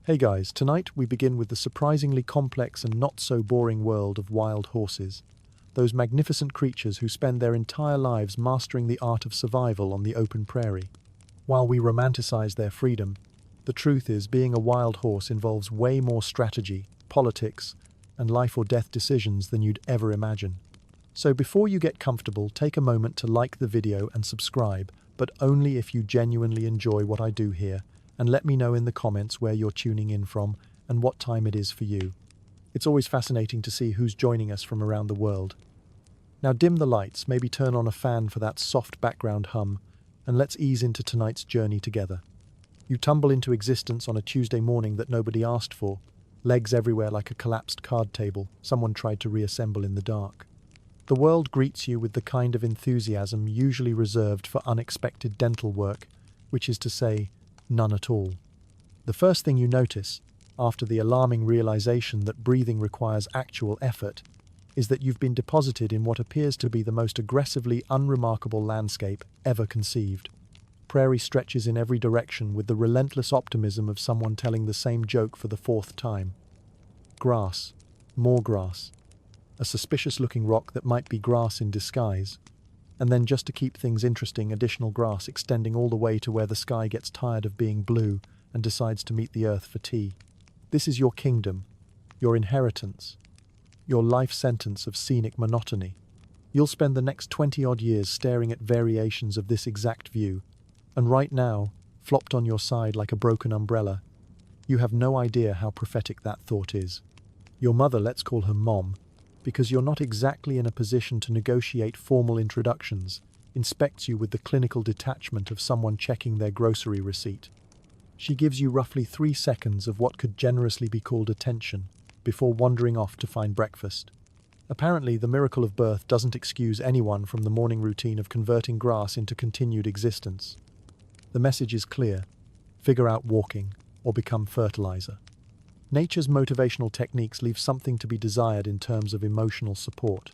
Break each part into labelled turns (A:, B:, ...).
A: Hey guys, tonight we begin with the surprisingly complex and not so boring world of wild horses. Those magnificent creatures who spend their entire lives mastering the art of survival on the open prairie. While we romanticize their freedom, the truth is being a wild horse involves way more strategy, politics, and life or death decisions than you'd ever imagine. So before you get comfortable, take a moment to like the video and subscribe, but only if you genuinely enjoy what I do here, and let me know in the comments where you're tuning in from and what time it is for you. It's always fascinating to see who's joining us from around the world. Now dim the lights, maybe turn on a fan for that soft background hum, and let's ease into tonight's journey together. You tumble into existence on a Tuesday morning that nobody asked for, legs everywhere like a collapsed card table someone tried to reassemble in the dark. The world greets you with the kind of enthusiasm usually reserved for unexpected dental work, which is to say, none at all. The first thing you notice, after the alarming realization that breathing requires actual effort, is that you've been deposited in what appears to be the most aggressively unremarkable landscape ever conceived. Prairie stretches in every direction with the relentless optimism of someone telling the same joke for the fourth time. Grass, more grass, a suspicious-looking rock that might be grass in disguise, and then just to keep things interesting, additional grass extending all the way to where the sky gets tired of being blue and decides to meet the earth for tea. This is your kingdom, your inheritance, your life sentence of scenic monotony. You'll spend the next 20-odd years staring at variations of this exact view, and right now, flopped on your side like a broken umbrella, you have no idea how prophetic that thought is. Your mother, let's call her Mom, because you're not exactly in a position to negotiate formal introductions, inspects you with the clinical detachment of someone checking their grocery receipt. She gives you roughly 3 seconds of what could generously be called attention, before wandering off to find breakfast. Apparently, the miracle of birth doesn't excuse anyone from the morning routine of converting grass into continued existence. The message is clear: figure out walking, or become fertilizer. Nature's motivational techniques leave something to be desired in terms of emotional support.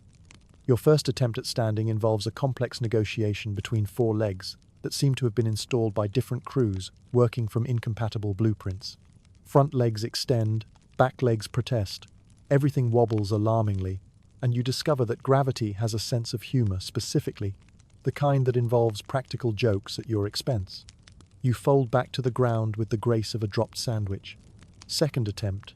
A: Your first attempt at standing involves a complex negotiation between 4 legs that seem to have been installed by different crews working from incompatible blueprints. Front legs extend, back legs protest, everything wobbles alarmingly, and you discover that gravity has a sense of humor, specifically the kind that involves practical jokes at your expense. You fold back to the ground with the grace of a dropped sandwich. Second attempt.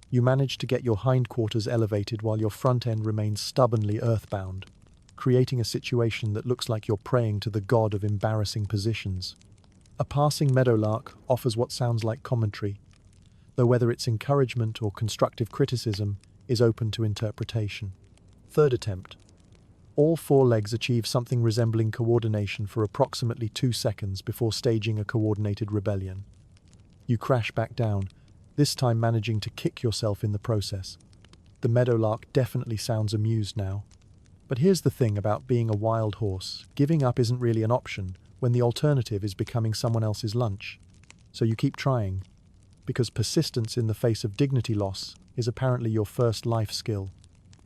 A: You manage to get your hindquarters elevated while your front end remains stubbornly earthbound, creating a situation that looks like you're praying to the god of embarrassing positions. A passing meadowlark offers what sounds like commentary, though whether it's encouragement or constructive criticism is open to interpretation. Third attempt. All 4 legs achieve something resembling coordination for approximately 2 seconds before staging a coordinated rebellion. You crash back down, this time managing to kick yourself in the process. The meadowlark definitely sounds amused now. But here's the thing about being a wild horse: giving up isn't really an option when the alternative is becoming someone else's lunch. So you keep trying, because persistence in the face of dignity loss is apparently your first life skill.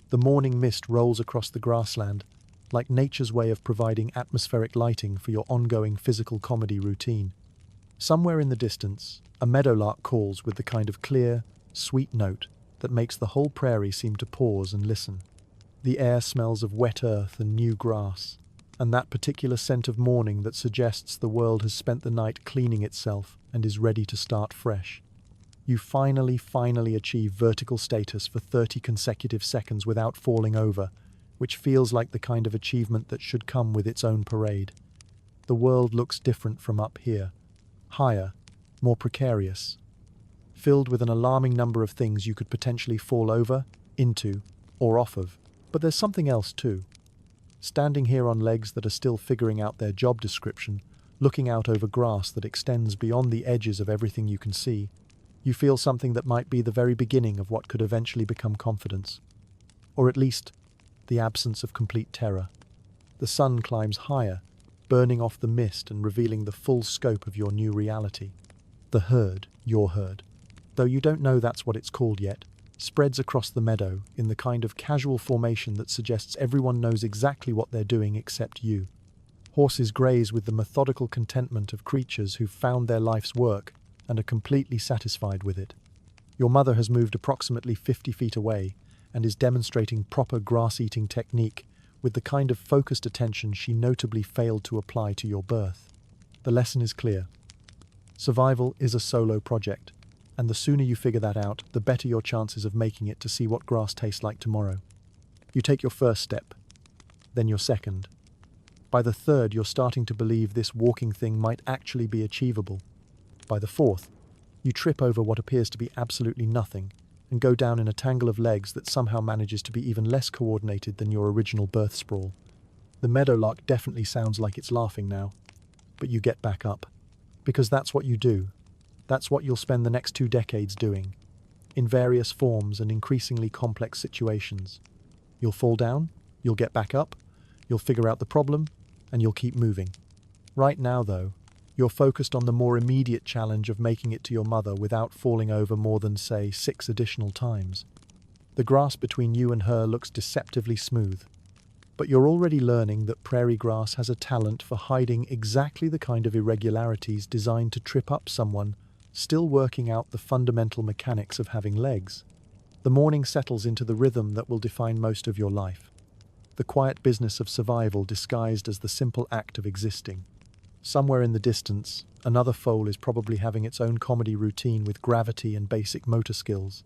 A: The morning mist rolls across the grassland, like nature's way of providing atmospheric lighting for your ongoing physical comedy routine. Somewhere in the distance, a meadowlark calls with the kind of clear, sweet note that makes the whole prairie seem to pause and listen. The air smells of wet earth and new grass, and that particular scent of morning that suggests the world has spent the night cleaning itself and is ready to start fresh. You finally achieve vertical status for 30 consecutive seconds without falling over, which feels like the kind of achievement that should come with its own parade. The world looks different from up here. Higher, more precarious, filled with an alarming number of things you could potentially fall over, into, or off of. But there's something else too. Standing here on legs that are still figuring out their job description, looking out over grass that extends beyond the edges of everything you can see, you feel something that might be the very beginning of what could eventually become confidence. Or at least, the absence of complete terror. The sun climbs higher, burning off the mist and revealing the full scope of your new reality. The herd, your herd, though you don't know that's what it's called yet, spreads across the meadow in the kind of casual formation that suggests everyone knows exactly what they're doing except you. Horses graze with the methodical contentment of creatures who've found their life's work and are completely satisfied with it. Your mother has moved approximately 50 feet away and is demonstrating proper grass-eating technique with the kind of focused attention she notably failed to apply to your birth. The lesson is clear. Survival is a solo project, and the sooner you figure that out, the better your chances of making it to see what grass tastes like tomorrow. You take your first step, then your second. By the third, you're starting to believe this walking thing might actually be achievable. By the fourth, you trip over what appears to be absolutely nothing and go down in a tangle of legs that somehow manages to be even less coordinated than your original birth sprawl. The meadowlark definitely sounds like it's laughing now, but you get back up. Because that's what you do. That's what you'll spend the next 2 decades doing, in various forms and increasingly complex situations. You'll fall down, you'll get back up, you'll figure out the problem, and you'll keep moving. Right now, though, you're focused on the more immediate challenge of making it to your mother without falling over more than, say, 6 additional times. The grass between you and her looks deceptively smooth, but you're already learning that prairie grass has a talent for hiding exactly the kind of irregularities designed to trip up someone still working out the fundamental mechanics of having legs. The morning settles into the rhythm that will define most of your life. The quiet business of survival disguised as the simple act of existing. Somewhere in the distance, another foal is probably having its own comedy routine with gravity and basic motor skills.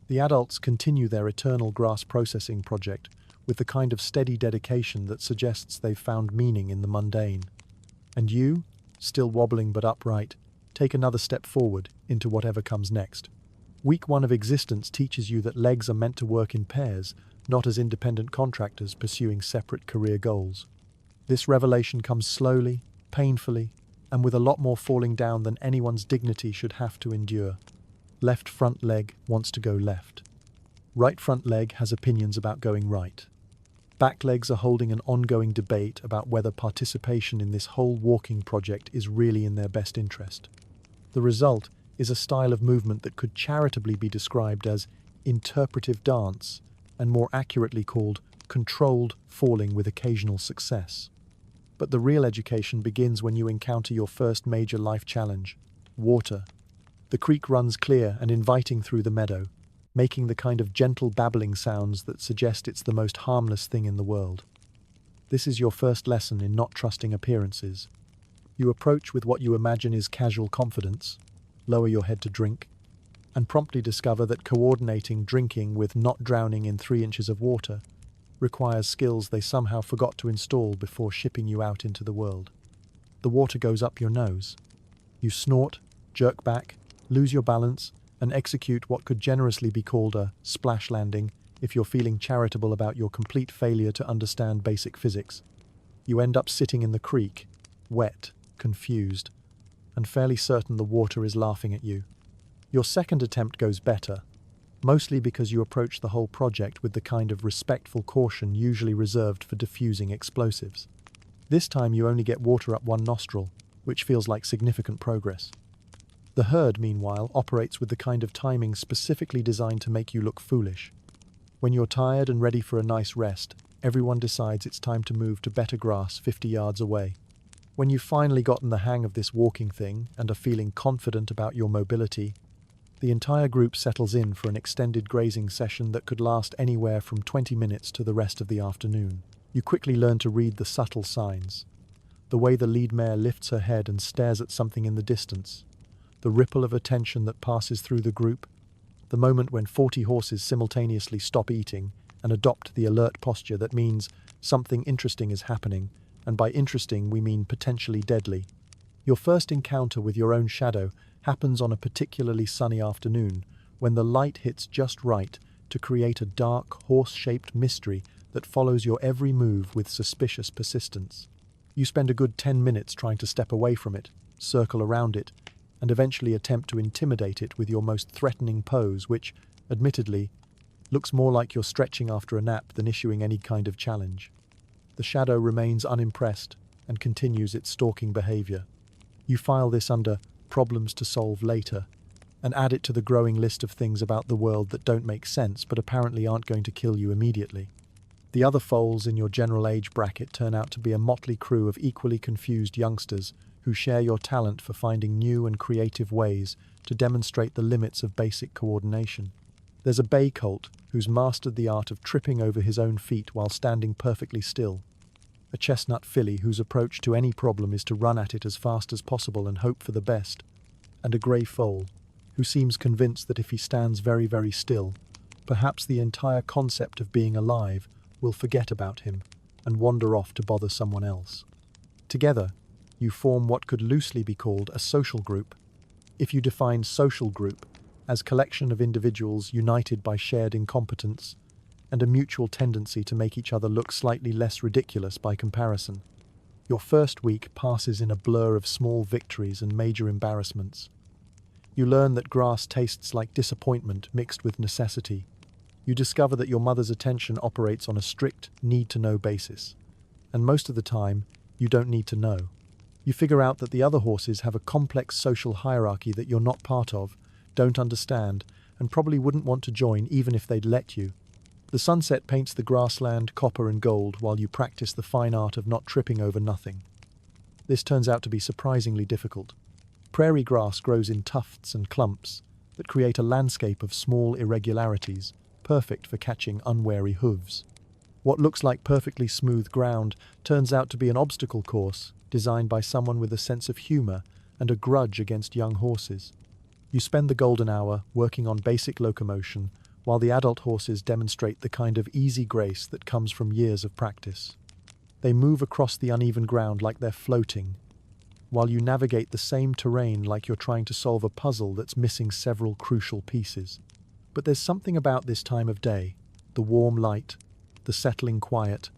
A: The adults continue their eternal grass processing project with the kind of steady dedication that suggests they've found meaning in the mundane. And you, still wobbling but upright, take another step forward into whatever comes next. Week 1 of existence teaches you that legs are meant to work in pairs, not as independent contractors pursuing separate career goals. This revelation comes slowly, painfully, and with a lot more falling down than anyone's dignity should have to endure. Left front leg wants to go left. Right front leg has opinions about going right. Back legs are holding an ongoing debate about whether participation in this whole walking project is really in their best interest. The result is a style of movement that could charitably be described as interpretive dance, and more accurately called controlled falling with occasional success. But the real education begins when you encounter your first major life challenge, water. The creek runs clear and inviting through the meadow, making the kind of gentle babbling sounds that suggest it's the most harmless thing in the world. This is your first lesson in not trusting appearances. You approach with what you imagine is casual confidence, lower your head to drink, and promptly discover that coordinating drinking with not drowning in 3 inches of water requires skills they somehow forgot to install before shipping you out into the world. The water goes up your nose. You snort, jerk back, lose your balance, and execute what could generously be called a splash landing if you're feeling charitable about your complete failure to understand basic physics. You end up sitting in the creek, wet, confused, and fairly certain the water is laughing at you. Your second attempt goes better, mostly because you approach the whole project with the kind of respectful caution usually reserved for diffusing explosives. This time you only get water up one nostril, which feels like significant progress. The herd, meanwhile, operates with the kind of timing specifically designed to make you look foolish. When you're tired and ready for a nice rest, everyone decides it's time to move to better grass 50 yards away. When you've finally gotten the hang of this walking thing and are feeling confident about your mobility, the entire group settles in for an extended grazing session that could last anywhere from 20 minutes to the rest of the afternoon. You quickly learn to read the subtle signs. The way the lead mare lifts her head and stares at something in the distance. The ripple of attention that passes through the group. The moment when 40 horses simultaneously stop eating and adopt the alert posture that means something interesting is happening, and by interesting we mean potentially deadly. Your first encounter with your own shadow happens on a particularly sunny afternoon when the light hits just right to create a dark, horse-shaped mystery that follows your every move with suspicious persistence. You spend a good 10 minutes trying to step away from it, circle around it, and eventually attempt to intimidate it with your most threatening pose, which, admittedly, looks more like you're stretching after a nap than issuing any kind of challenge. The shadow remains unimpressed and continues its stalking behavior. You file this under problems to solve later, and add it to the growing list of things about the world that don't make sense but apparently aren't going to kill you immediately. The other foals in your general age bracket turn out to be a motley crew of equally confused youngsters who share your talent for finding new and creative ways to demonstrate the limits of basic coordination. There's a bay colt who's mastered the art of tripping over his own feet while standing perfectly still. A chestnut filly whose approach to any problem is to run at it as fast as possible and hope for the best. And a grey foal who seems convinced that if he stands very, very still, perhaps the entire concept of being alive will forget about him and wander off to bother someone else. Together, you form what could loosely be called a social group. If you define social group as collection of individuals united by shared incompetence and a mutual tendency to make each other look slightly less ridiculous by comparison, your first week passes in a blur of small victories and major embarrassments. You learn that grass tastes like disappointment mixed with necessity. You discover that your mother's attention operates on a strict need-to-know basis. And most of the time, you don't need to know. You figure out that the other horses have a complex social hierarchy that you're not part of, don't understand, and probably wouldn't want to join even if they'd let you. The sunset paints the grassland copper and gold while you practice the fine art of not tripping over nothing. This turns out to be surprisingly difficult. Prairie grass grows in tufts and clumps that create a landscape of small irregularities, perfect for catching unwary hooves. What looks like perfectly smooth ground turns out to be an obstacle course designed by someone with a sense of humor and a grudge against young horses. You spend the golden hour working on basic locomotion while the adult horses demonstrate the kind of easy grace that comes from years of practice. They move across the uneven ground like they're floating, while you navigate the same terrain like you're trying to solve a puzzle that's missing several crucial pieces. But there's something about this time of day, the warm light, the settling quiet,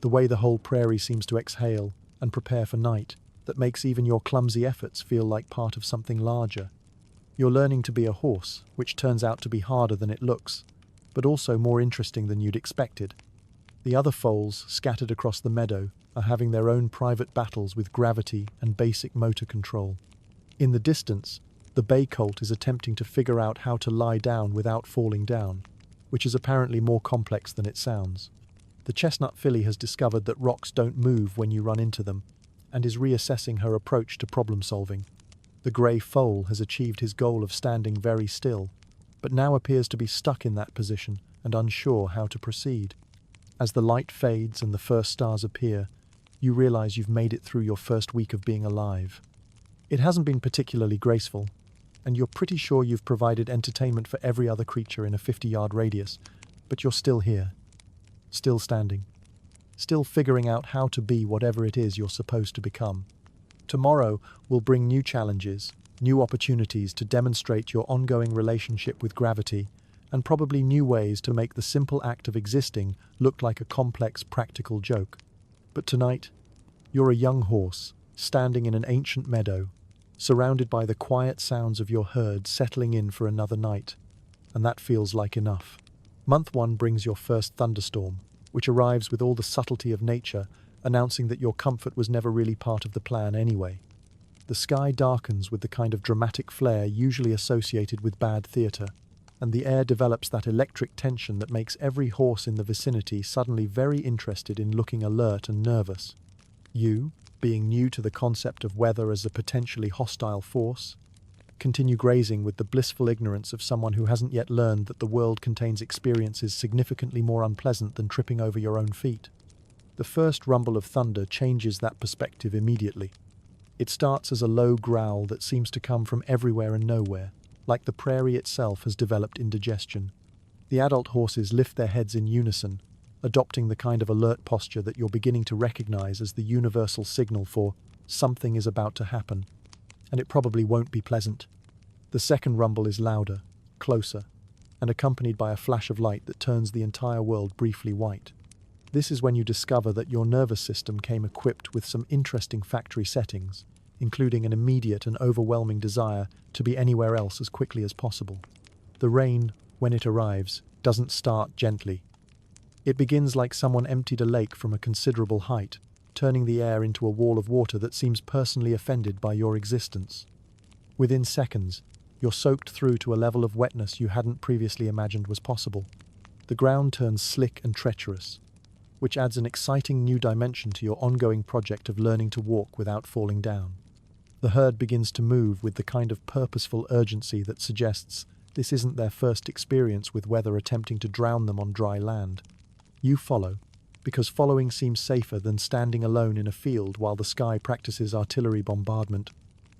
A: the way the whole prairie seems to exhale and prepare for night, that makes even your clumsy efforts feel like part of something larger. You're learning to be a horse, which turns out to be harder than it looks, but also more interesting than you'd expected. The other foals, scattered across the meadow, are having their own private battles with gravity and basic motor control. In the distance, the bay colt is attempting to figure out how to lie down without falling down, which is apparently more complex than it sounds. The chestnut filly has discovered that rocks don't move when you run into them, and is reassessing her approach to problem solving. The grey foal has achieved his goal of standing very still, but now appears to be stuck in that position and unsure how to proceed. As the light fades and the first stars appear, you realize you've made it through your first week of being alive. It hasn't been particularly graceful, and you're pretty sure you've provided entertainment for every other creature in a 50-yard radius, but you're still here, still standing, still figuring out how to be whatever it is you're supposed to become. Tomorrow will bring new challenges, new opportunities to demonstrate your ongoing relationship with gravity, and probably new ways to make the simple act of existing look like a complex practical joke. But tonight, you're a young horse, standing in an ancient meadow, surrounded by the quiet sounds of your herd settling in for another night, and that feels like enough. Month 1 brings your first thunderstorm, which arrives with all the subtlety of nature, announcing that your comfort was never really part of the plan anyway. The sky darkens with the kind of dramatic flair usually associated with bad theatre, and the air develops that electric tension that makes every horse in the vicinity suddenly very interested in looking alert and nervous. You, being new to the concept of weather as a potentially hostile force, continue grazing with the blissful ignorance of someone who hasn't yet learned that the world contains experiences significantly more unpleasant than tripping over your own feet. The first rumble of thunder changes that perspective immediately. It starts as a low growl that seems to come from everywhere and nowhere, like the prairie itself has developed indigestion. The adult horses lift their heads in unison, adopting the kind of alert posture that you're beginning to recognize as the universal signal for something is about to happen, and it probably won't be pleasant. The second rumble is louder, closer, and accompanied by a flash of light that turns the entire world briefly white. This is when you discover that your nervous system came equipped with some interesting factory settings, including an immediate and overwhelming desire to be anywhere else as quickly as possible. The rain, when it arrives, doesn't start gently. It begins like someone emptied a lake from a considerable height, turning the air into a wall of water that seems personally offended by your existence. Within seconds, you're soaked through to a level of wetness you hadn't previously imagined was possible. The ground turns slick and treacherous, which adds an exciting new dimension to your ongoing project of learning to walk without falling down. The herd begins to move with the kind of purposeful urgency that suggests this isn't their first experience with weather attempting to drown them on dry land. You follow, because following seems safer than standing alone in a field while the sky practices artillery bombardment.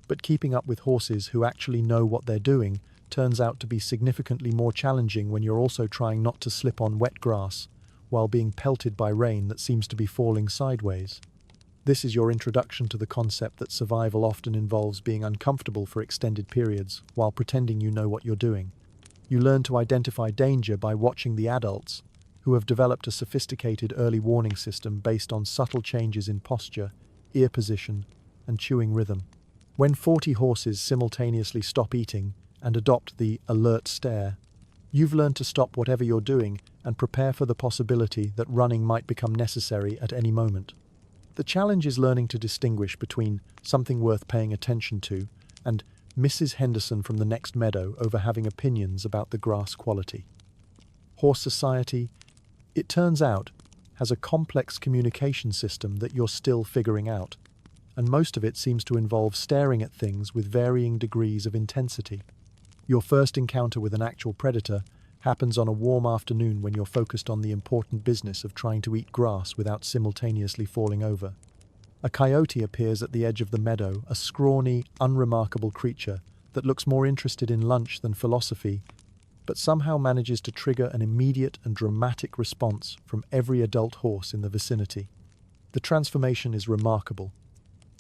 A: But keeping up with horses who actually know what they're doing turns out to be significantly more challenging when you're also trying not to slip on wet grass while being pelted by rain that seems to be falling sideways. This is your introduction to the concept that survival often involves being uncomfortable for extended periods while pretending you know what you're doing. You learn to identify danger by watching the adults, who have developed a sophisticated early warning system based on subtle changes in posture, ear position, and chewing rhythm. When 40 horses simultaneously stop eating and adopt the alert stare, you've learned to stop whatever you're doing and prepare for the possibility that running might become necessary at any moment. The challenge is learning to distinguish between something worth paying attention to and Mrs. Henderson from the next meadow over having opinions about the grass quality. Horse society, it turns out, has a complex communication system that you're still figuring out, and most of it seems to involve staring at things with varying degrees of intensity. Your first encounter with an actual predator happens on a warm afternoon when you're focused on the important business of trying to eat grass without simultaneously falling over. A coyote appears at the edge of the meadow, a scrawny, unremarkable creature that looks more interested in lunch than philosophy, but somehow manages to trigger an immediate and dramatic response from every adult horse in the vicinity. The transformation is remarkable.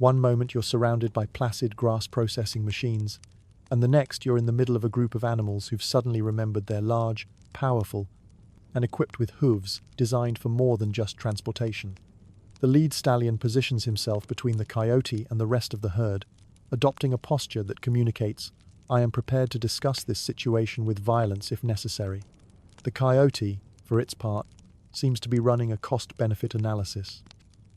A: One moment you're surrounded by placid grass-processing machines, and the next you're in the middle of a group of animals who've suddenly remembered they're large, powerful, and equipped with hooves designed for more than just transportation. The lead stallion positions himself between the coyote and the rest of the herd, adopting a posture that communicates, "I am prepared to discuss this situation with violence if necessary." The coyote, for its part, seems to be running a cost-benefit analysis.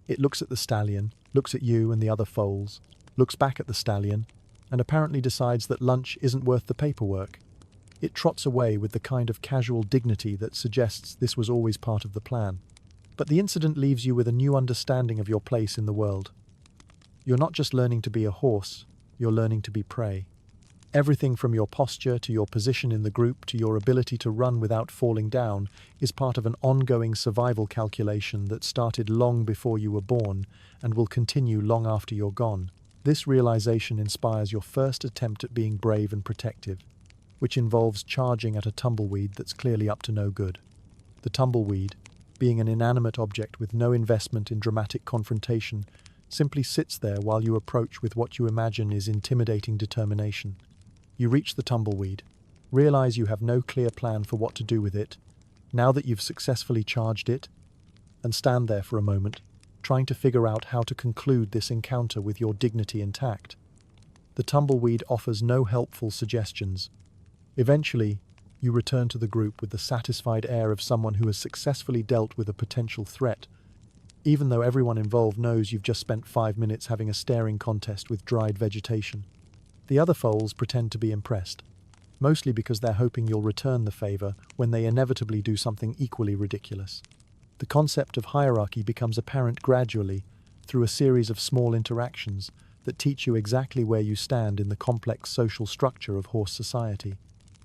A: It looks at the stallion, looks at you and the other foals, looks back at the stallion, and apparently decides that lunch isn't worth the paperwork. It trots away with the kind of casual dignity that suggests this was always part of the plan. But the incident leaves you with a new understanding of your place in the world. You're not just learning to be a horse, you're learning to be prey. Everything from your posture to your position in the group to your ability to run without falling down is part of an ongoing survival calculation that started long before you were born and will continue long after you're gone. This realization inspires your first attempt at being brave and protective, which involves charging at a tumbleweed that's clearly up to no good. The tumbleweed, being an inanimate object with no investment in dramatic confrontation, simply sits there while you approach with what you imagine is intimidating determination. You reach the tumbleweed, realize you have no clear plan for what to do with it, now that you've successfully charged it, and stand there for a moment, trying to figure out how to conclude this encounter with your dignity intact. The tumbleweed offers no helpful suggestions. Eventually, you return to the group with the satisfied air of someone who has successfully dealt with a potential threat, even though everyone involved knows you've just spent 5 minutes having a staring contest with dried vegetation. The other foals pretend to be impressed, mostly because they're hoping you'll return the favor when they inevitably do something equally ridiculous. The concept of hierarchy becomes apparent gradually through a series of small interactions that teach you exactly where you stand in the complex social structure of horse society.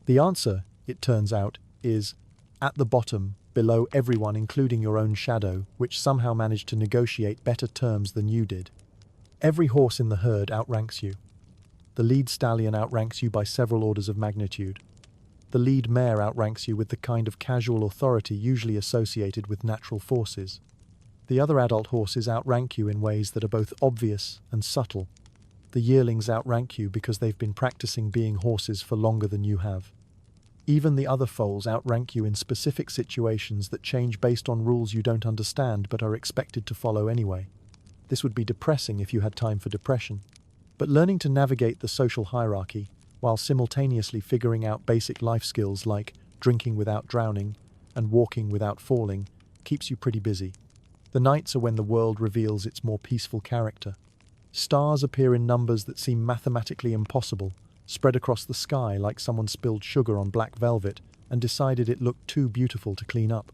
A: The answer, it turns out, is at the bottom, below everyone including your own shadow, which somehow managed to negotiate better terms than you did. Every horse in the herd outranks you. The lead stallion outranks you by several orders of magnitude. The lead mare outranks you with the kind of casual authority usually associated with natural forces. The other adult horses outrank you in ways that are both obvious and subtle. The yearlings outrank you because they've been practicing being horses for longer than you have. Even the other foals outrank you in specific situations that change based on rules you don't understand but are expected to follow anyway. This would be depressing if you had time for depression. But learning to navigate the social hierarchy, while simultaneously figuring out basic life skills like drinking without drowning and walking without falling, keeps you pretty busy. The nights are when the world reveals its more peaceful character. Stars appear in numbers that seem mathematically impossible, spread across the sky like someone spilled sugar on black velvet and decided it looked too beautiful to clean up.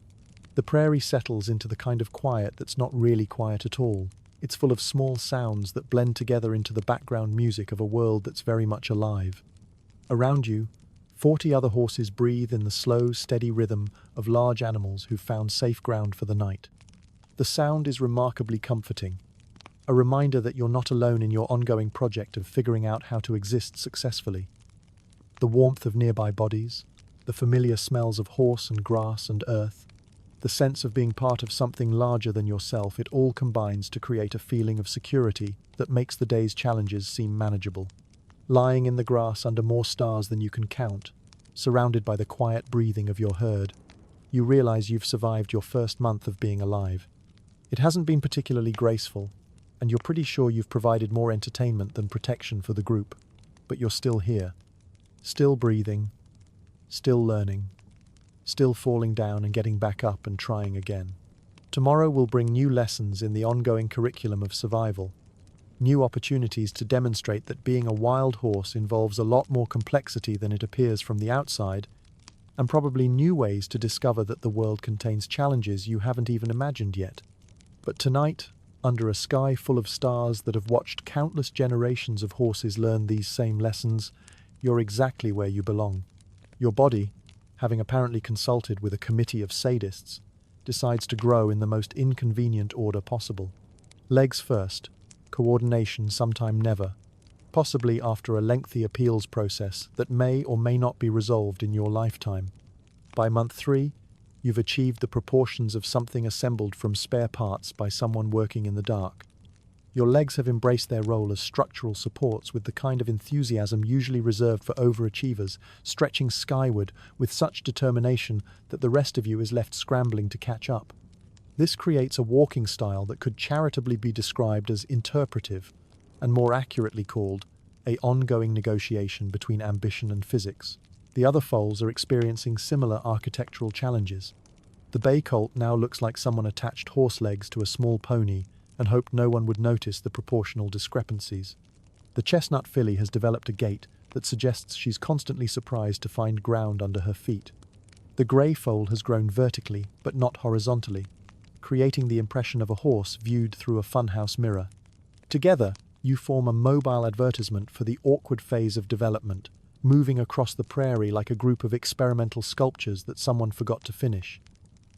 A: The prairie settles into the kind of quiet that's not really quiet at all. It's full of small sounds that blend together into the background music of a world that's very much alive. Around you, 40 other horses breathe in the slow, steady rhythm of large animals who've found safe ground for the night. The sound is remarkably comforting, a reminder that you're not alone in your ongoing project of figuring out how to exist successfully. The warmth of nearby bodies, the familiar smells of horse and grass and earth, the sense of being part of something larger than yourself, it all combines to create a feeling of security that makes the day's challenges seem manageable. Lying in the grass under more stars than you can count, surrounded by the quiet breathing of your herd, you realize you've survived your first month of being alive. It hasn't been particularly graceful, and you're pretty sure you've provided more entertainment than protection for the group, but you're still here, still breathing, still learning, still falling down and getting back up and trying again. Tomorrow will bring new lessons in the ongoing curriculum of survival, new opportunities to demonstrate that being a wild horse involves a lot more complexity than it appears from the outside, and probably new ways to discover that the world contains challenges you haven't even imagined yet. But tonight, under a sky full of stars that have watched countless generations of horses learn these same lessons, you're exactly where you belong. Your body, having apparently consulted with a committee of sadists, decides to grow in the most inconvenient order possible. Legs first, coordination sometime never, possibly after a lengthy appeals process that may or may not be resolved in your lifetime. By month 3, you've achieved the proportions of something assembled from spare parts by someone working in the dark. Your legs have embraced their role as structural supports with the kind of enthusiasm usually reserved for overachievers, stretching skyward with such determination that the rest of you is left scrambling to catch up. This creates a walking style that could charitably be described as interpretive, and more accurately called an ongoing negotiation between ambition and physics. The other foals are experiencing similar architectural challenges. The bay colt now looks like someone attached horse legs to a small pony and hoped no one would notice the proportional discrepancies. The chestnut filly has developed a gait that suggests she's constantly surprised to find ground under her feet. The grey foal has grown vertically, but not horizontally, creating the impression of a horse viewed through a funhouse mirror. Together, you form a mobile advertisement for the awkward phase of development, moving across the prairie like a group of experimental sculptures that someone forgot to finish.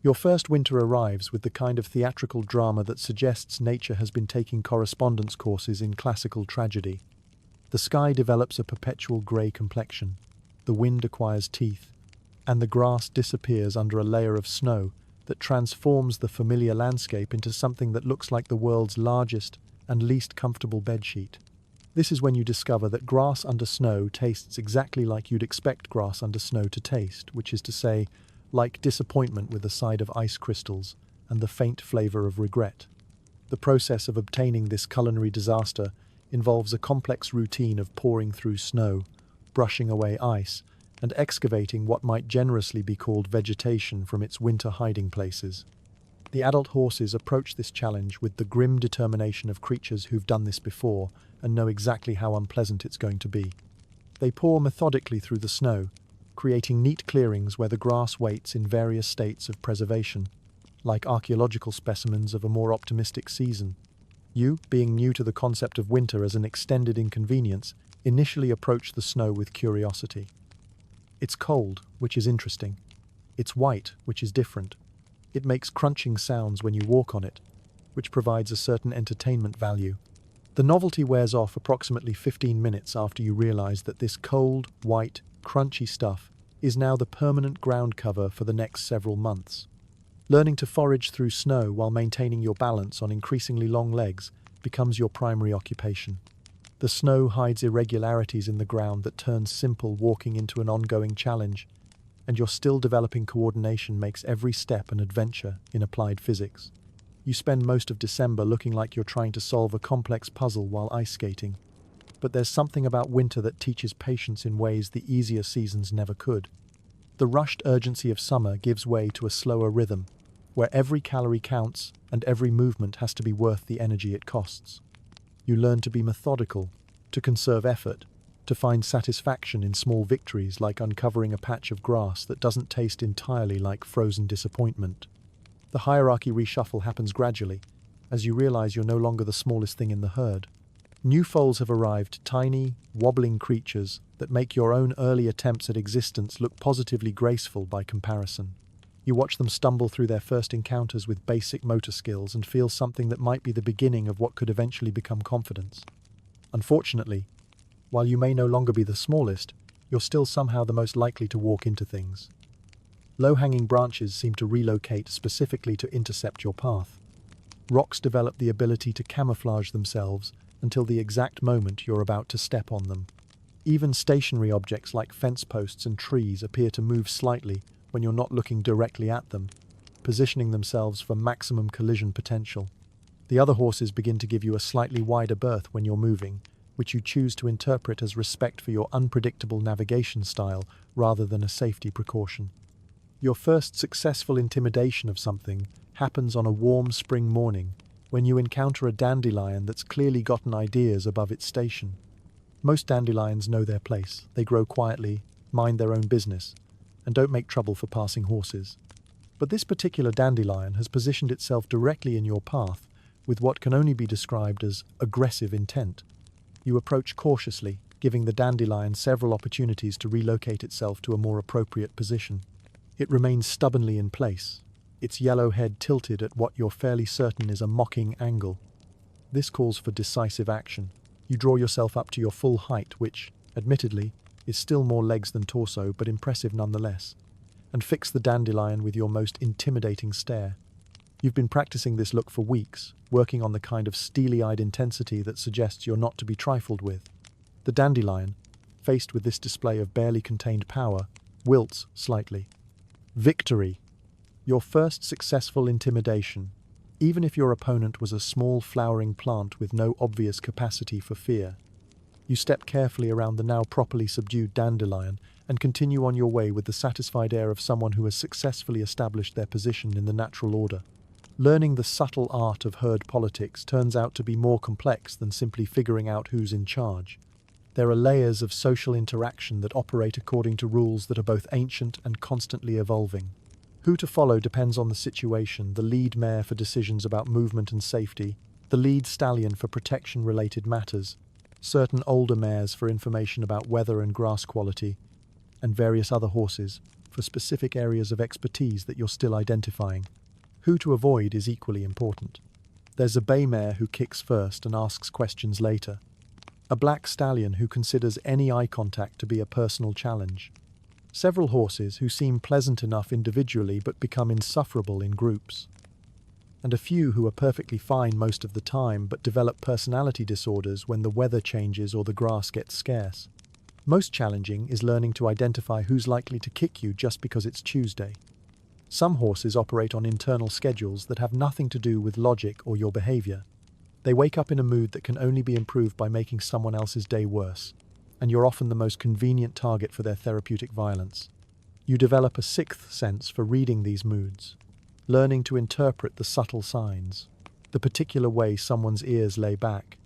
A: Your first winter arrives with the kind of theatrical drama that suggests nature has been taking correspondence courses in classical tragedy. The sky develops a perpetual grey complexion, the wind acquires teeth, and the grass disappears under a layer of snow that transforms the familiar landscape into something that looks like the world's largest and least comfortable bedsheet. This is when you discover that grass under snow tastes exactly like you'd expect grass under snow to taste, which is to say, like disappointment with a side of ice crystals and the faint flavor of regret. The process of obtaining this culinary disaster involves a complex routine of pouring through snow, brushing away ice, and excavating what might generously be called vegetation from its winter hiding places. The adult horses approach this challenge with the grim determination of creatures who've done this before and know exactly how unpleasant it's going to be. They pour methodically through the snow, creating neat clearings where the grass waits in various states of preservation, like archaeological specimens of a more optimistic season. You, being new to the concept of winter as an extended inconvenience, initially approach the snow with curiosity. It's cold, which is interesting. It's white, which is different. It makes crunching sounds when you walk on it, which provides a certain entertainment value. The novelty wears off approximately 15 minutes after you realize that this cold, white, crunchy stuff is now the permanent ground cover for the next several months. Learning to forage through snow while maintaining your balance on increasingly long legs becomes your primary occupation. The snow hides irregularities in the ground that turns simple walking into an ongoing challenge, and your still developing coordination makes every step an adventure in applied physics. You spend most of December looking like you're trying to solve a complex puzzle while ice skating. But there's something about winter that teaches patience in ways the easier seasons never could. The rushed urgency of summer gives way to a slower rhythm, where every calorie counts and every movement has to be worth the energy it costs. You learn to be methodical, to conserve effort, to find satisfaction in small victories like uncovering a patch of grass that doesn't taste entirely like frozen disappointment. The hierarchy reshuffle happens gradually, as you realize you're no longer the smallest thing in the herd. New foals have arrived, tiny, wobbling creatures that make your own early attempts at existence look positively graceful by comparison. You watch them stumble through their first encounters with basic motor skills and feel something that might be the beginning of what could eventually become confidence. Unfortunately, while you may no longer be the smallest, you're still somehow the most likely to walk into things. Low-hanging branches seem to relocate specifically to intercept your path. Rocks develop the ability to camouflage themselves until the exact moment you're about to step on them. Even stationary objects like fence posts and trees appear to move slightly when you're not looking directly at them, positioning themselves for maximum collision potential. The other horses begin to give you a slightly wider berth when you're moving, which you choose to interpret as respect for your unpredictable navigation style rather than a safety precaution. Your first successful intimidation of something happens on a warm spring morning when you encounter a dandelion that's clearly gotten ideas above its station. Most dandelions know their place. They grow quietly, mind their own business, and don't make trouble for passing horses. But this particular dandelion has positioned itself directly in your path with what can only be described as aggressive intent. You approach cautiously, giving the dandelion several opportunities to relocate itself to a more appropriate position. It remains stubbornly in place, its yellow head tilted at what you're fairly certain is a mocking angle. This calls for decisive action. You draw yourself up to your full height, which, admittedly, is still more legs than torso, but impressive nonetheless, and fix the dandelion with your most intimidating stare. You've been practicing this look for weeks, working on the kind of steely-eyed intensity that suggests you're not to be trifled with. The dandelion, faced with this display of barely contained power, wilts slightly. Victory! Your first successful intimidation, even if your opponent was a small flowering plant with no obvious capacity for fear. You step carefully around the now properly subdued dandelion and continue on your way with the satisfied air of someone who has successfully established their position in the natural order. Learning the subtle art of herd politics turns out to be more complex than simply figuring out who's in charge. There are layers of social interaction that operate according to rules that are both ancient and constantly evolving. Who to follow depends on the situation: the lead mare for decisions about movement and safety, the lead stallion for protection-related matters, certain older mares for information about weather and grass quality, and various other horses for specific areas of expertise that you're still identifying. Who to avoid is equally important. There's a bay mare who kicks first and asks questions later. A black stallion who considers any eye contact to be a personal challenge. Several horses who seem pleasant enough individually but become insufferable in groups. And a few who are perfectly fine most of the time but develop personality disorders when the weather changes or the grass gets scarce. Most challenging is learning to identify who's likely to kick you just because it's Tuesday. Some horses operate on internal schedules that have nothing to do with logic or your behavior. They wake up in a mood that can only be improved by making someone else's day worse, and you're often the most convenient target for their therapeutic violence. You develop a sixth sense for reading these moods, learning to interpret the subtle signs, the particular way someone's ears lay back,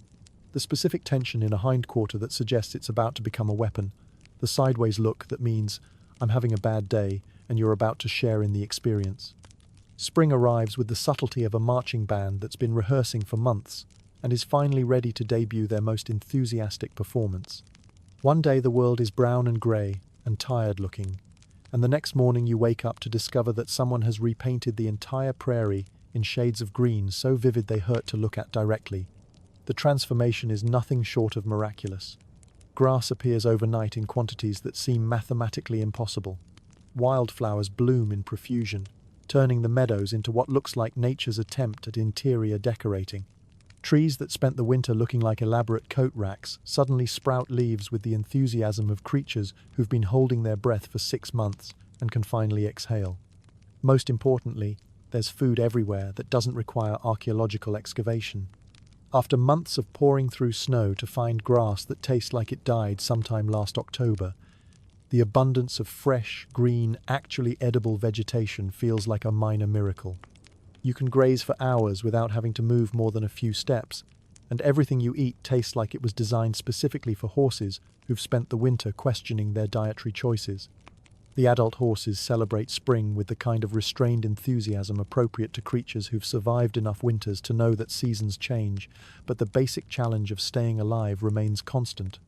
A: the specific tension in a hindquarter that suggests it's about to become a weapon, the sideways look that means, "I'm having a bad day," and you're about to share in the experience. Spring arrives with the subtlety of a marching band that's been rehearsing for months and is finally ready to debut their most enthusiastic performance. One day the world is brown and grey and tired-looking, and the next morning you wake up to discover that someone has repainted the entire prairie in shades of green so vivid they hurt to look at directly. The transformation is nothing short of miraculous. Grass appears overnight in quantities that seem mathematically impossible. Wildflowers bloom in profusion, turning the meadows into what looks like nature's attempt at interior decorating. Trees that spent the winter looking like elaborate coat racks suddenly sprout leaves with the enthusiasm of creatures who've been holding their breath for 6 months and can finally exhale. Most importantly, there's food everywhere that doesn't require archaeological excavation. After months of pouring through snow to find grass that tastes like it died sometime last October, the abundance of fresh, green, actually edible vegetation feels like a minor miracle. You can graze for hours without having to move more than a few steps, and everything you eat tastes like it was designed specifically for horses who've spent the winter questioning their dietary choices. The adult horses celebrate spring with the kind of restrained enthusiasm appropriate to creatures who've survived enough winters to know that seasons change, but the basic challenge of staying alive remains constant.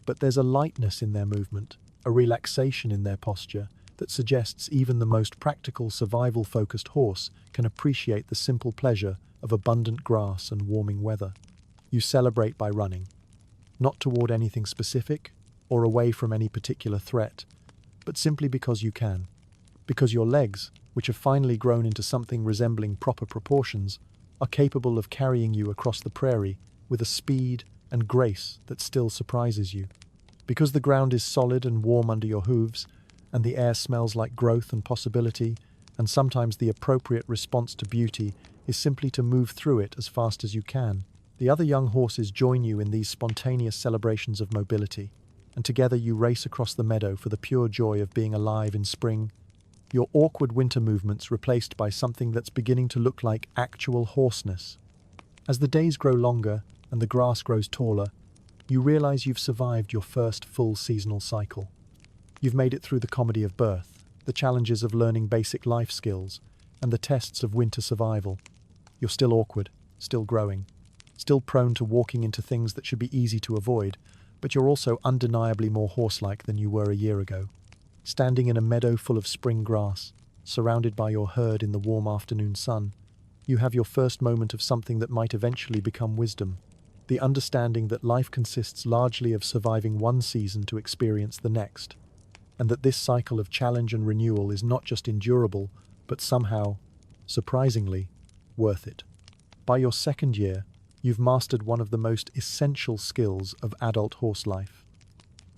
A: But there's a lightness in their movement, a relaxation in their posture, that suggests even the most practical survival-focused horse can appreciate the simple pleasure of abundant grass and warming weather. You celebrate by running, not toward anything specific or away from any particular threat, but simply because you can. Because your legs, which have finally grown into something resembling proper proportions, are capable of carrying you across the prairie with a speed and grace that still surprises you. Because the ground is solid and warm under your hooves, and the air smells like growth and possibility, and sometimes the appropriate response to beauty is simply to move through it as fast as you can. The other young horses join you in these spontaneous celebrations of mobility, and together you race across the meadow for the pure joy of being alive in spring, your awkward winter movements replaced by something that's beginning to look like actual horseness. As the days grow longer and the grass grows taller, you realize you've survived your first full seasonal cycle. You've made it through the comedy of birth, the challenges of learning basic life skills, and the tests of winter survival. You're still awkward, still growing, still prone to walking into things that should be easy to avoid, but you're also undeniably more horse-like than you were a year ago. Standing in a meadow full of spring grass, surrounded by your herd in the warm afternoon sun, you have your first moment of something that might eventually become wisdom. The understanding that life consists largely of surviving one season to experience the next, and that this cycle of challenge and renewal is not just endurable, but somehow, surprisingly, worth it. By your second year, you've mastered one of the most essential skills of adult horse life: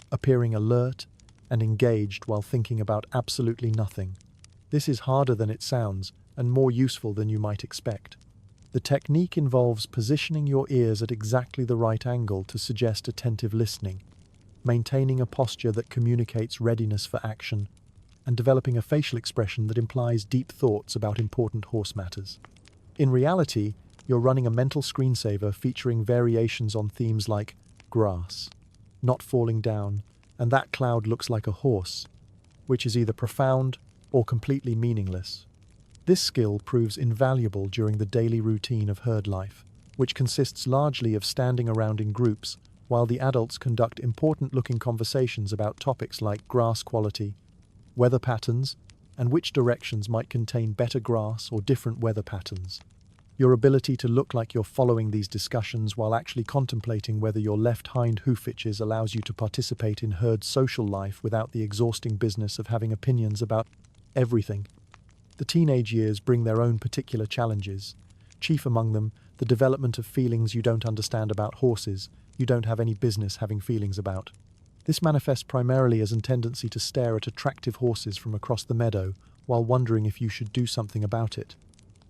A: appearing alert and engaged while thinking about absolutely nothing. This is harder than it sounds and more useful than you might expect. The technique involves positioning your ears at exactly the right angle to suggest attentive listening, maintaining a posture that communicates readiness for action, and developing a facial expression that implies deep thoughts about important horse matters. In reality, you're running a mental screensaver featuring variations on themes like grass, not falling down, and that cloud looks like a horse, which is either profound or completely meaningless. This skill proves invaluable during the daily routine of herd life, which consists largely of standing around in groups while the adults conduct important-looking conversations about topics like grass quality, weather patterns, and which directions might contain better grass or different weather patterns. Your ability to look like you're following these discussions while actually contemplating whether your left hind hoof itches allows you to participate in herd social life without the exhausting business of having opinions about everything. The teenage years bring their own particular challenges, chief among them the development of feelings you don't understand about horses you don't have any business having feelings about. This manifests primarily as a tendency to stare at attractive horses from across the meadow while wondering if you should do something about it.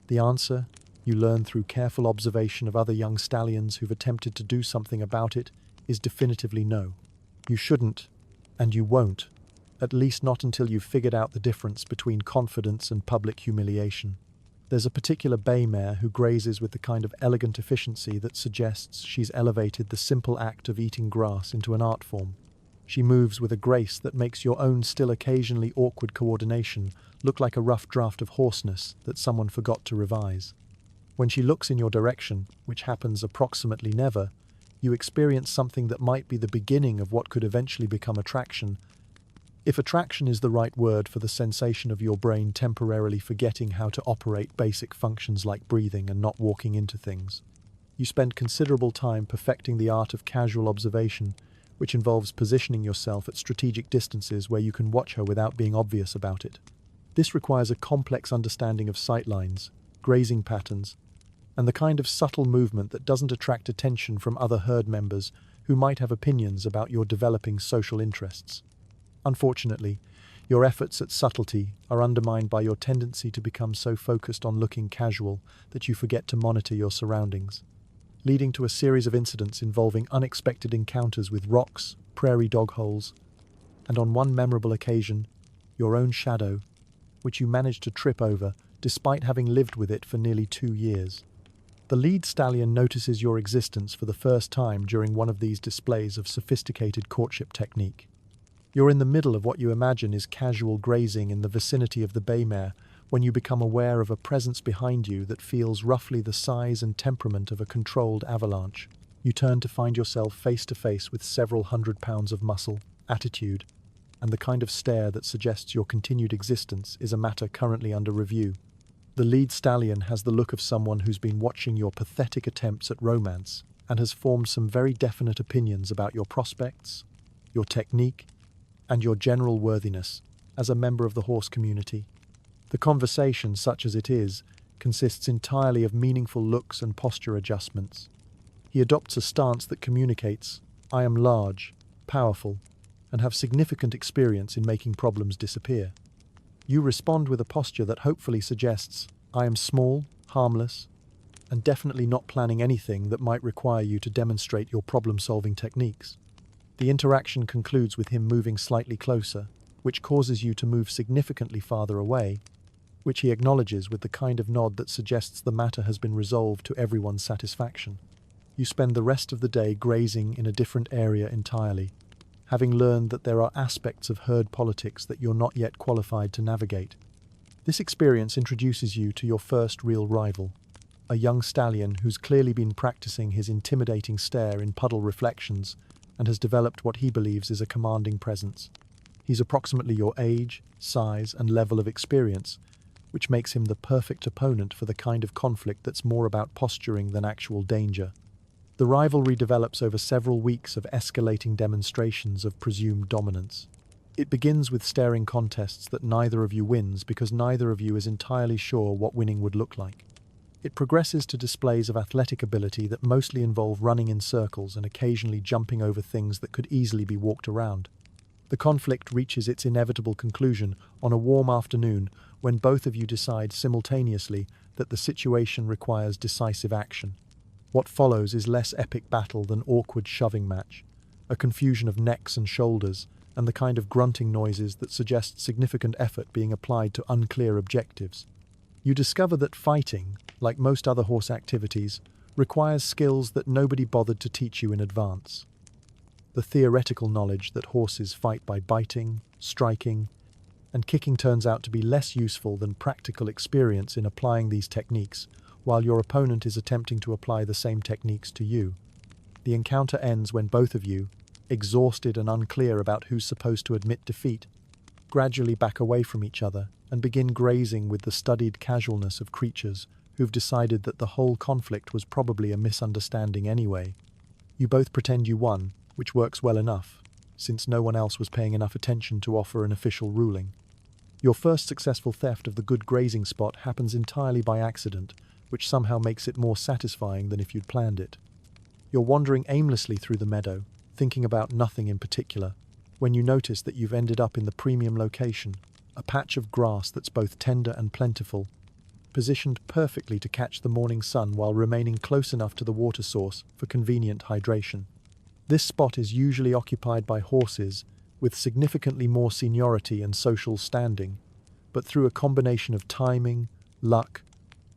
A: The answer, you learn through careful observation of other young stallions who've attempted to do something about it, is definitively no. You shouldn't, and you won't, at least not until you've figured out the difference between confidence and public humiliation. There's a particular bay mare who grazes with the kind of elegant efficiency that suggests she's elevated the simple act of eating grass into an art form. She moves with a grace that makes your own still occasionally awkward coordination look like a rough draft of hoarseness that someone forgot to revise. When she looks in your direction, which happens approximately never, you experience something that might be the beginning of what could eventually become attraction, if attraction is the right word for the sensation of your brain temporarily forgetting how to operate basic functions like breathing and not walking into things. You spend considerable time perfecting the art of casual observation, which involves positioning yourself at strategic distances where you can watch her without being obvious about it. This requires a complex understanding of sightlines, grazing patterns, and the kind of subtle movement that doesn't attract attention from other herd members who might have opinions about your developing social interests. Unfortunately, your efforts at subtlety are undermined by your tendency to become so focused on looking casual that you forget to monitor your surroundings, leading to a series of incidents involving unexpected encounters with rocks, prairie dog holes, and on one memorable occasion, your own shadow, which you managed to trip over despite having lived with it for nearly 2 years. The lead stallion notices your existence for the first time during one of these displays of sophisticated courtship technique. You're in the middle of what you imagine is casual grazing in the vicinity of the bay mare when you become aware of a presence behind you that feels roughly the size and temperament of a controlled avalanche. You turn to find yourself face to face with several 100 pounds of muscle, attitude, and the kind of stare that suggests your continued existence is a matter currently under review. The lead stallion has the look of someone who's been watching your pathetic attempts at romance and has formed some very definite opinions about your prospects, your technique, and your general worthiness as a member of the horse community. The conversation, such as it is, consists entirely of meaningful looks and posture adjustments. He adopts a stance that communicates, "I am large, powerful, and have significant experience in making problems disappear." You respond with a posture that hopefully suggests, "I am small, harmless, and definitely not planning anything that might require you to demonstrate your problem-solving techniques." The interaction concludes with him moving slightly closer, which causes you to move significantly farther away, which he acknowledges with the kind of nod that suggests the matter has been resolved to everyone's satisfaction. You spend the rest of the day grazing in a different area entirely, having learned that there are aspects of herd politics that you're not yet qualified to navigate. This experience introduces you to your first real rival, a young stallion who's clearly been practicing his intimidating stare in puddle reflections and has developed what he believes is a commanding presence. He's approximately your age, size, and level of experience, which makes him the perfect opponent for the kind of conflict that's more about posturing than actual danger. The rivalry develops over several weeks of escalating demonstrations of presumed dominance. It begins with staring contests that neither of you wins because neither of you is entirely sure what winning would look like. It progresses to displays of athletic ability that mostly involve running in circles and occasionally jumping over things that could easily be walked around. The conflict reaches its inevitable conclusion on a warm afternoon when both of you decide simultaneously that the situation requires decisive action. What follows is less epic battle than awkward shoving match, a confusion of necks and shoulders, and the kind of grunting noises that suggest significant effort being applied to unclear objectives. You discover that fighting, like most other horse activities, requires skills that nobody bothered to teach you in advance. The theoretical knowledge that horses fight by biting, striking, and kicking turns out to be less useful than practical experience in applying these techniques, while your opponent is attempting to apply the same techniques to you. The encounter ends when both of you, exhausted and unclear about who's supposed to admit defeat, gradually back away from each other and begin grazing with the studied casualness of creatures who've decided that the whole conflict was probably a misunderstanding anyway. You both pretend you won, which works well enough, since no one else was paying enough attention to offer an official ruling. Your first successful theft of the good grazing spot happens entirely by accident, which somehow makes it more satisfying than if you'd planned it. You're wandering aimlessly through the meadow, thinking about nothing in particular, when you notice that you've ended up in the premium location, a patch of grass that's both tender and plentiful, positioned perfectly to catch the morning sun while remaining close enough to the water source for convenient hydration. This spot is usually occupied by horses with significantly more seniority and social standing, but through a combination of timing, luck,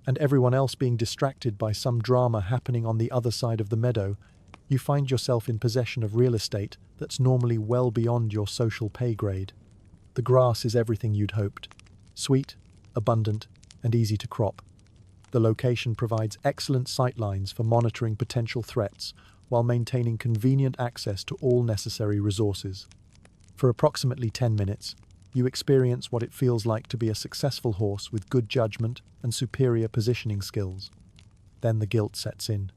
A: and everyone else being distracted by some drama happening on the other side of the meadow, you find yourself in possession of real estate that's normally well beyond your social pay grade. The grass is everything you'd hoped: sweet, abundant, and easy to crop. The location provides excellent sightlines for monitoring potential threats while maintaining convenient access to all necessary resources. For approximately 10 minutes, you experience what it feels like to be a successful horse with good judgment and superior positioning skills. Then the guilt sets in.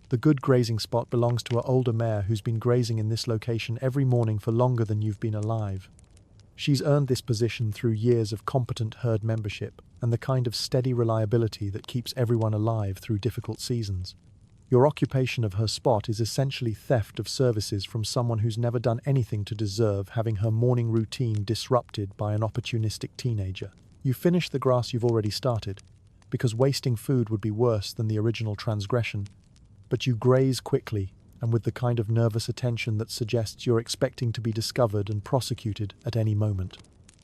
A: The good grazing spot belongs to an older mare who's been grazing in this location every morning for longer than you've been alive. She's earned this position through years of competent herd membership and the kind of steady reliability that keeps everyone alive through difficult seasons. Your occupation of her spot is essentially theft of services from someone who's never done anything to deserve having her morning routine disrupted by an opportunistic teenager. You finish the grass you've already started, because wasting food would be worse than the original transgression, but you graze quickly and with the kind of nervous attention that suggests you're expecting to be discovered and prosecuted at any moment.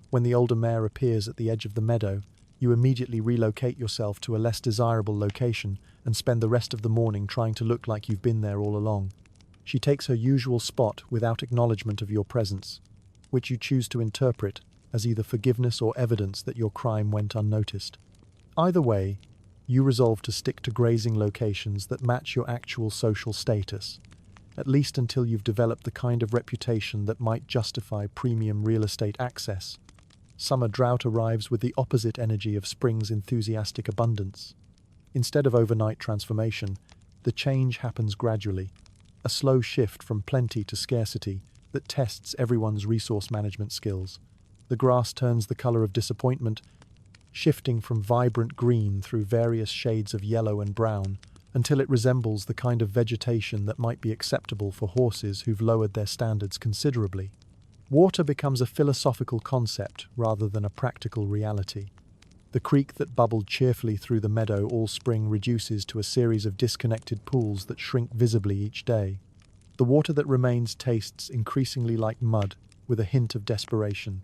A: When the older mare appears at the edge of the meadow, you immediately relocate yourself to a less desirable location and spend the rest of the morning trying to look like you've been there all along. She takes her usual spot without acknowledgement of your presence, which you choose to interpret as either forgiveness or evidence that your crime went unnoticed. Either way, you resolve to stick to grazing locations that match your actual social status, at least until you've developed the kind of reputation that might justify premium real estate access. Summer drought arrives with the opposite energy of spring's enthusiastic abundance. Instead of overnight transformation, the change happens gradually, a slow shift from plenty to scarcity that tests everyone's resource management skills. The grass turns the color of disappointment, shifting from vibrant green through various shades of yellow and brown, until it resembles the kind of vegetation that might be acceptable for horses who've lowered their standards considerably. Water becomes a philosophical concept rather than a practical reality. The creek that bubbled cheerfully through the meadow all spring reduces to a series of disconnected pools that shrink visibly each day. The water that remains tastes increasingly like mud, with a hint of desperation.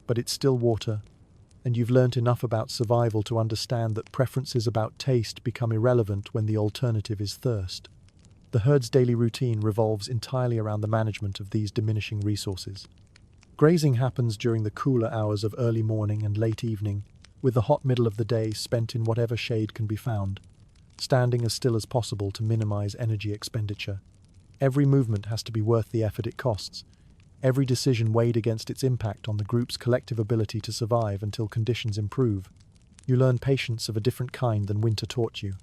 A: But it's still water, and you've learnt enough about survival to understand that preferences about taste become irrelevant when the alternative is thirst. The herd's daily routine revolves entirely around the management of these diminishing resources. Grazing happens during the cooler hours of early morning and late evening, with the hot middle of the day spent in whatever shade can be found, standing as still as possible to minimize energy expenditure. Every movement has to be worth the effort it costs, every decision weighed against its impact on the group's collective ability to survive until conditions improve. You learn patience of a different kind than winter taught you.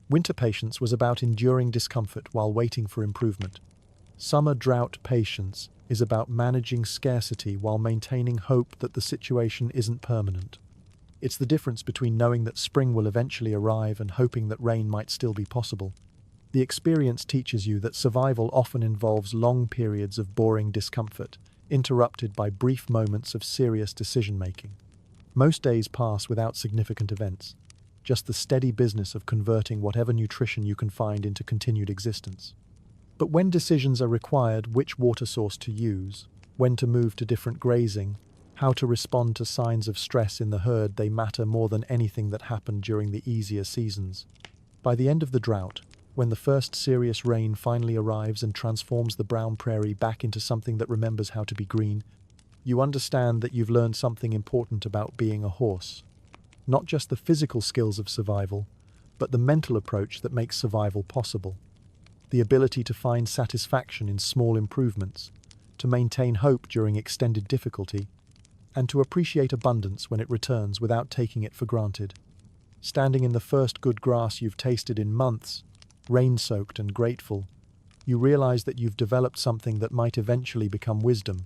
A: Winter patience was about enduring discomfort while waiting for improvement. Summer drought patience is about managing scarcity while maintaining hope that the situation isn't permanent. It's the difference between knowing that spring will eventually arrive and hoping that rain might still be possible. The experience teaches you that survival often involves long periods of boring discomfort, interrupted by brief moments of serious decision-making. Most days pass without significant events, just the steady business of converting whatever nutrition you can find into continued existence. But when decisions are required, which water source to use, when to move to different grazing, how to respond to signs of stress in the herd, they matter more than anything that happened during the easier seasons. By the end of the drought, when the first serious rain finally arrives and transforms the brown prairie back into something that remembers how to be green, you understand that you've learned something important about being a horse. Not just the physical skills of survival, but the mental approach that makes survival possible. The ability to find satisfaction in small improvements, to maintain hope during extended difficulty, and to appreciate abundance when it returns without taking it for granted. Standing in the first good grass you've tasted in months, rain-soaked and grateful, you realize that you've developed something that might eventually become wisdom,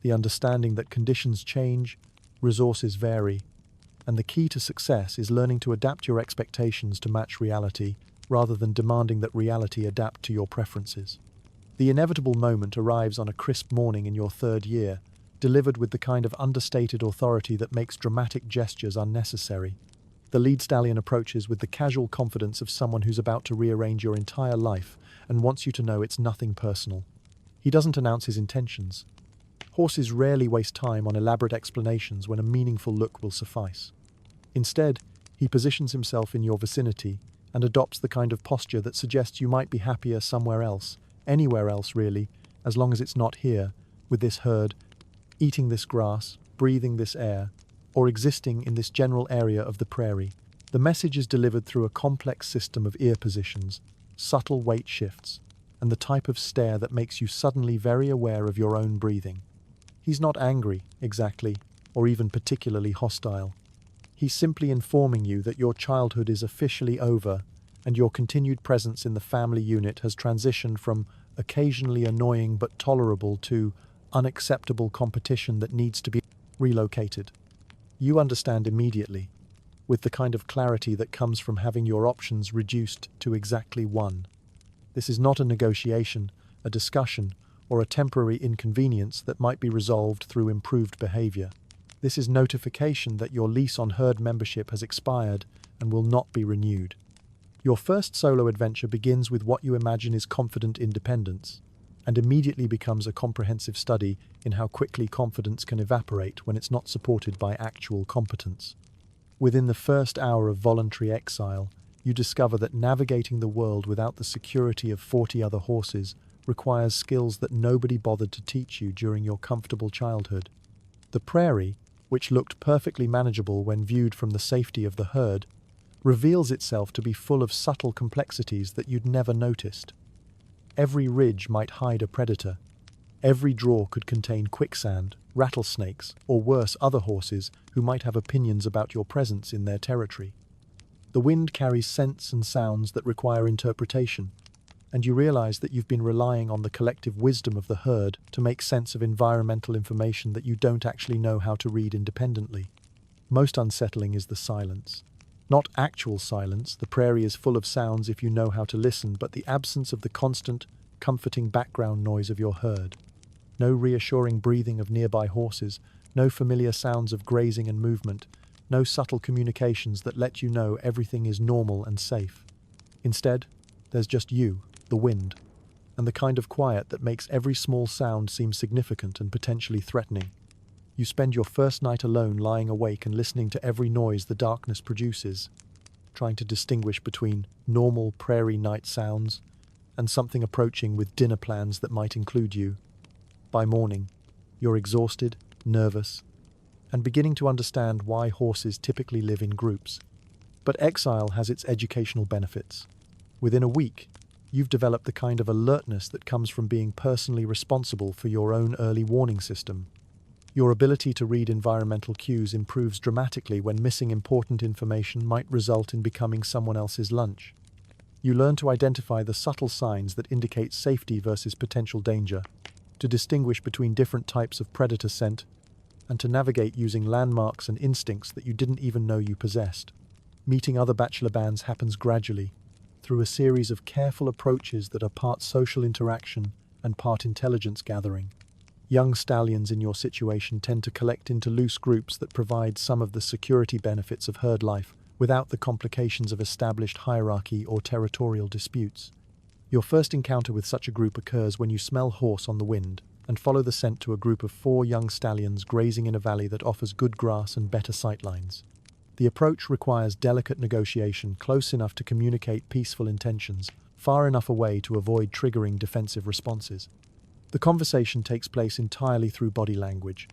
A: the understanding that conditions change, resources vary, and the key to success is learning to adapt your expectations to match reality rather than demanding that reality adapt to your preferences. The inevitable moment arrives on a crisp morning in your third year, delivered with the kind of understated authority that makes dramatic gestures unnecessary. The lead stallion approaches with the casual confidence of someone who's about to rearrange your entire life and wants you to know it's nothing personal. He doesn't announce his intentions. Horses rarely waste time on elaborate explanations when a meaningful look will suffice. Instead, he positions himself in your vicinity and adopts the kind of posture that suggests you might be happier somewhere else, anywhere else really, as long as it's not here, with this herd, eating this grass, breathing this air, or existing in this general area of the prairie. The message is delivered through a complex system of ear positions, subtle weight shifts, and the type of stare that makes you suddenly very aware of your own breathing. He's not angry, exactly, or even particularly hostile. He's simply informing you that your childhood is officially over, and your continued presence in the family unit has transitioned from occasionally annoying but tolerable to unacceptable competition that needs to be relocated. You understand immediately, with the kind of clarity that comes from having your options reduced to exactly one. This is not a negotiation, a discussion, or a temporary inconvenience that might be resolved through improved behavior. This is notification that your lease on herd membership has expired and will not be renewed. Your first solo adventure begins with what you imagine is confident independence, and immediately becomes a comprehensive study in how quickly confidence can evaporate when it's not supported by actual competence. Within the first hour of voluntary exile, you discover that navigating the world without the security of 40 other horses requires skills that nobody bothered to teach you during your comfortable childhood. The prairie, which looked perfectly manageable when viewed from the safety of the herd, reveals itself to be full of subtle complexities that you'd never noticed. Every ridge might hide a predator. Every draw could contain quicksand, rattlesnakes, or worse, other horses who might have opinions about your presence in their territory. The wind carries scents and sounds that require interpretation, and you realize that you've been relying on the collective wisdom of the herd to make sense of environmental information that you don't actually know how to read independently. Most unsettling is the silence. Not actual silence, the prairie is full of sounds if you know how to listen, but the absence of the constant, comforting background noise of your herd. No reassuring breathing of nearby horses, no familiar sounds of grazing and movement, no subtle communications that let you know everything is normal and safe. Instead, there's just you, the wind, and the kind of quiet that makes every small sound seem significant and potentially threatening. You spend your first night alone lying awake and listening to every noise the darkness produces, trying to distinguish between normal prairie night sounds and something approaching with dinner plans that might include you. By morning, you're exhausted, nervous, and beginning to understand why horses typically live in groups. But exile has its educational benefits. Within a week, you've developed the kind of alertness that comes from being personally responsible for your own early warning system. Your ability to read environmental cues improves dramatically when missing important information might result in becoming someone else's lunch. You learn to identify the subtle signs that indicate safety versus potential danger, to distinguish between different types of predator scent, and to navigate using landmarks and instincts that you didn't even know you possessed. Meeting other bachelor bands happens gradually, through a series of careful approaches that are part social interaction and part intelligence gathering. Young stallions in your situation tend to collect into loose groups that provide some of the security benefits of herd life without the complications of established hierarchy or territorial disputes. Your first encounter with such a group occurs when you smell horse on the wind and follow the scent to a group of 4 young stallions grazing in a valley that offers good grass and better sightlines. The approach requires delicate negotiation close enough to communicate peaceful intentions, far enough away to avoid triggering defensive responses. The conversation takes place entirely through body language.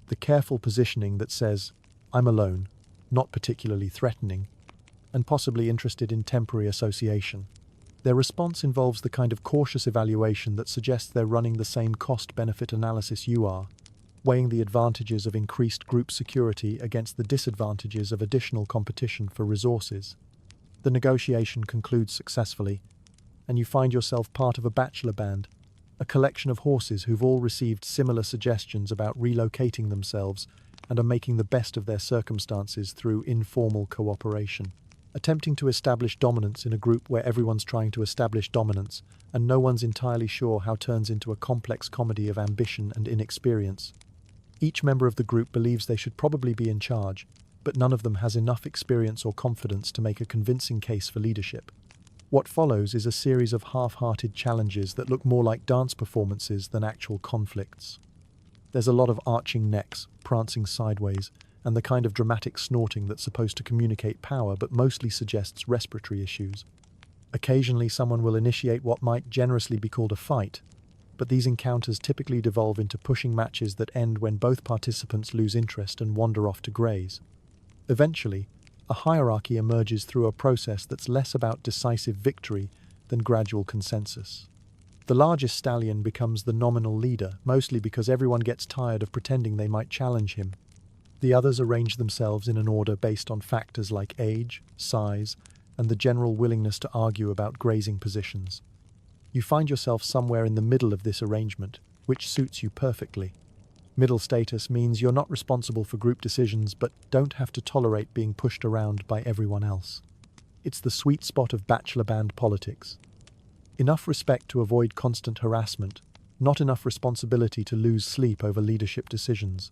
A: The careful positioning that says, "I'm alone," not particularly threatening, and possibly interested in temporary association. Their response involves the kind of cautious evaluation that suggests they're running the same cost-benefit analysis you are, weighing the advantages of increased group security against the disadvantages of additional competition for resources. The negotiation concludes successfully, and you find yourself part of a bachelor band, a collection of horses who've all received similar suggestions about relocating themselves and are making the best of their circumstances through informal cooperation. Attempting to establish dominance in a group where everyone's trying to establish dominance and no one's entirely sure how turns into a complex comedy of ambition and inexperience. Each member of the group believes they should probably be in charge, but none of them has enough experience or confidence to make a convincing case for leadership. What follows is a series of half-hearted challenges that look more like dance performances than actual conflicts. There's a lot of arching necks, prancing sideways, and the kind of dramatic snorting that's supposed to communicate power but mostly suggests respiratory issues. Occasionally someone will initiate what might generously be called a fight, but these encounters typically devolve into pushing matches that end when both participants lose interest and wander off to graze. Eventually, a hierarchy emerges through a process that's less about decisive victory than gradual consensus. The largest stallion becomes the nominal leader, mostly because everyone gets tired of pretending they might challenge him. The others arrange themselves in an order based on factors like age, size, and the general willingness to argue about grazing positions. You find yourself somewhere in the middle of this arrangement, which suits you perfectly. Middle status means you're not responsible for group decisions but don't have to tolerate being pushed around by everyone else. It's the sweet spot of bachelor band politics. Enough respect to avoid constant harassment, not enough responsibility to lose sleep over leadership decisions.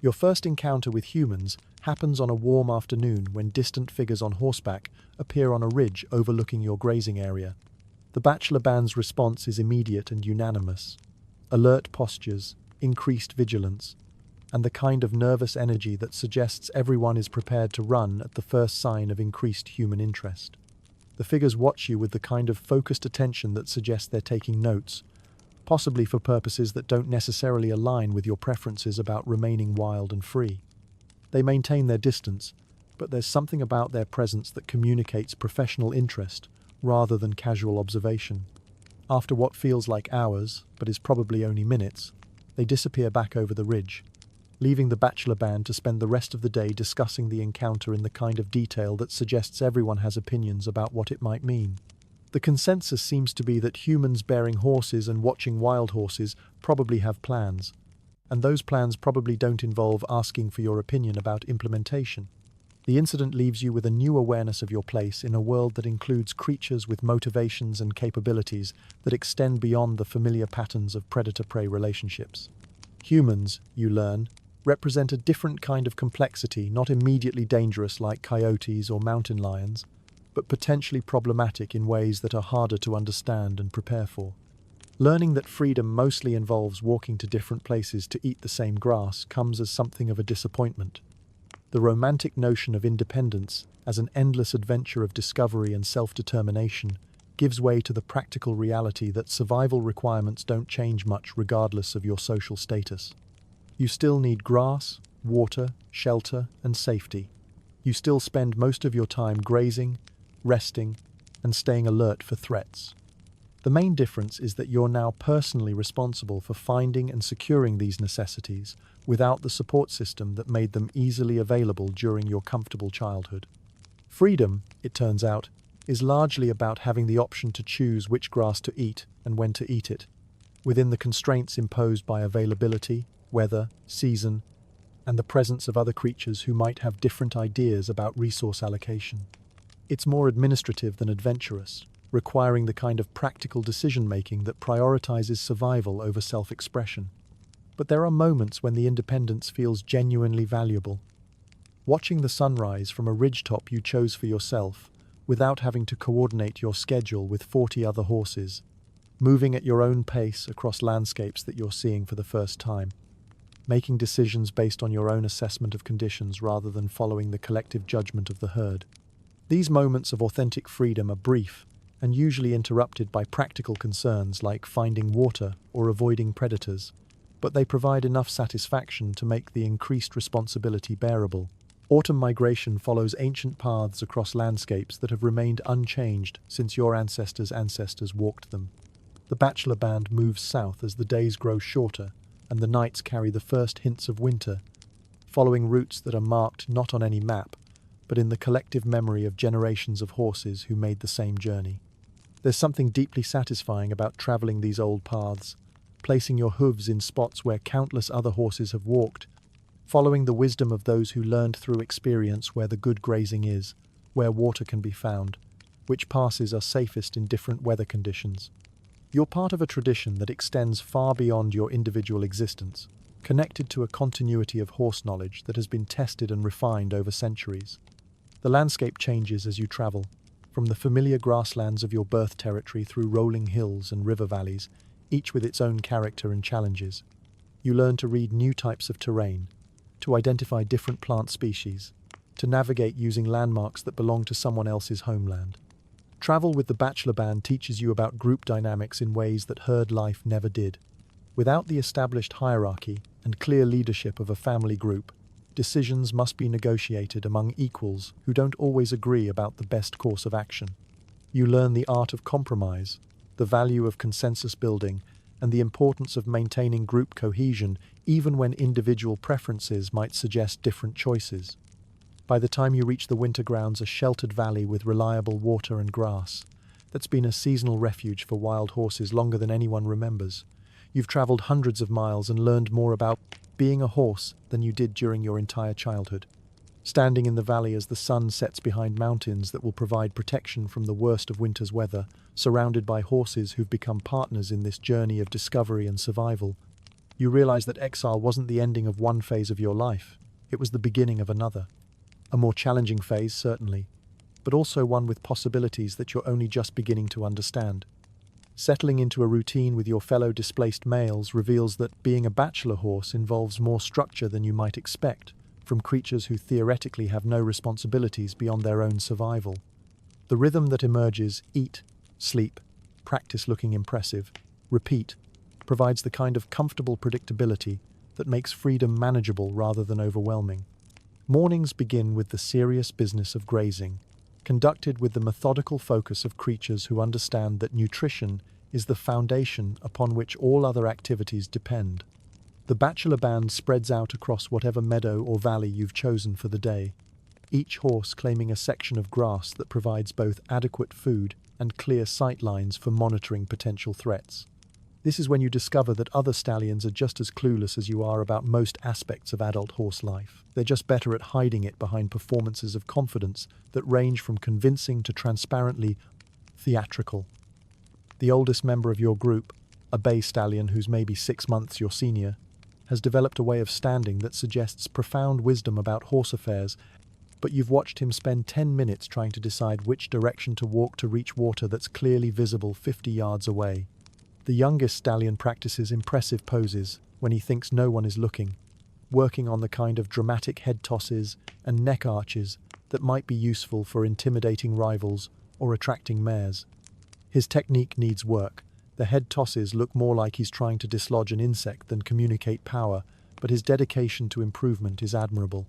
A: Your first encounter with humans happens on a warm afternoon when distant figures on horseback appear on a ridge overlooking your grazing area. The bachelor band's response is immediate and unanimous. Alert postures, increased vigilance, and the kind of nervous energy that suggests everyone is prepared to run at the first sign of increased human interest. The figures watch you with the kind of focused attention that suggests they're taking notes, possibly for purposes that don't necessarily align with your preferences about remaining wild and free. They maintain their distance, but there's something about their presence that communicates professional interest rather than casual observation. After what feels like hours, but is probably only minutes, they disappear back over the ridge, leaving the bachelor band to spend the rest of the day discussing the encounter in the kind of detail that suggests everyone has opinions about what it might mean. The consensus seems to be that humans bearing horses and watching wild horses probably have plans, and those plans probably don't involve asking for your opinion about implementation. The incident leaves you with a new awareness of your place in a world that includes creatures with motivations and capabilities that extend beyond the familiar patterns of predator-prey relationships. Humans, you learn, represent a different kind of complexity, not immediately dangerous like coyotes or mountain lions, but potentially problematic in ways that are harder to understand and prepare for. Learning that freedom mostly involves walking to different places to eat the same grass comes as something of a disappointment. The romantic notion of independence as an endless adventure of discovery and self-determination gives way to the practical reality that survival requirements don't change much regardless of your social status. You still need grass, water, shelter, and safety. You still spend most of your time grazing, resting, and staying alert for threats. The main difference is that you're now personally responsible for finding and securing these necessities without the support system that made them easily available during your comfortable childhood. Freedom, it turns out, is largely about having the option to choose which grass to eat and when to eat it, within the constraints imposed by availability, weather, season, and the presence of other creatures who might have different ideas about resource allocation. It's more administrative than adventurous, requiring the kind of practical decision-making that prioritizes survival over self-expression. But there are moments when the independence feels genuinely valuable. Watching the sunrise from a ridgetop you chose for yourself, without having to coordinate your schedule with 40 other horses, moving at your own pace across landscapes that you're seeing for the first time, making decisions based on your own assessment of conditions rather than following the collective judgment of the herd. These moments of authentic freedom are brief and usually interrupted by practical concerns like finding water or avoiding predators, but they provide enough satisfaction to make the increased responsibility bearable. Autumn migration follows ancient paths across landscapes that have remained unchanged since your ancestors' ancestors walked them. The bachelor band moves south as the days grow shorter and the nights carry the first hints of winter, following routes that are marked not on any map, but in the collective memory of generations of horses who made the same journey. There's something deeply satisfying about traveling these old paths, placing your hooves in spots where countless other horses have walked, following the wisdom of those who learned through experience where the good grazing is, where water can be found, which passes are safest in different weather conditions. You're part of a tradition that extends far beyond your individual existence, connected to a continuity of horse knowledge that has been tested and refined over centuries. The landscape changes as you travel, from the familiar grasslands of your birth territory through rolling hills and river valleys, each with its own character and challenges. You learn to read new types of terrain, to identify different plant species, to navigate using landmarks that belong to someone else's homeland. Travel with the bachelor band teaches you about group dynamics in ways that herd life never did. Without the established hierarchy and clear leadership of a family group, decisions must be negotiated among equals who don't always agree about the best course of action. You learn the art of compromise, the value of consensus building, and the importance of maintaining group cohesion even when individual preferences might suggest different choices. By the time you reach the winter grounds, a sheltered valley with reliable water and grass, that's been a seasonal refuge for wild horses longer than anyone remembers. You've traveled hundreds of miles and learned more about being a horse than you did during your entire childhood. Standing in the valley as the sun sets behind mountains that will provide protection from the worst of winter's weather, surrounded by horses who've become partners in this journey of discovery and survival, you realize that exile wasn't the ending of one phase of your life, it was the beginning of another. A more challenging phase, certainly, but also one with possibilities that you're only just beginning to understand. Settling into a routine with your fellow displaced males reveals that being a bachelor horse involves more structure than you might expect from creatures who theoretically have no responsibilities beyond their own survival. The rhythm that emerges, eat, sleep, practice looking impressive, repeat, provides the kind of comfortable predictability that makes freedom manageable rather than overwhelming. Mornings begin with the serious business of grazing, conducted with the methodical focus of creatures who understand that nutrition is the foundation upon which all other activities depend. The bachelor band spreads out across whatever meadow or valley you've chosen for the day, each horse claiming a section of grass that provides both adequate food and clear sight lines for monitoring potential threats. This is when you discover that other stallions are just as clueless as you are about most aspects of adult horse life. They're just better at hiding it behind performances of confidence that range from convincing to transparently theatrical. The oldest member of your group, a bay stallion who's maybe 6 months your senior, has developed a way of standing that suggests profound wisdom about horse affairs, but you've watched him spend 10 minutes trying to decide which direction to walk to reach water that's clearly visible 50 yards away. The youngest stallion practices impressive poses when he thinks no one is looking, working on the kind of dramatic head tosses and neck arches that might be useful for intimidating rivals or attracting mares. His technique needs work. The head tosses look more like he's trying to dislodge an insect than communicate power, but his dedication to improvement is admirable.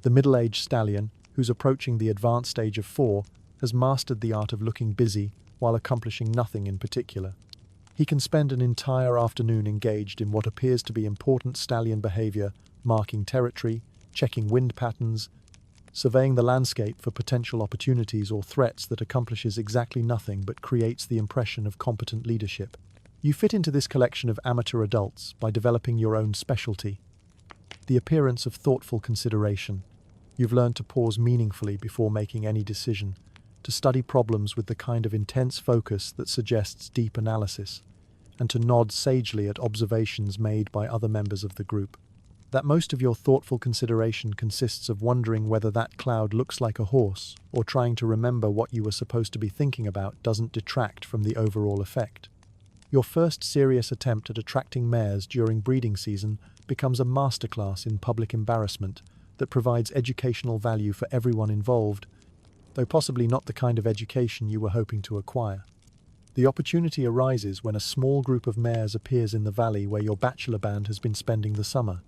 A: The middle-aged stallion, who's approaching the advanced age of 4, has mastered the art of looking busy while accomplishing nothing in particular. He can spend an entire afternoon engaged in what appears to be important stallion behavior, marking territory, checking wind patterns, surveying the landscape for potential opportunities or threats that accomplishes exactly nothing but creates the impression of competent leadership. You fit into this collection of amateur adults by developing your own specialty. The appearance of thoughtful consideration. You've learned to pause meaningfully before making any decision, to study problems with the kind of intense focus that suggests deep analysis, and to nod sagely at observations made by other members of the group. That most of your thoughtful consideration consists of wondering whether that cloud looks like a horse or trying to remember what you were supposed to be thinking about doesn't detract from the overall effect. Your first serious attempt at attracting mares during breeding season becomes a masterclass in public embarrassment that provides educational value for everyone involved, though possibly not the kind of education you were hoping to acquire. The opportunity arises when a small group of mares appears in the valley where your bachelor band has been spending the summer.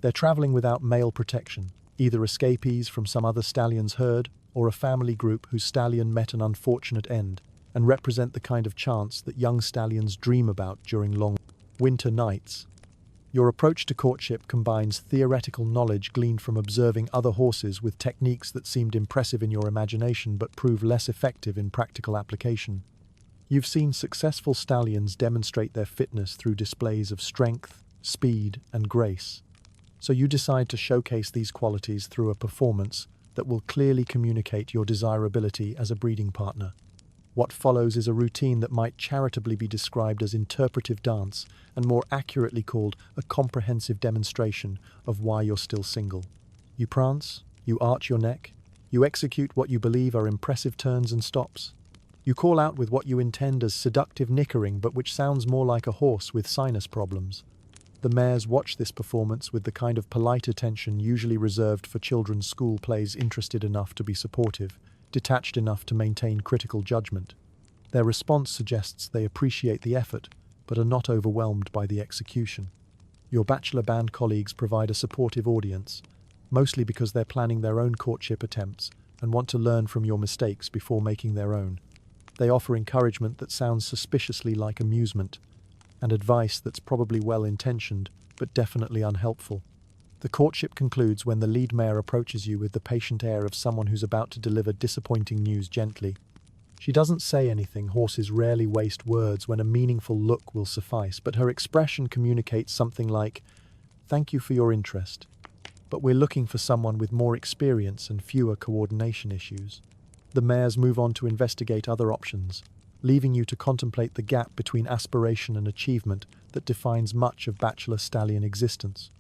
A: They're traveling without male protection, either escapees from some other stallion's herd or a family group whose stallion met an unfortunate end, and represent the kind of chance that young stallions dream about during long winter nights. Your approach to courtship combines theoretical knowledge gleaned from observing other horses with techniques that seemed impressive in your imagination but prove less effective in practical application. You've seen successful stallions demonstrate their fitness through displays of strength, speed, and grace. So you decide to showcase these qualities through a performance that will clearly communicate your desirability as a breeding partner. What follows is a routine that might charitably be described as interpretive dance and more accurately called a comprehensive demonstration of why you're still single. You prance, you arch your neck, you execute what you believe are impressive turns and stops. You call out with what you intend as seductive nickering but which sounds more like a horse with sinus problems. The mares watch this performance with the kind of polite attention usually reserved for children's school plays, interested enough to be supportive, detached enough to maintain critical judgment. Their response suggests they appreciate the effort, but are not overwhelmed by the execution. Your bachelor band colleagues provide a supportive audience, mostly because they're planning their own courtship attempts and want to learn from your mistakes before making their own. They offer encouragement that sounds suspiciously like amusement, and advice that's probably well-intentioned, but definitely unhelpful. The courtship concludes when the lead mare approaches you with the patient air of someone who's about to deliver disappointing news gently. She doesn't say anything. Horses rarely waste words when a meaningful look will suffice, but her expression communicates something like, "Thank you for your interest, but we're looking for someone with more experience and fewer coordination issues." The mares move on to investigate other options, leaving you to contemplate the gap between aspiration and achievement that defines much of bachelor stallion existence.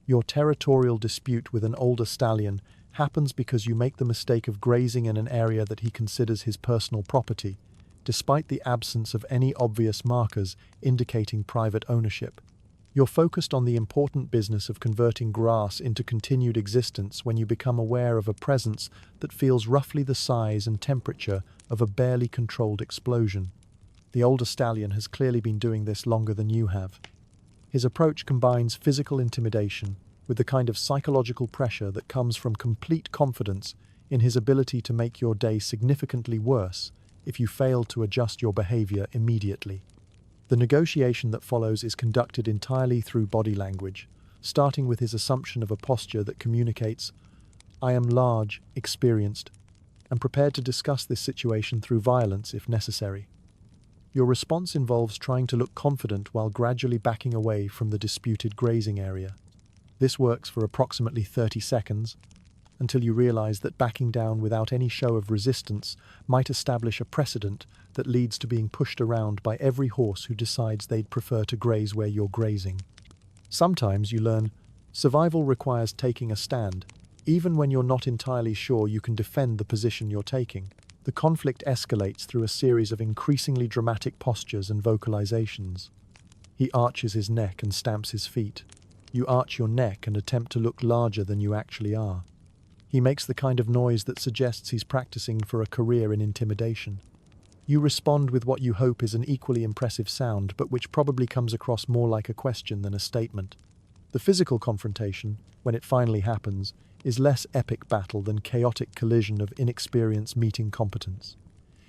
A: Your territorial dispute with an older stallion happens because you make the mistake of grazing in an area that he considers his personal property, despite the absence of any obvious markers indicating private ownership. You're focused on the important business of converting grass into continued existence when you become aware of a presence that feels roughly the size and temperature of a barely controlled explosion. The older stallion has clearly been doing this longer than you have. His approach combines physical intimidation with the kind of psychological pressure that comes from complete confidence in his ability to make your day significantly worse if you fail to adjust your behavior immediately. The negotiation that follows is conducted entirely through body language, starting with his assumption of a posture that communicates, "I am large, experienced, and prepared to discuss this situation through violence if necessary." Your response involves trying to look confident while gradually backing away from the disputed grazing area. This works for approximately 30 seconds, until you realize that backing down without any show of resistance might establish a precedent that leads to being pushed around by every horse who decides they'd prefer to graze where you're grazing. Sometimes you learn survival requires taking a stand, even when you're not entirely sure you can defend the position you're taking. The conflict escalates through a series of increasingly dramatic postures and vocalizations. He arches his neck and stamps his feet. You arch your neck and attempt to look larger than you actually are. He makes the kind of noise that suggests he's practicing for a career in intimidation. You respond with what you hope is an equally impressive sound, but which probably comes across more like a question than a statement. The physical confrontation, when it finally happens, is less epic battle than chaotic collision of inexperience meeting competence.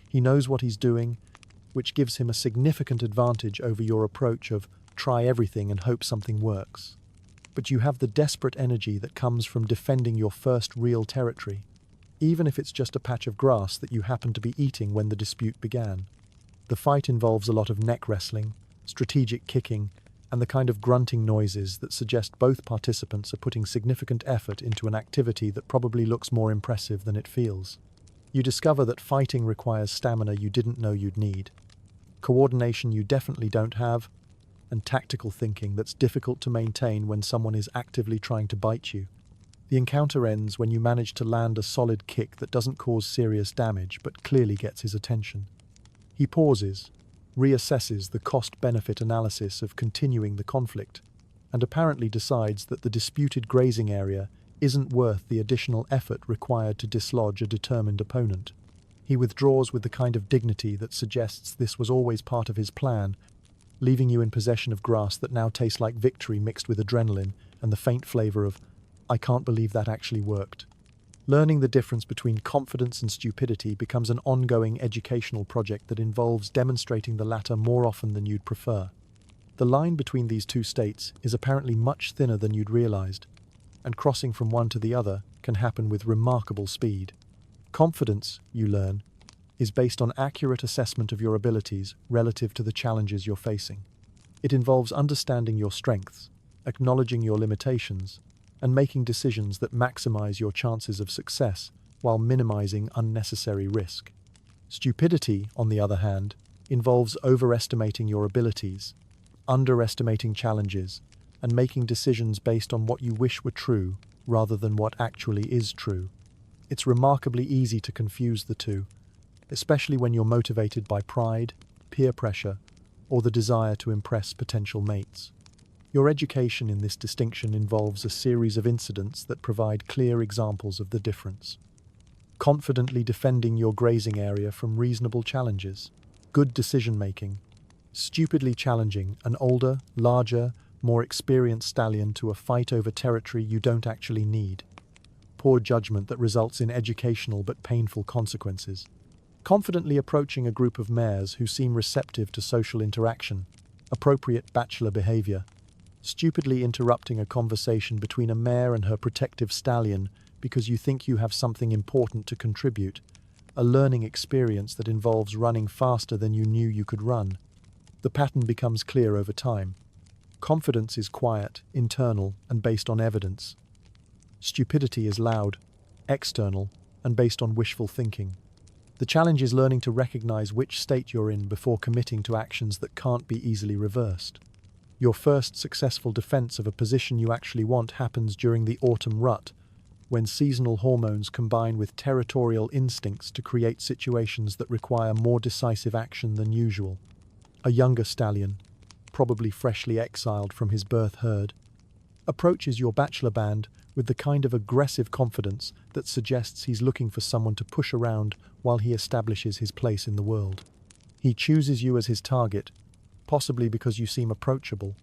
A: He knows what he's doing, which gives him a significant advantage over your approach of try everything and hope something works. But you have the desperate energy that comes from defending your first real territory, even if it's just a patch of grass that you happened to be eating when the dispute began. The fight involves a lot of neck wrestling, strategic kicking, and the kind of grunting noises that suggest both participants are putting significant effort into an activity that probably looks more impressive than it feels. You discover that fighting requires stamina you didn't know you'd need, coordination you definitely don't have, and tactical thinking that's difficult to maintain when someone is actively trying to bite you. The encounter ends when you manage to land a solid kick that doesn't cause serious damage but clearly gets his attention. He pauses, reassesses the cost-benefit analysis of continuing the conflict, and apparently decides that the disputed grazing area isn't worth the additional effort required to dislodge a determined opponent. He withdraws with the kind of dignity that suggests this was always part of his plan, leaving you in possession of grass that now tastes like victory mixed with adrenaline and the faint flavor of, "I can't believe that actually worked." Learning the difference between confidence and stupidity becomes an ongoing educational project that involves demonstrating the latter more often than you'd prefer. The line between these two states is apparently much thinner than you'd realized, and crossing from one to the other can happen with remarkable speed. Confidence, you learn, is based on accurate assessment of your abilities relative to the challenges you're facing. It involves understanding your strengths, acknowledging your limitations, and making decisions that maximize your chances of success while minimizing unnecessary risk. Stupidity, on the other hand, involves overestimating your abilities, underestimating challenges, and making decisions based on what you wish were true rather than what actually is true. It's remarkably easy to confuse the two, especially when you're motivated by pride, peer pressure, or the desire to impress potential mates. Your education in this distinction involves a series of incidents that provide clear examples of the difference. Confidently defending your grazing area from reasonable challenges. Good decision-making. Stupidly challenging an older, larger, more experienced stallion to a fight over territory you don't actually need. Poor judgment that results in educational but painful consequences. Confidently approaching a group of mares who seem receptive to social interaction. Appropriate bachelor behavior. Stupidly interrupting a conversation between a mare and her protective stallion because you think you have something important to contribute. A learning experience that involves running faster than you knew you could run. The pattern becomes clear over time. Confidence is quiet, internal, and based on evidence. Stupidity is loud, external, and based on wishful thinking. The challenge is learning to recognize which state you're in before committing to actions that can't be easily reversed. Your first successful defense of a position you actually want happens during the autumn rut, when seasonal hormones combine with territorial instincts to create situations that require more decisive action than usual. A younger stallion, probably freshly exiled from his birth herd, approaches your bachelor band with the kind of aggressive confidence that suggests he's looking for someone to push around while he establishes his place in the world. He chooses you as his target, possibly because you seem approachable,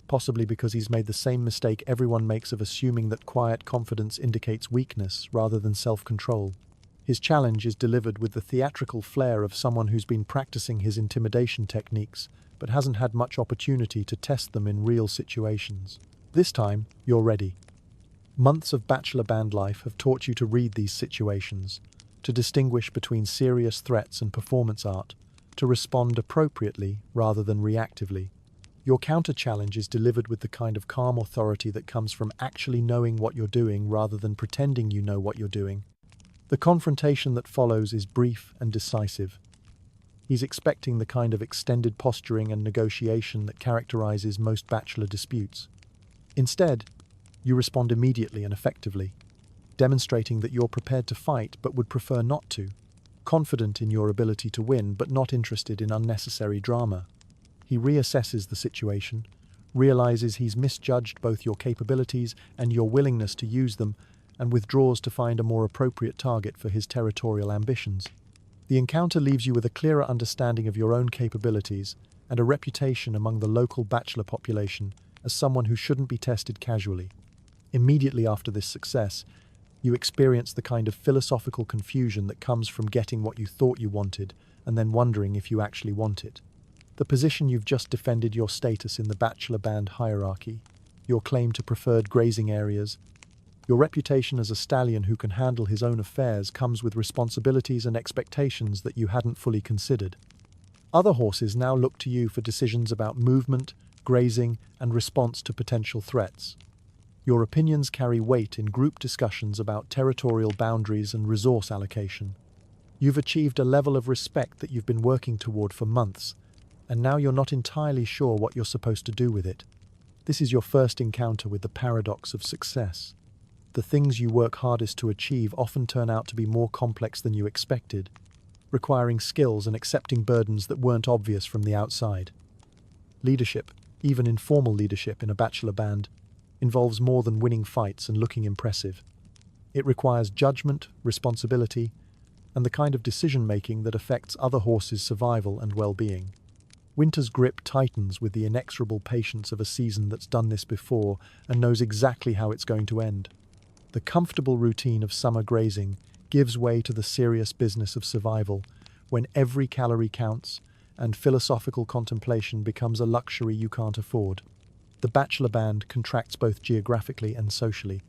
A: possibly because he's made the same mistake everyone makes of assuming that quiet confidence indicates weakness rather than self-control. His challenge is delivered with the theatrical flair of someone who's been practicing his intimidation techniques but hasn't had much opportunity to test them in real situations. This time, you're ready. Months of bachelor band life have taught you to read these situations, to distinguish between serious threats and performance art, to respond appropriately rather than reactively. Your counter-challenge is delivered with the kind of calm authority that comes from actually knowing what you're doing rather than pretending you know what you're doing. The confrontation that follows is brief and decisive. He's expecting the kind of extended posturing and negotiation that characterizes most bachelor disputes. Instead, you respond immediately and effectively, demonstrating that you're prepared to fight but would prefer not to, confident in your ability to win but not interested in unnecessary drama. He reassesses the situation, realizes he's misjudged both your capabilities and your willingness to use them, and withdraws to find a more appropriate target for his territorial ambitions. The encounter leaves you with a clearer understanding of your own capabilities and a reputation among the local bachelor population as someone who shouldn't be tested casually. Immediately after this success, you experience the kind of philosophical confusion that comes from getting what you thought you wanted and then wondering if you actually want it. The position you've just defended your status in the bachelor band hierarchy, your claim to preferred grazing areas, your reputation as a stallion who can handle his own affairs comes with responsibilities and expectations that you hadn't fully considered. Other horses now look to you for decisions about movement, grazing, and response to potential threats. Your opinions carry weight in group discussions about territorial boundaries and resource allocation. You've achieved a level of respect that you've been working toward for months, and now you're not entirely sure what you're supposed to do with it. This is your first encounter with the paradox of success. The things you work hardest to achieve often turn out to be more complex than you expected, requiring skills and accepting burdens that weren't obvious from the outside. Leadership, even informal leadership in a bachelor band, involves more than winning fights and looking impressive. It requires judgment, responsibility, and the kind of decision-making that affects other horses' survival and well-being. Winter's grip tightens with the inexorable patience of a season that's done this before and knows exactly how it's going to end. The comfortable routine of summer grazing gives way to the serious business of survival, when every calorie counts and philosophical contemplation becomes a luxury you can't afford. The bachelor band contracts both geographically and socially,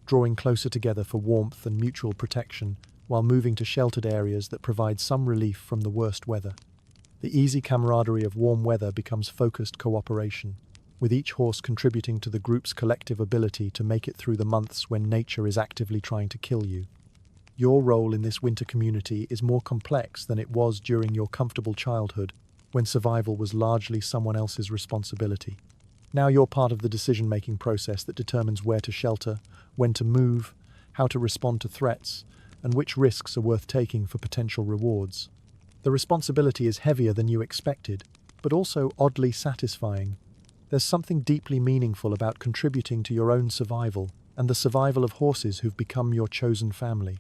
A: drawing closer together for warmth and mutual protection while moving to sheltered areas that provide some relief from the worst weather. The easy camaraderie of warm weather becomes focused cooperation, with each horse contributing to the group's collective ability to make it through the months when nature is actively trying to kill you. Your role in this winter community is more complex than it was during your comfortable childhood, when survival was largely someone else's responsibility. Now you're part of the decision-making process that determines where to shelter, when to move, how to respond to threats, and which risks are worth taking for potential rewards. The responsibility is heavier than you expected, but also oddly satisfying. There's something deeply meaningful about contributing to your own survival and the survival of horses who've become your chosen family.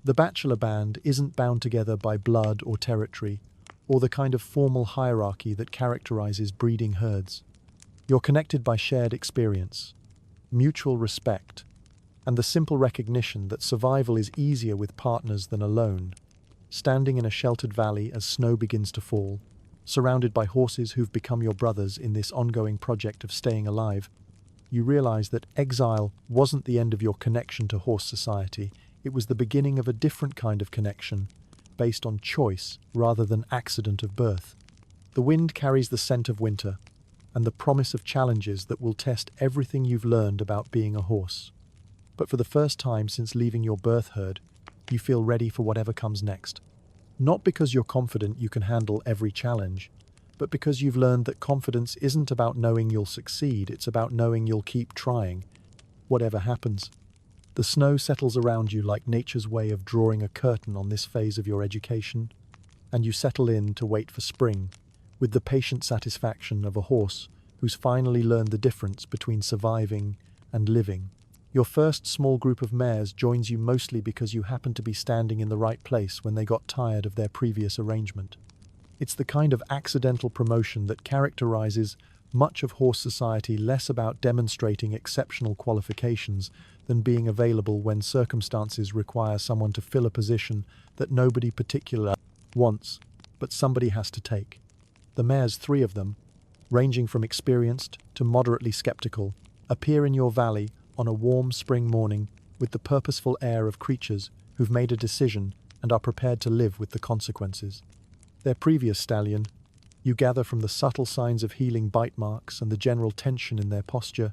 A: The bachelor band isn't bound together by blood or territory, or the kind of formal hierarchy that characterizes breeding herds. You're connected by shared experience, mutual respect, and the simple recognition that survival is easier with partners than alone. Standing in a sheltered valley as snow begins to fall, surrounded by horses who've become your brothers in this ongoing project of staying alive, you realize that exile wasn't the end of your connection to horse society. It was the beginning of a different kind of connection, based on choice rather than accident of birth. The wind carries the scent of winter, and the promise of challenges that will test everything you've learned about being a horse. But for the first time since leaving your birth herd, you feel ready for whatever comes next. Not because you're confident you can handle every challenge, but because you've learned that confidence isn't about knowing you'll succeed, it's about knowing you'll keep trying, whatever happens. The snow settles around you like nature's way of drawing a curtain on this phase of your education, and you settle in to wait for spring, with the patient satisfaction of a horse who's finally learned the difference between surviving and living. Your first small group of mares joins you mostly because you happen to be standing in the right place when they got tired of their previous arrangement. It's the kind of accidental promotion that characterizes much of horse society, less about demonstrating exceptional qualifications than being available when circumstances require someone to fill a position that nobody particularly wants, but somebody has to take. The mares, three of them, ranging from experienced to moderately skeptical, appear in your valley on a warm spring morning with the purposeful air of creatures who've made a decision and are prepared to live with the consequences. Their previous stallion, you gather from the subtle signs of healing bite marks and the general tension in their posture,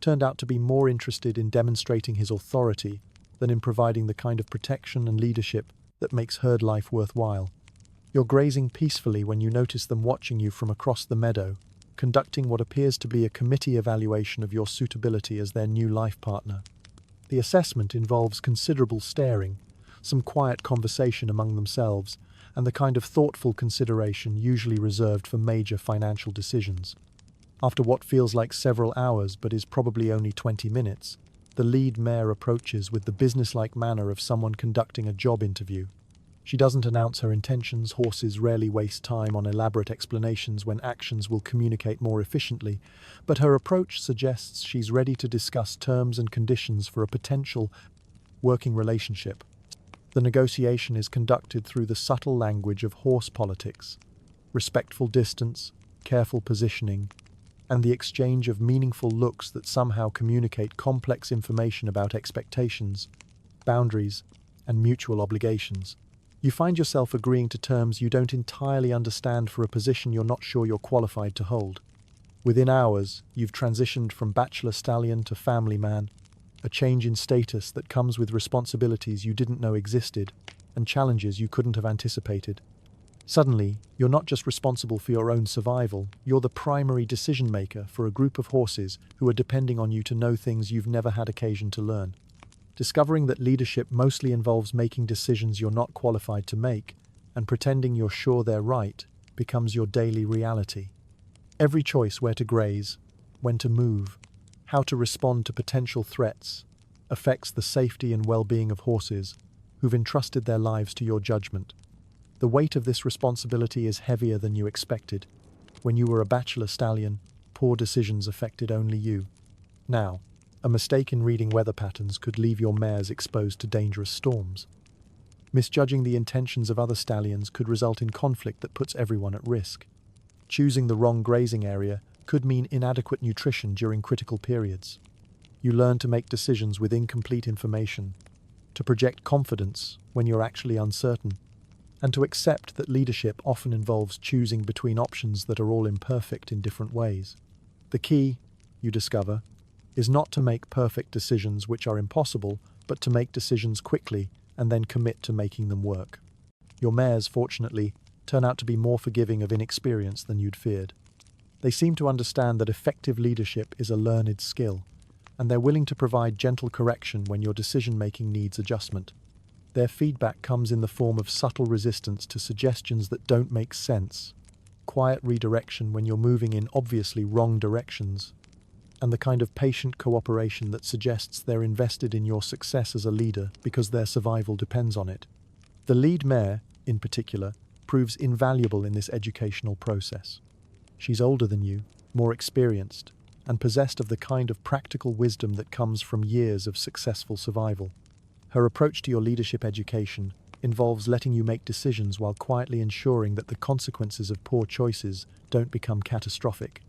A: turned out to be more interested in demonstrating his authority than in providing the kind of protection and leadership that makes herd life worthwhile. You're grazing peacefully when you notice them watching you from across the meadow, conducting what appears to be a committee evaluation of your suitability as their new life partner. The assessment involves considerable staring, some quiet conversation among themselves, and the kind of thoughtful consideration usually reserved for major financial decisions. After what feels like several hours but is probably only 20 minutes, the lead mare approaches with the businesslike manner of someone conducting a job interview. She doesn't announce her intentions. Horses rarely waste time on elaborate explanations when actions will communicate more efficiently, but her approach suggests she's ready to discuss terms and conditions for a potential working relationship. The negotiation is conducted through the subtle language of horse politics, respectful distance, careful positioning, and the exchange of meaningful looks that somehow communicate complex information about expectations, boundaries, and mutual obligations. You find yourself agreeing to terms you don't entirely understand for a position you're not sure you're qualified to hold. Within hours, you've transitioned from bachelor stallion to family man, a change in status that comes with responsibilities you didn't know existed and challenges you couldn't have anticipated. Suddenly, you're not just responsible for your own survival, you're the primary decision maker for a group of horses who are depending on you to know things you've never had occasion to learn. Discovering that leadership mostly involves making decisions you're not qualified to make and pretending you're sure they're right becomes your daily reality. Every choice where to graze, when to move, how to respond to potential threats affects the safety and well-being of horses who've entrusted their lives to your judgment. The weight of this responsibility is heavier than you expected. When you were a bachelor stallion, poor decisions affected only you. Now, a mistake in reading weather patterns could leave your mares exposed to dangerous storms. Misjudging the intentions of other stallions could result in conflict that puts everyone at risk. Choosing the wrong grazing area could mean inadequate nutrition during critical periods. You learn to make decisions with incomplete information, to project confidence when you're actually uncertain, and to accept that leadership often involves choosing between options that are all imperfect in different ways. The key, you discover, is not to make perfect decisions which are impossible, but to make decisions quickly and then commit to making them work. Your mares, fortunately, turn out to be more forgiving of inexperience than you'd feared. They seem to understand that effective leadership is a learned skill, and they're willing to provide gentle correction when your decision-making needs adjustment. Their feedback comes in the form of subtle resistance to suggestions that don't make sense, quiet redirection when you're moving in obviously wrong directions, and the kind of patient cooperation that suggests they're invested in your success as a leader because their survival depends on it. The lead mare, in particular, proves invaluable in this educational process. She's older than you, more experienced, and possessed of the kind of practical wisdom that comes from years of successful survival. Her approach to your leadership education involves letting you make decisions while quietly ensuring that the consequences of poor choices don't become catastrophic.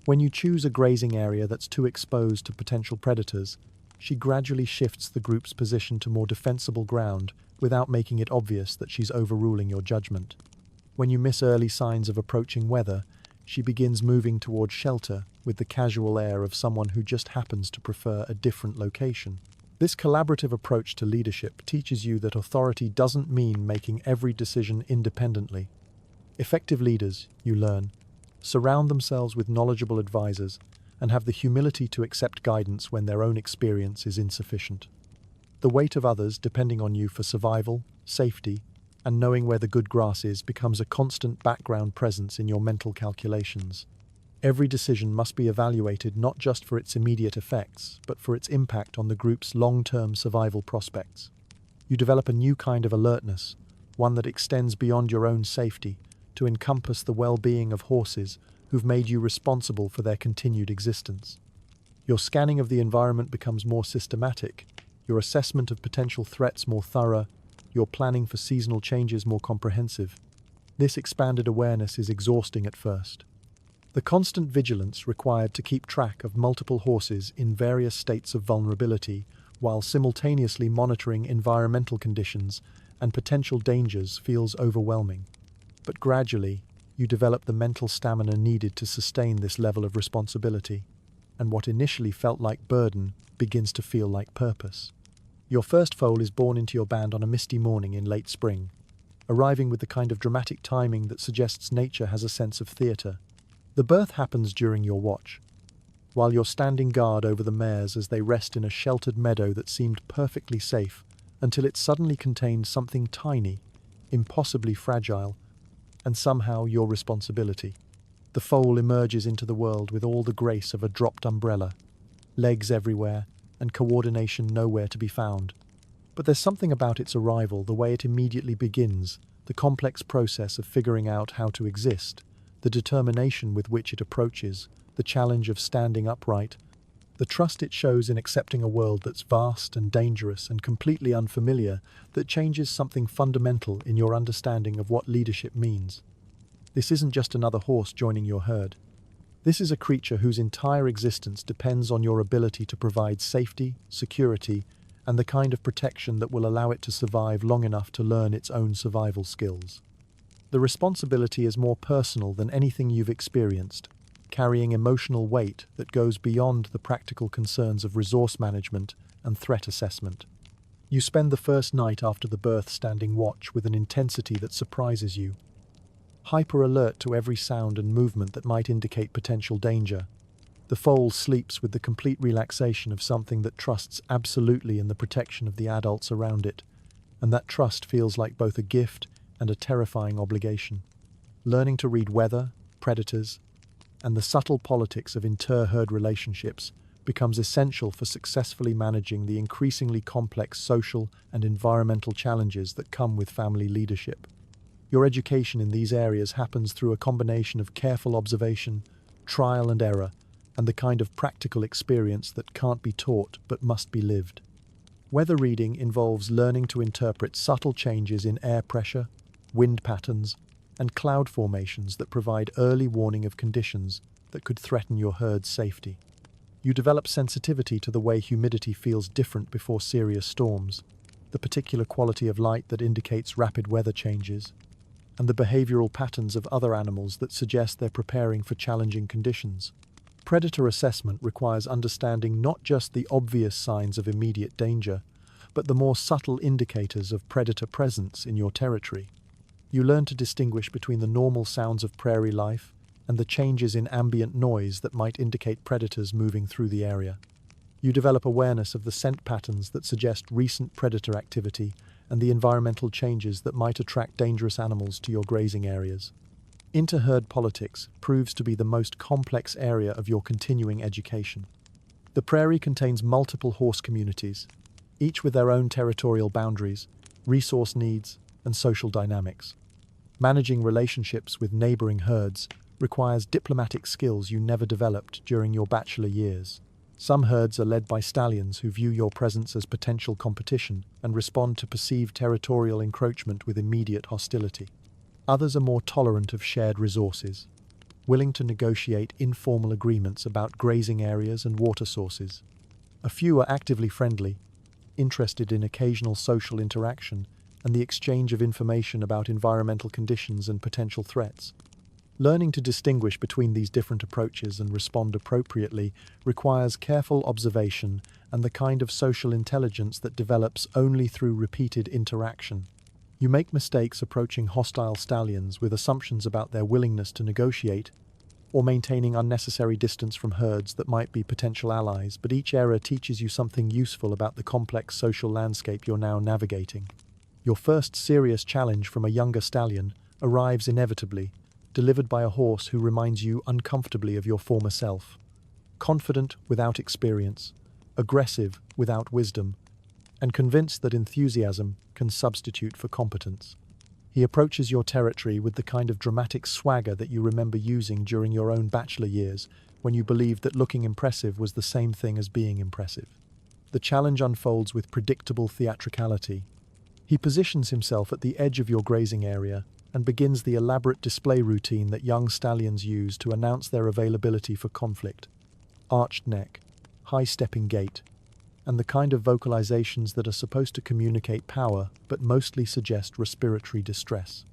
A: When you choose a grazing area that's too exposed to potential predators, she gradually shifts the group's position to more defensible ground without making it obvious that she's overruling your judgment. When you miss early signs of approaching weather, she begins moving toward shelter with the casual air of someone who just happens to prefer a different location. This collaborative approach to leadership teaches you that authority doesn't mean making every decision independently. Effective leaders, you learn, surround themselves with knowledgeable advisors and have the humility to accept guidance when their own experience is insufficient. The weight of others depending on you for survival, safety, and knowing where the good grass is becomes a constant background presence in your mental calculations. Every decision must be evaluated not just for its immediate effects, but for its impact on the group's long-term survival prospects. You develop a new kind of alertness, one that extends beyond your own safety to encompass the well-being of horses who've made you responsible for their continued existence. Your scanning of the environment becomes more systematic, your assessment of potential threats more thorough, your planning for seasonal changes more comprehensive. This expanded awareness is exhausting at first. The constant vigilance required to keep track of multiple horses in various states of vulnerability while simultaneously monitoring environmental conditions and potential dangers feels overwhelming. But gradually, you develop the mental stamina needed to sustain this level of responsibility, and what initially felt like burden begins to feel like purpose. Your first foal is born into your band on a misty morning in late spring, arriving with the kind of dramatic timing that suggests nature has a sense of theatre. The birth happens during your watch, while you're standing guard over the mares as they rest in a sheltered meadow that seemed perfectly safe until it suddenly contained something tiny, impossibly fragile, and somehow your responsibility. The foal emerges into the world with all the grace of a dropped umbrella, legs everywhere, and coordination nowhere to be found. But there's something about its arrival, the way it immediately begins, the complex process of figuring out how to exist, the determination with which it approaches, the challenge of standing upright, the trust it shows in accepting a world that's vast and dangerous and completely unfamiliar, that changes something fundamental in your understanding of what leadership means. This isn't just another horse joining your herd. This is a creature whose entire existence depends on your ability to provide safety, security, and the kind of protection that will allow it to survive long enough to learn its own survival skills. The responsibility is more personal than anything you've experienced, carrying emotional weight that goes beyond the practical concerns of resource management and threat assessment. You spend the first night after the birth standing watch with an intensity that surprises you, hyper alert to every sound and movement that might indicate potential danger. The foal sleeps with the complete relaxation of something that trusts absolutely in the protection of the adults around it, and that trust feels like both a gift and a terrifying obligation. Learning to read weather, predators, and the subtle politics of inter-herd relationships becomes essential for successfully managing the increasingly complex social and environmental challenges that come with family leadership. Your education in these areas happens through a combination of careful observation, trial and error, and the kind of practical experience that can't be taught but must be lived. Weather reading involves learning to interpret subtle changes in air pressure, wind patterns, and cloud formations that provide early warning of conditions that could threaten your herd's safety. You develop sensitivity to the way humidity feels different before serious storms, the particular quality of light that indicates rapid weather changes, and the behavioral patterns of other animals that suggest they're preparing for challenging conditions. Predator assessment requires understanding not just the obvious signs of immediate danger, but the more subtle indicators of predator presence in your territory. You learn to distinguish between the normal sounds of prairie life and the changes in ambient noise that might indicate predators moving through the area. You develop awareness of the scent patterns that suggest recent predator activity and the environmental changes that might attract dangerous animals to your grazing areas. Inter-herd politics proves to be the most complex area of your continuing education. The prairie contains multiple horse communities, each with their own territorial boundaries, resource needs, and social dynamics. Managing relationships with neighboring herds requires diplomatic skills you never developed during your bachelor years. Some herds are led by stallions who view your presence as potential competition and respond to perceived territorial encroachment with immediate hostility. Others are more tolerant of shared resources, willing to negotiate informal agreements about grazing areas and water sources. A few are actively friendly, interested in occasional social interaction and the exchange of information about environmental conditions and potential threats. Learning to distinguish between these different approaches and respond appropriately requires careful observation and the kind of social intelligence that develops only through repeated interaction. You make mistakes approaching hostile stallions with assumptions about their willingness to negotiate, or maintaining unnecessary distance from herds that might be potential allies, but each error teaches you something useful about the complex social landscape you're now navigating. Your first serious challenge from a younger stallion arrives inevitably, delivered by a horse who reminds you uncomfortably of your former self. Confident without experience, aggressive without wisdom, and convinced that enthusiasm can substitute for competence. He approaches your territory with the kind of dramatic swagger that you remember using during your own bachelor years, when you believed that looking impressive was the same thing as being impressive. The challenge unfolds with predictable theatricality. He positions himself at the edge of your grazing area and begins the elaborate display routine that young stallions use to announce their availability for conflict. Arched neck, high-stepping gait, and the kind of vocalizations that are supposed to communicate power but mostly suggest respiratory distress.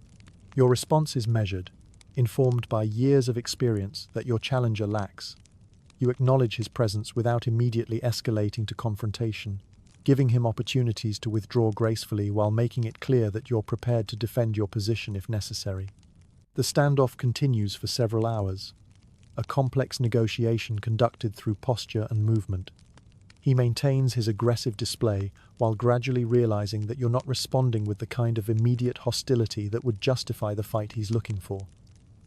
A: Your response is measured, informed by years of experience that your challenger lacks. You acknowledge his presence without immediately escalating to confrontation, giving him opportunities to withdraw gracefully while making it clear that you're prepared to defend your position if necessary. The standoff continues for several hours, a complex negotiation conducted through posture and movement. He maintains his aggressive display while gradually realizing that you're not responding with the kind of immediate hostility that would justify the fight he's looking for.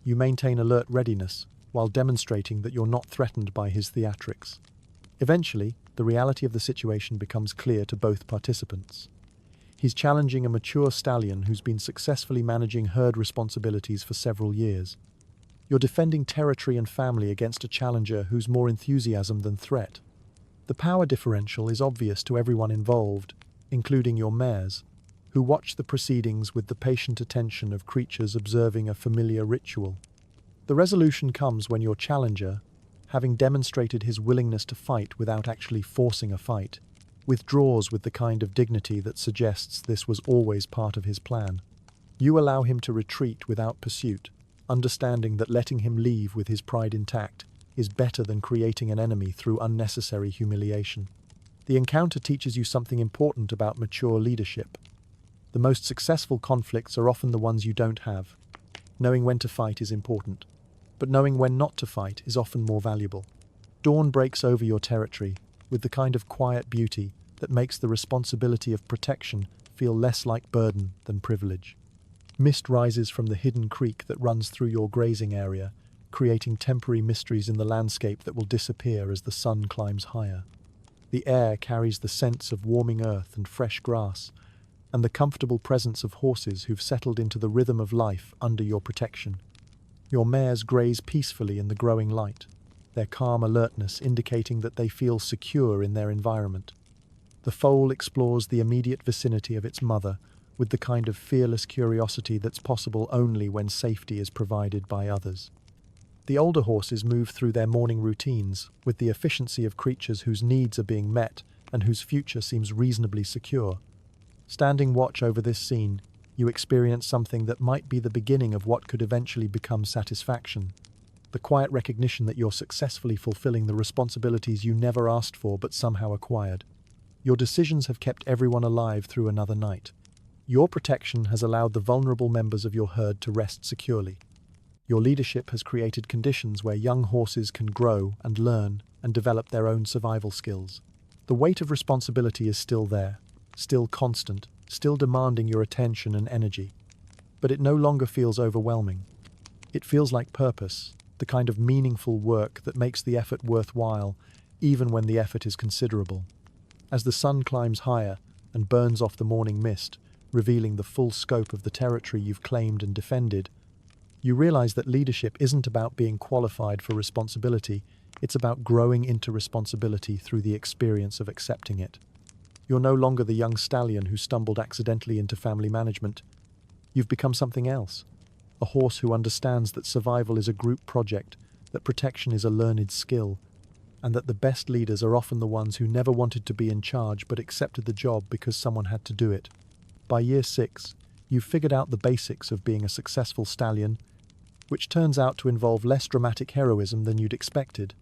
A: You maintain alert readiness while demonstrating that you're not threatened by his theatrics. Eventually, the reality of the situation becomes clear to both participants. He's challenging a mature stallion who's been successfully managing herd responsibilities for several years. You're defending territory and family against a challenger who's more enthusiasm than threat. The power differential is obvious to everyone involved, including your mares, who watch the proceedings with the patient attention of creatures observing a familiar ritual. The resolution comes when your challenger, having demonstrated his willingness to fight without actually forcing a fight, withdraws with the kind of dignity that suggests this was always part of his plan. You allow him to retreat without pursuit, understanding that letting him leave with his pride intact is better than creating an enemy through unnecessary humiliation. The encounter teaches you something important about mature leadership. The most successful conflicts are often the ones you don't have. Knowing when to fight is important, but knowing when not to fight is often more valuable. Dawn breaks over your territory with the kind of quiet beauty that makes the responsibility of protection feel less like burden than privilege. Mist rises from the hidden creek that runs through your grazing area, creating temporary mysteries in the landscape that will disappear as the sun climbs higher. The air carries the scents of warming earth and fresh grass, and the comfortable presence of horses who've settled into the rhythm of life under your protection. Your mares graze peacefully in the growing light, their calm alertness indicating that they feel secure in their environment. The foal explores the immediate vicinity of its mother with the kind of fearless curiosity that's possible only when safety is provided by others. The older horses move through their morning routines with the efficiency of creatures whose needs are being met and whose future seems reasonably secure. Standing watch over this scene, you experience something that might be the beginning of what could eventually become satisfaction. The quiet recognition that you're successfully fulfilling the responsibilities you never asked for but somehow acquired. Your decisions have kept everyone alive through another night. Your protection has allowed the vulnerable members of your herd to rest securely. Your leadership has created conditions where young horses can grow and learn and develop their own survival skills. The weight of responsibility is still there, still constant, still demanding your attention and energy. But it no longer feels overwhelming. It feels like purpose, the kind of meaningful work that makes the effort worthwhile, even when the effort is considerable. As the sun climbs higher and burns off the morning mist, revealing the full scope of the territory you've claimed and defended, you realize that leadership isn't about being qualified for responsibility, it's about growing into responsibility through the experience of accepting it. You're no longer the young stallion who stumbled accidentally into family management. You've become something else, a horse who understands that survival is a group project, that protection is a learned skill, and that the best leaders are often the ones who never wanted to be in charge but accepted the job because someone had to do it. By year 6, you've figured out the basics of being a successful stallion, which turns out to involve less dramatic heroism than you'd expected,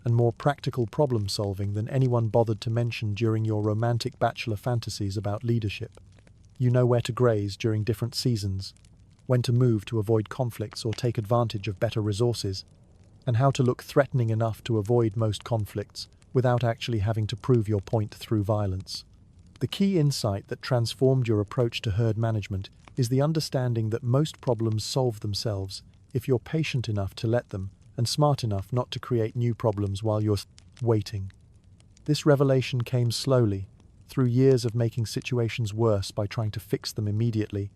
A: and more practical problem-solving than anyone bothered to mention during your romantic bachelor fantasies about leadership. You know where to graze during different seasons, when to move to avoid conflicts or take advantage of better resources, and how to look threatening enough to avoid most conflicts without actually having to prove your point through violence. The key insight that transformed your approach to herd management is the understanding that most problems solve themselves if you're patient enough to let them, and smart enough not to create new problems while you're waiting. This revelation came slowly, through years of making situations worse by trying to fix them immediately,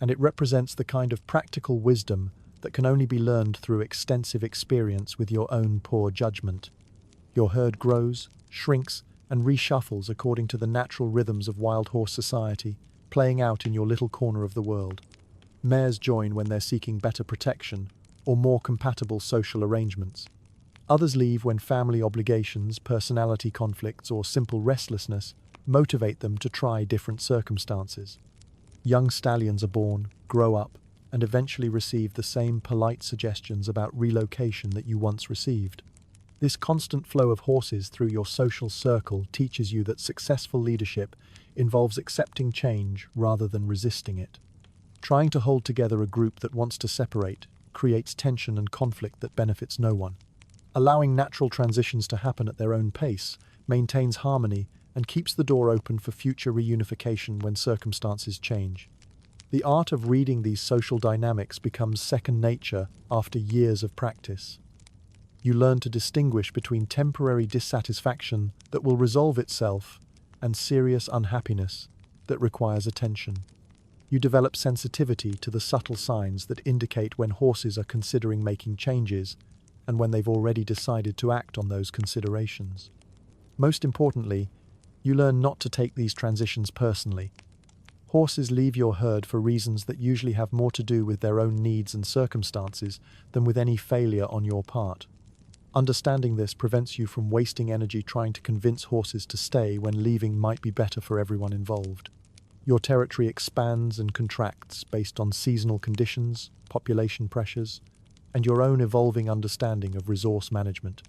A: and it represents the kind of practical wisdom that can only be learned through extensive experience with your own poor judgment. Your herd grows, shrinks, and reshuffles according to the natural rhythms of wild horse society, playing out in your little corner of the world. Mares join when they're seeking better protection or more compatible social arrangements. Others leave when family obligations, personality conflicts, or simple restlessness motivate them to try different circumstances. Young stallions are born, grow up, and eventually receive the same polite suggestions about relocation that you once received. This constant flow of horses through your social circle teaches you that successful leadership involves accepting change rather than resisting it. Trying to hold together a group that wants to separate creates tension and conflict that benefits no one. Allowing natural transitions to happen at their own pace maintains harmony and keeps the door open for future reunification when circumstances change. The art of reading these social dynamics becomes second nature after years of practice. You learn to distinguish between temporary dissatisfaction that will resolve itself and serious unhappiness that requires attention. You develop sensitivity to the subtle signs that indicate when horses are considering making changes and when they've already decided to act on those considerations. Most importantly, you learn not to take these transitions personally. Horses leave your herd for reasons that usually have more to do with their own needs and circumstances than with any failure on your part. Understanding this prevents you from wasting energy trying to convince horses to stay when leaving might be better for everyone involved. Your territory expands and contracts based on seasonal conditions, population pressures, and your own evolving understanding of resource management.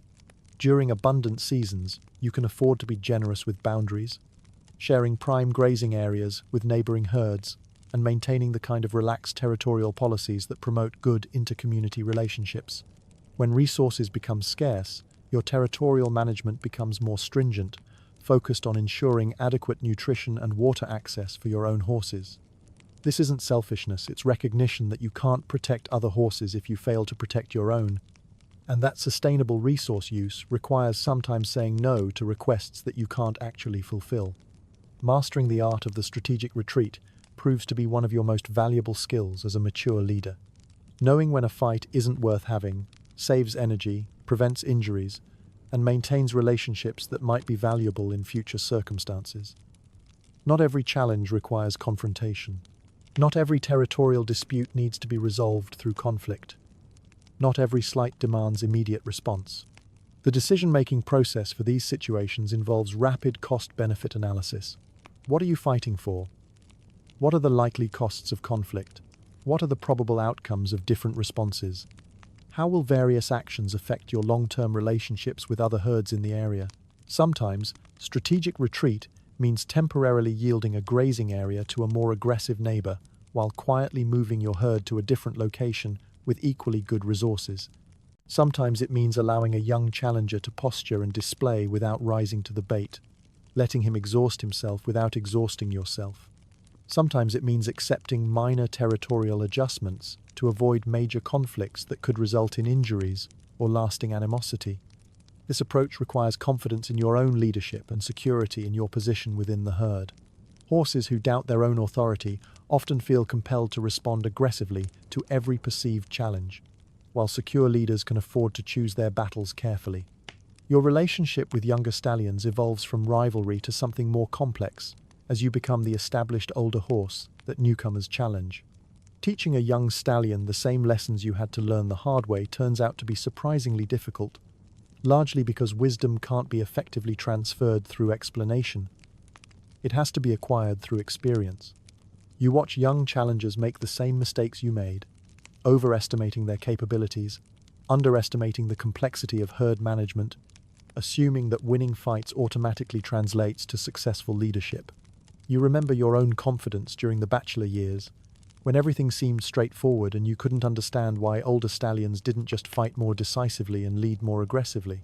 A: During abundant seasons, you can afford to be generous with boundaries, sharing prime grazing areas with neighboring herds, and maintaining the kind of relaxed territorial policies that promote good inter-community relationships. When resources become scarce, your territorial management becomes more stringent, focused on ensuring adequate nutrition and water access for your own horses. This isn't selfishness, it's recognition that you can't protect other horses if you fail to protect your own, and that sustainable resource use requires sometimes saying no to requests that you can't actually fulfill. Mastering the art of the strategic retreat proves to be one of your most valuable skills as a mature leader. Knowing when a fight isn't worth having saves energy, prevents injuries, and maintains relationships that might be valuable in future circumstances. Not every challenge requires confrontation. Not every territorial dispute needs to be resolved through conflict. Not every slight demands immediate response. The decision-making process for these situations involves rapid cost-benefit analysis. What are you fighting for? What are the likely costs of conflict? What are the probable outcomes of different responses? How will various actions affect your long-term relationships with other herds in the area? Sometimes, strategic retreat means temporarily yielding a grazing area to a more aggressive neighbor while quietly moving your herd to a different location with equally good resources. Sometimes it means allowing a young challenger to posture and display without rising to the bait, letting him exhaust himself without exhausting yourself. Sometimes it means accepting minor territorial adjustments to avoid major conflicts that could result in injuries or lasting animosity. This approach requires confidence in your own leadership and security in your position within the herd. Horses who doubt their own authority often feel compelled to respond aggressively to every perceived challenge, while secure leaders can afford to choose their battles carefully. Your relationship with younger stallions evolves from rivalry to something more complex as you become the established older horse that newcomers challenge. Teaching a young stallion the same lessons you had to learn the hard way turns out to be surprisingly difficult, largely because wisdom can't be effectively transferred through explanation. It has to be acquired through experience. You watch young challengers make the same mistakes you made, overestimating their capabilities, underestimating the complexity of herd management, assuming that winning fights automatically translates to successful leadership. You remember your own confidence during the bachelor years, when everything seemed straightforward and you couldn't understand why older stallions didn't just fight more decisively and lead more aggressively.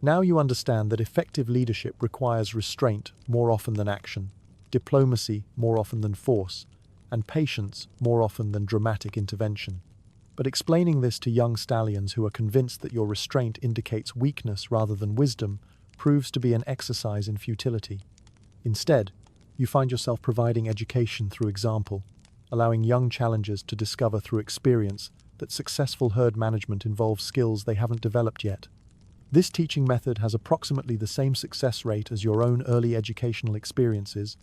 A: Now you understand that effective leadership requires restraint more often than action, diplomacy more often than force, and patience more often than dramatic intervention. But explaining this to young stallions who are convinced that your restraint indicates weakness rather than wisdom proves to be an exercise in futility. Instead, you find yourself providing education through example. allowing young challengers to discover through experience that successful herd management involves skills they haven't developed yet. This teaching method has approximately the same success rate as your own early educational experiences,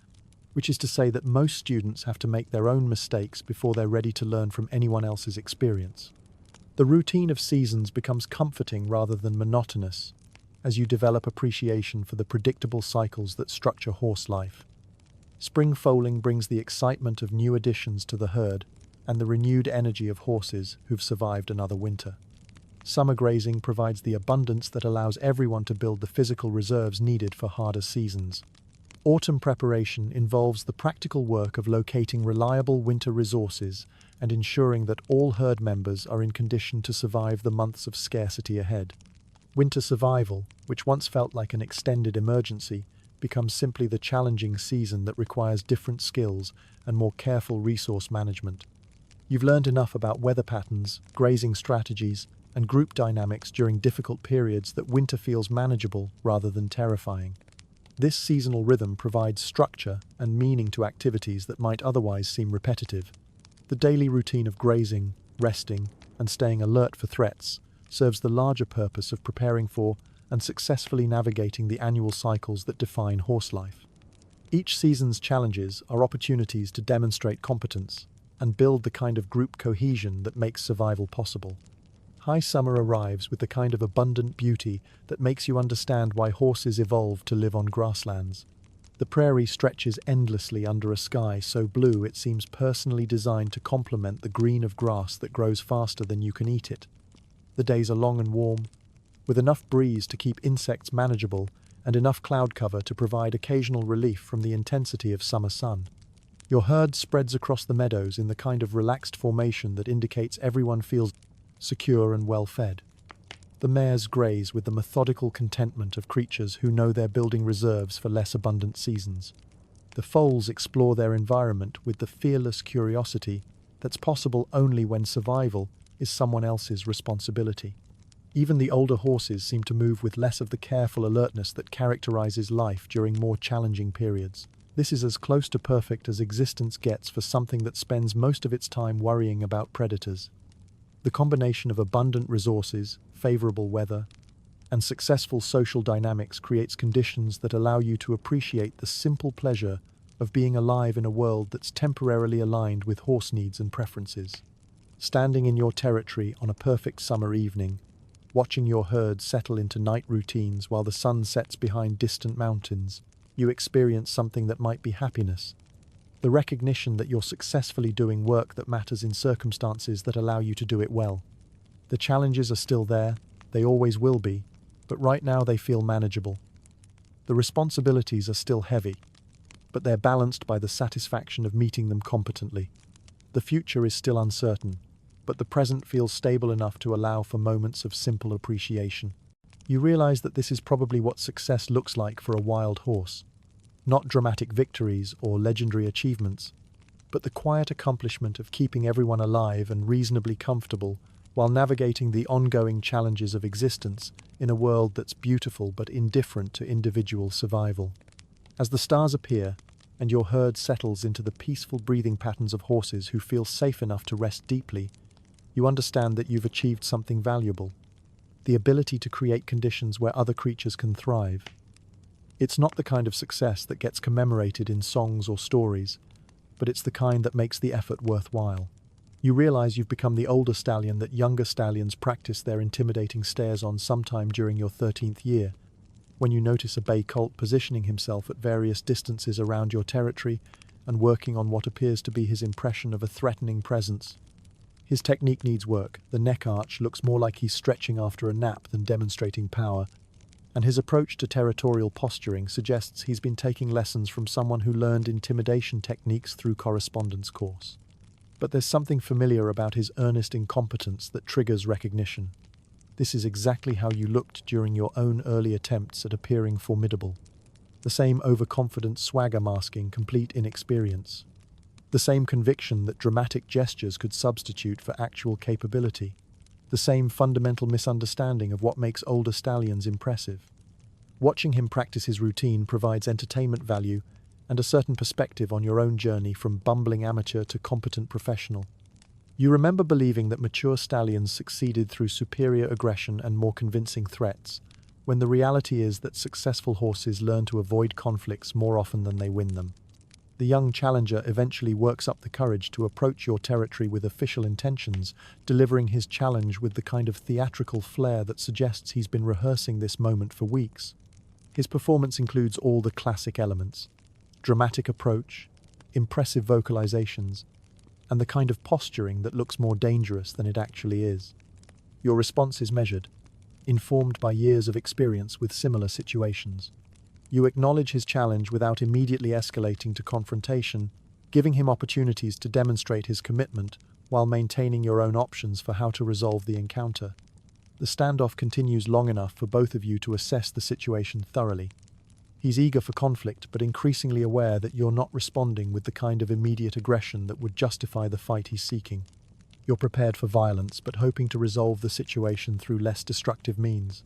A: which is to say that most students have to make their own mistakes before they're ready to learn from anyone else's experience. The routine of seasons becomes comforting rather than monotonous, as you develop appreciation for the predictable cycles that structure horse life. Spring foaling brings the excitement of new additions to the herd and the renewed energy of horses who've survived another winter. Summer grazing provides the abundance that allows everyone to build the physical reserves needed for harder seasons. Autumn preparation involves the practical work of locating reliable winter resources and ensuring that all herd members are in condition to survive the months of scarcity ahead. Winter survival, which once felt like an extended emergency, becomes simply the challenging season that requires different skills and more careful resource management. You've learned enough about weather patterns, grazing strategies, and group dynamics during difficult periods that winter feels manageable rather than terrifying. This seasonal rhythm provides structure and meaning to activities that might otherwise seem repetitive. The daily routine of grazing, resting, and staying alert for threats serves the larger purpose of preparing for and successfully navigating the annual cycles that define horse life. Each season's challenges are opportunities to demonstrate competence and build the kind of group cohesion that makes survival possible. High summer arrives with the kind of abundant beauty that makes you understand why horses evolved to live on grasslands. The prairie stretches endlessly under a sky so blue it seems personally designed to complement the green of grass that grows faster than you can eat it. The days are long and warm, with enough breeze to keep insects manageable and enough cloud cover to provide occasional relief from the intensity of summer sun. Your herd spreads across the meadows in the kind of relaxed formation that indicates everyone feels secure and well-fed. The mares graze with the methodical contentment of creatures who know they're building reserves for less abundant seasons. The foals explore their environment with the fearless curiosity that's possible only when survival is someone else's responsibility. Even the older horses seem to move with less of the careful alertness that characterizes life during more challenging periods. This is as close to perfect as existence gets for something that spends most of its time worrying about predators. The combination of abundant resources, favorable weather, and successful social dynamics creates conditions that allow you to appreciate the simple pleasure of being alive in a world that's temporarily aligned with horse needs and preferences. Standing in your territory on a perfect summer evening, watching your herd settle into night routines while the sun sets behind distant mountains, you experience something that might be happiness. The recognition that you're successfully doing work that matters in circumstances that allow you to do it well. The challenges are still there, they always will be, but right now they feel manageable. The responsibilities are still heavy, but they're balanced by the satisfaction of meeting them competently. The future is still uncertain, but the present feels stable enough to allow for moments of simple appreciation. You realize that this is probably what success looks like for a wild horse. Not dramatic victories or legendary achievements, but the quiet accomplishment of keeping everyone alive and reasonably comfortable while navigating the ongoing challenges of existence in a world that's beautiful but indifferent to individual survival. As the stars appear and your herd settles into the peaceful breathing patterns of horses who feel safe enough to rest deeply, you understand that you've achieved something valuable, the ability to create conditions where other creatures can thrive. It's not the kind of success that gets commemorated in songs or stories, but it's the kind that makes the effort worthwhile. You realize you've become the older stallion that younger stallions practice their intimidating stares on sometime during your 13th year, when you notice a bay colt positioning himself at various distances around your territory and working on what appears to be his impression of a threatening presence. His technique needs work. The neck arch looks more like he's stretching after a nap than demonstrating power, and his approach to territorial posturing suggests he's been taking lessons from someone who learned intimidation techniques through correspondence course. But there's something familiar about his earnest incompetence that triggers recognition. This is exactly how you looked during your own early attempts at appearing formidable. The same overconfident swagger masking complete inexperience. The same conviction that dramatic gestures could substitute for actual capability. The same fundamental misunderstanding of what makes older stallions impressive. Watching him practice his routine provides entertainment value and a certain perspective on your own journey from bumbling amateur to competent professional. You remember believing that mature stallions succeeded through superior aggression and more convincing threats, when the reality is that successful horses learn to avoid conflicts more often than they win them. The young challenger eventually works up the courage to approach your territory with official intentions, delivering his challenge with the kind of theatrical flair that suggests he's been rehearsing this moment for weeks. His performance includes all the classic elements: dramatic approach, impressive vocalizations, and the kind of posturing that looks more dangerous than it actually is. Your response is measured, informed by years of experience with similar situations. You acknowledge his challenge without immediately escalating to confrontation, giving him opportunities to demonstrate his commitment while maintaining your own options for how to resolve the encounter. The standoff continues long enough for both of you to assess the situation thoroughly. He's eager for conflict, but increasingly aware that you're not responding with the kind of immediate aggression that would justify the fight he's seeking. You're prepared for violence, but hoping to resolve the situation through less destructive means.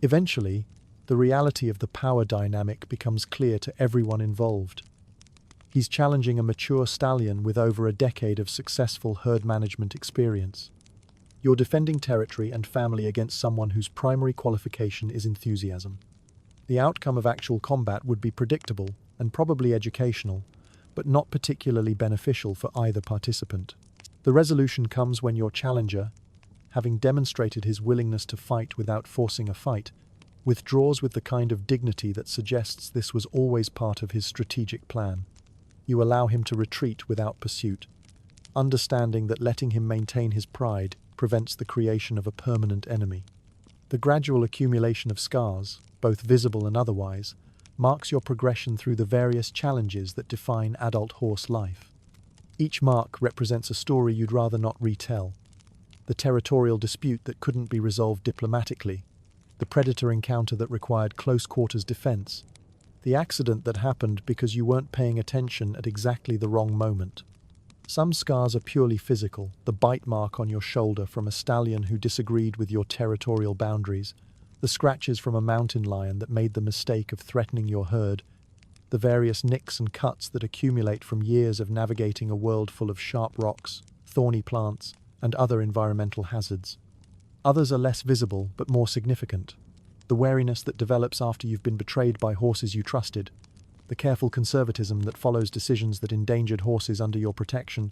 A: Eventually, the reality of the power dynamic becomes clear to everyone involved. He's challenging a mature stallion with over a decade of successful herd management experience. You're defending territory and family against someone whose primary qualification is enthusiasm. The outcome of actual combat would be predictable and probably educational, but not particularly beneficial for either participant. The resolution comes when your challenger, having demonstrated his willingness to fight without forcing a fight, withdraws with the kind of dignity that suggests this was always part of his strategic plan. You allow him to retreat without pursuit, understanding that letting him maintain his pride prevents the creation of a permanent enemy. The gradual accumulation of scars, both visible and otherwise, marks your progression through the various challenges that define adult horse life. Each mark represents a story you'd rather not retell: the territorial dispute that couldn't be resolved diplomatically, the predator encounter that required close-quarters defense, the accident that happened because you weren't paying attention at exactly the wrong moment. Some scars are purely physical: the bite mark on your shoulder from a stallion who disagreed with your territorial boundaries, the scratches from a mountain lion that made the mistake of threatening your herd, the various nicks and cuts that accumulate from years of navigating a world full of sharp rocks, thorny plants, and other environmental hazards. Others are less visible but more significant: the wariness that develops after you've been betrayed by horses you trusted, the careful conservatism that follows decisions that endangered horses under your protection,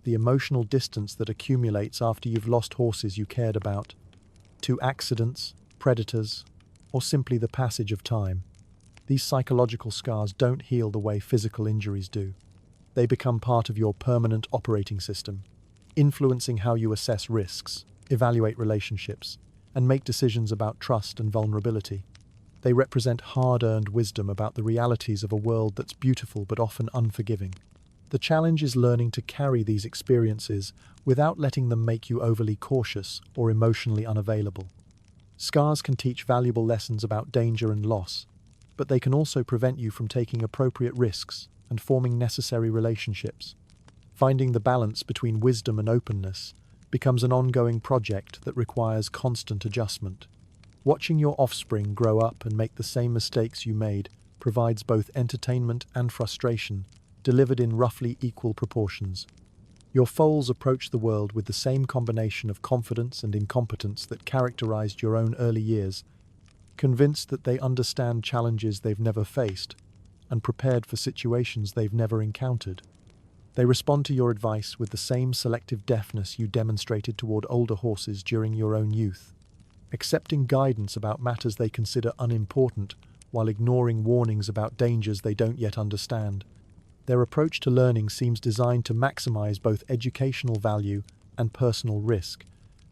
A: the emotional distance that accumulates after you've lost horses you cared about, to accidents, predators, or simply the passage of time. These psychological scars don't heal the way physical injuries do. They become part of your permanent operating system, influencing how you assess risks, evaluate relationships, and make decisions about trust and vulnerability. They represent hard-earned wisdom about the realities of a world that's beautiful but often unforgiving. The challenge is learning to carry these experiences without letting them make you overly cautious or emotionally unavailable. Scars can teach valuable lessons about danger and loss, but they can also prevent you from taking appropriate risks and forming necessary relationships. Finding the balance between wisdom and openness becomes an ongoing project that requires constant adjustment. Watching your offspring grow up and make the same mistakes you made provides both entertainment and frustration, delivered in roughly equal proportions. Your foals approach the world with the same combination of confidence and incompetence that characterized your own early years, convinced that they understand challenges they've never faced and prepared for situations they've never encountered. They respond to your advice with the same selective deafness you demonstrated toward older horses during your own youth, accepting guidance about matters they consider unimportant while ignoring warnings about dangers they don't yet understand. Their approach to learning seems designed to maximize both educational value and personal risk,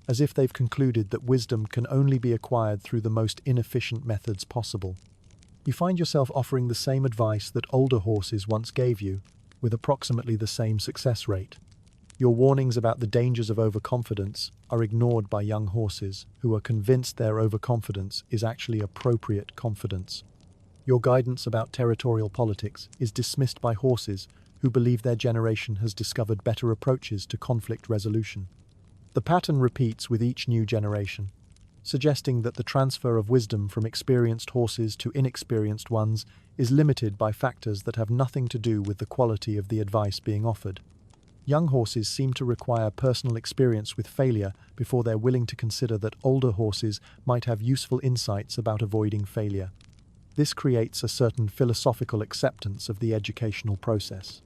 A: as if they've concluded that wisdom can only be acquired through the most inefficient methods possible. You find yourself offering the same advice that older horses once gave you, with approximately the same success rate. Your warnings about the dangers of overconfidence are ignored by young horses who are convinced their overconfidence is actually appropriate confidence. Your guidance about territorial politics is dismissed by horses who believe their generation has discovered better approaches to conflict resolution. The pattern repeats with each new generation, suggesting that the transfer of wisdom from experienced horses to inexperienced ones is limited by factors that have nothing to do with the quality of the advice being offered. Young horses seem to require personal experience with failure before they're willing to consider that older horses might have useful insights about avoiding failure. This creates a certain philosophical acceptance of the educational process.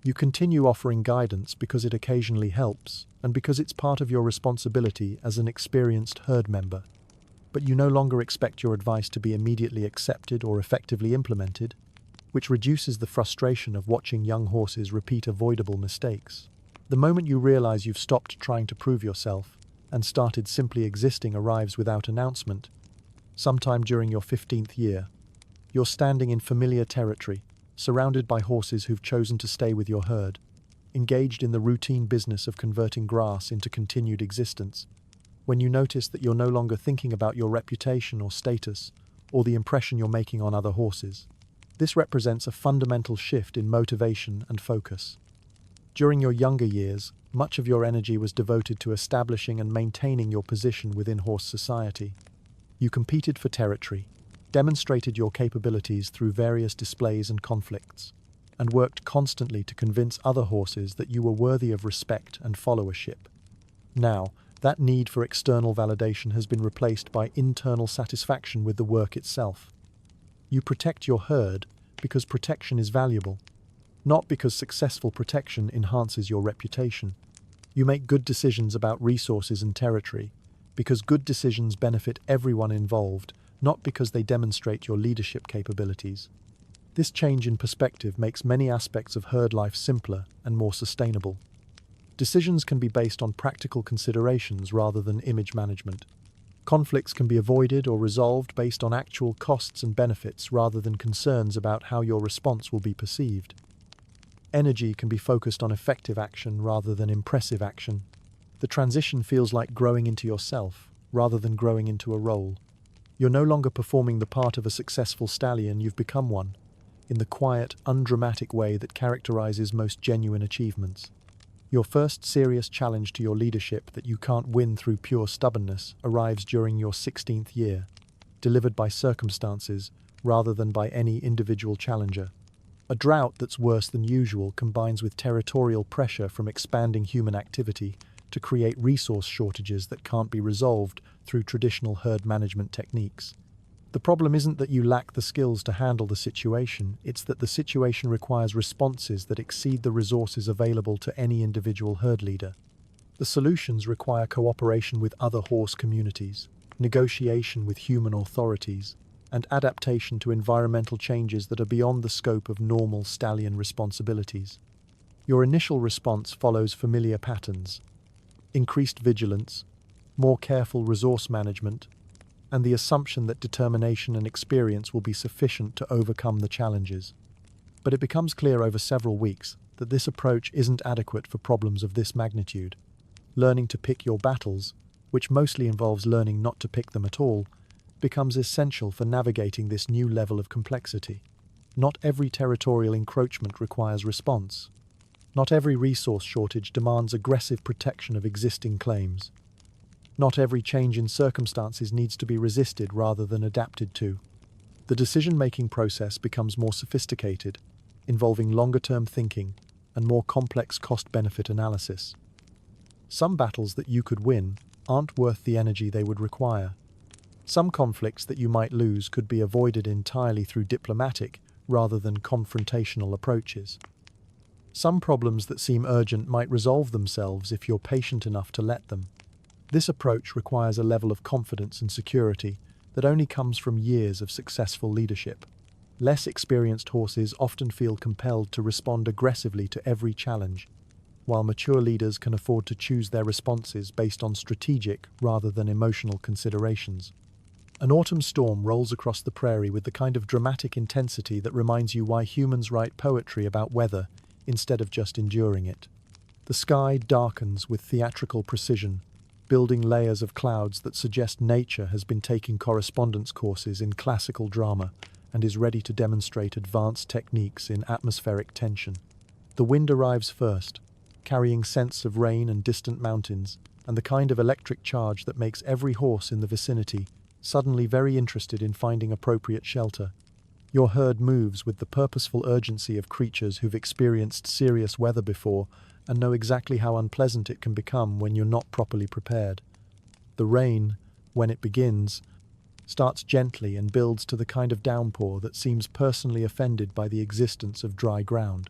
A: You continue offering guidance because it occasionally helps, and because it's part of your responsibility as an experienced herd member. But you no longer expect your advice to be immediately accepted or effectively implemented, which reduces the frustration of watching young horses repeat avoidable mistakes. The moment you realize you've stopped trying to prove yourself and started simply existing arrives without announcement, sometime during your 15th year. You're standing in familiar territory, surrounded by horses who've chosen to stay with your herd, engaged in the routine business of converting grass into continued existence, when you notice that you're no longer thinking about your reputation or status, or the impression you're making on other horses. This represents a fundamental shift in motivation and focus. During your younger years, much of your energy was devoted to establishing and maintaining your position within horse society. You competed for territory, demonstrated your capabilities through various displays and conflicts, and worked constantly to convince other horses that you were worthy of respect and followership. Now, that need for external validation has been replaced by internal satisfaction with the work itself. You protect your herd because protection is valuable, not because successful protection enhances your reputation. You make good decisions about resources and territory because good decisions benefit everyone involved, not because they demonstrate your leadership capabilities. This change in perspective makes many aspects of herd life simpler and more sustainable. Decisions can be based on practical considerations rather than image management. Conflicts can be avoided or resolved based on actual costs and benefits rather than concerns about how your response will be perceived. Energy can be focused on effective action rather than impressive action. The transition feels like growing into yourself rather than growing into a role. You're no longer performing the part of a successful stallion, you've become one, in the quiet, undramatic way that characterizes most genuine achievements. Your first serious challenge to your leadership that you can't win through pure stubbornness arrives during your 16th year, delivered by circumstances rather than by any individual challenger. A drought that's worse than usual combines with territorial pressure from expanding human activity to create resource shortages that can't be resolved through traditional herd management techniques. The problem isn't that you lack the skills to handle the situation, it's that the situation requires responses that exceed the resources available to any individual herd leader. The solutions require cooperation with other horse communities, negotiation with human authorities, and adaptation to environmental changes that are beyond the scope of normal stallion responsibilities. Your initial response follows familiar patterns: increased vigilance, more careful resource management, and the assumption that determination and experience will be sufficient to overcome the challenges. But it becomes clear over several weeks that this approach isn't adequate for problems of this magnitude. Learning to pick your battles, which mostly involves learning not to pick them at all, becomes essential for navigating this new level of complexity. Not every territorial encroachment requires response. Not every resource shortage demands aggressive protection of existing claims. Not every change in circumstances needs to be resisted rather than adapted to. The decision-making process becomes more sophisticated, involving longer-term thinking and more complex cost-benefit analysis. Some battles that you could win aren't worth the energy they would require. Some conflicts that you might lose could be avoided entirely through diplomatic rather than confrontational approaches. Some problems that seem urgent might resolve themselves if you're patient enough to let them. This approach requires a level of confidence and security that only comes from years of successful leadership. Less experienced horses often feel compelled to respond aggressively to every challenge, while mature leaders can afford to choose their responses based on strategic rather than emotional considerations. An autumn storm rolls across the prairie with the kind of dramatic intensity that reminds you why humans write poetry about weather instead of just enduring it. The sky darkens with theatrical precision, building layers of clouds that suggest nature has been taking correspondence courses in classical drama and is ready to demonstrate advanced techniques in atmospheric tension. The wind arrives first, carrying scents of rain and distant mountains, and the kind of electric charge that makes every horse in the vicinity suddenly very interested in finding appropriate shelter. Your herd moves with the purposeful urgency of creatures who've experienced serious weather before and know exactly how unpleasant it can become when you're not properly prepared. The rain, when it begins, starts gently and builds to the kind of downpour that seems personally offended by the existence of dry ground.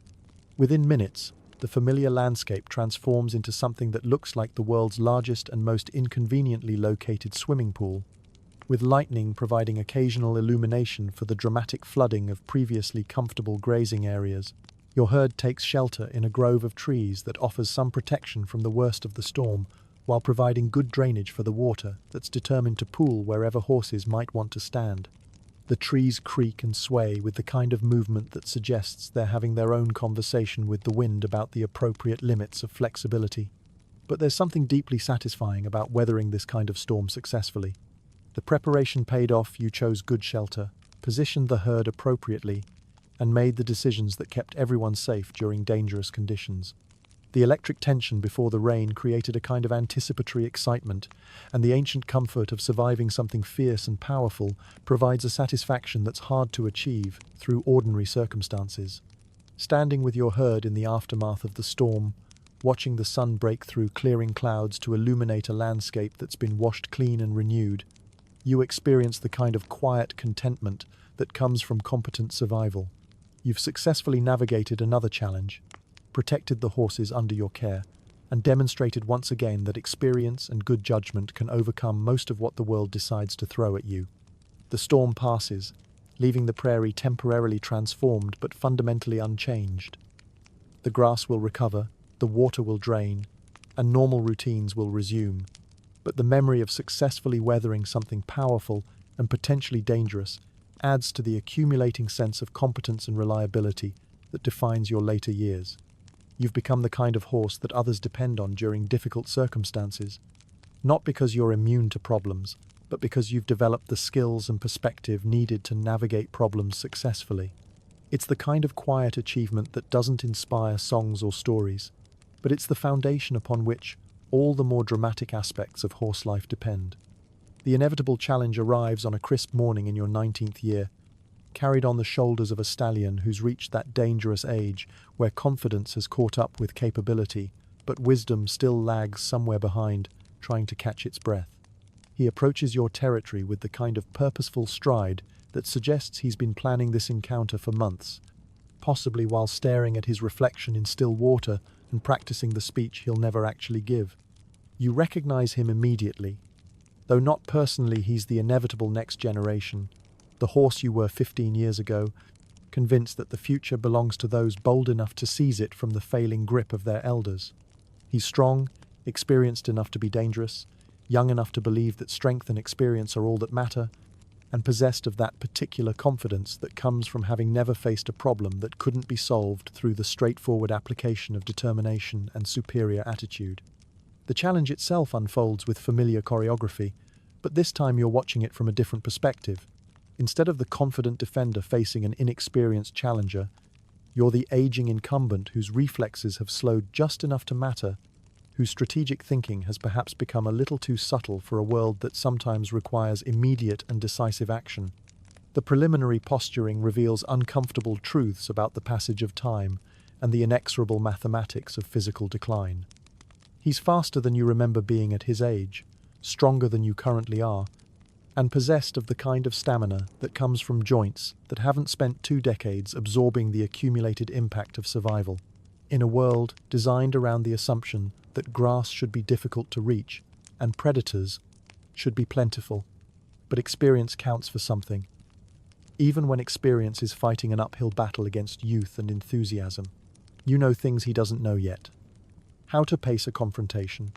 A: Within minutes, the familiar landscape transforms into something that looks like the world's largest and most inconveniently located swimming pool, with lightning providing occasional illumination for the dramatic flooding of previously comfortable grazing areas. Your herd takes shelter in a grove of trees that offers some protection from the worst of the storm, while providing good drainage for the water that's determined to pool wherever horses might want to stand. The trees creak and sway with the kind of movement that suggests they're having their own conversation with the wind about the appropriate limits of flexibility. But there's something deeply satisfying about weathering this kind of storm successfully. The preparation paid off. You chose good shelter, positioned the herd appropriately, and made the decisions that kept everyone safe during dangerous conditions. The electric tension before the rain created a kind of anticipatory excitement, and the ancient comfort of surviving something fierce and powerful provides a satisfaction that's hard to achieve through ordinary circumstances. Standing with your herd in the aftermath of the storm, watching the sun break through clearing clouds to illuminate a landscape that's been washed clean and renewed, you experience the kind of quiet contentment that comes from competent survival. You've successfully navigated another challenge, protected the horses under your care, and demonstrated once again that experience and good judgment can overcome most of what the world decides to throw at you. The storm passes, leaving the prairie temporarily transformed but fundamentally unchanged. The grass will recover, the water will drain, and normal routines will resume. But the memory of successfully weathering something powerful and potentially dangerous adds to the accumulating sense of competence and reliability that defines your later years. You've become the kind of horse that others depend on during difficult circumstances, not because you're immune to problems, but because you've developed the skills and perspective needed to navigate problems successfully. It's the kind of quiet achievement that doesn't inspire songs or stories, but it's the foundation upon which all the more dramatic aspects of horse life depend. The inevitable challenge arrives on a crisp morning in your 19th year, carried on the shoulders of a stallion who's reached that dangerous age where confidence has caught up with capability, but wisdom still lags somewhere behind, trying to catch its breath. He approaches your territory with the kind of purposeful stride that suggests he's been planning this encounter for months, possibly while staring at his reflection in still water and practicing the speech he'll never actually give. You recognize him immediately. Though not personally, he's the inevitable next generation, the horse you were 15 years ago, convinced that the future belongs to those bold enough to seize it from the failing grip of their elders. He's strong, experienced enough to be dangerous, young enough to believe that strength and experience are all that matter, and possessed of that particular confidence that comes from having never faced a problem that couldn't be solved through the straightforward application of determination and superior attitude. The challenge itself unfolds with familiar choreography, but this time you're watching it from a different perspective. Instead of the confident defender facing an inexperienced challenger, you're the aging incumbent whose reflexes have slowed just enough to matter, whose strategic thinking has perhaps become a little too subtle for a world that sometimes requires immediate and decisive action. The preliminary posturing reveals uncomfortable truths about the passage of time and the inexorable mathematics of physical decline. He's faster than you remember being at his age, stronger than you currently are, and possessed of the kind of stamina that comes from joints that haven't spent 2 decades absorbing the accumulated impact of survival. In a world designed around the assumption that grass should be difficult to reach and predators should be plentiful, but experience counts for something, even when experience is fighting an uphill battle against youth and enthusiasm. You know things he doesn't know yet. How to pace a confrontation,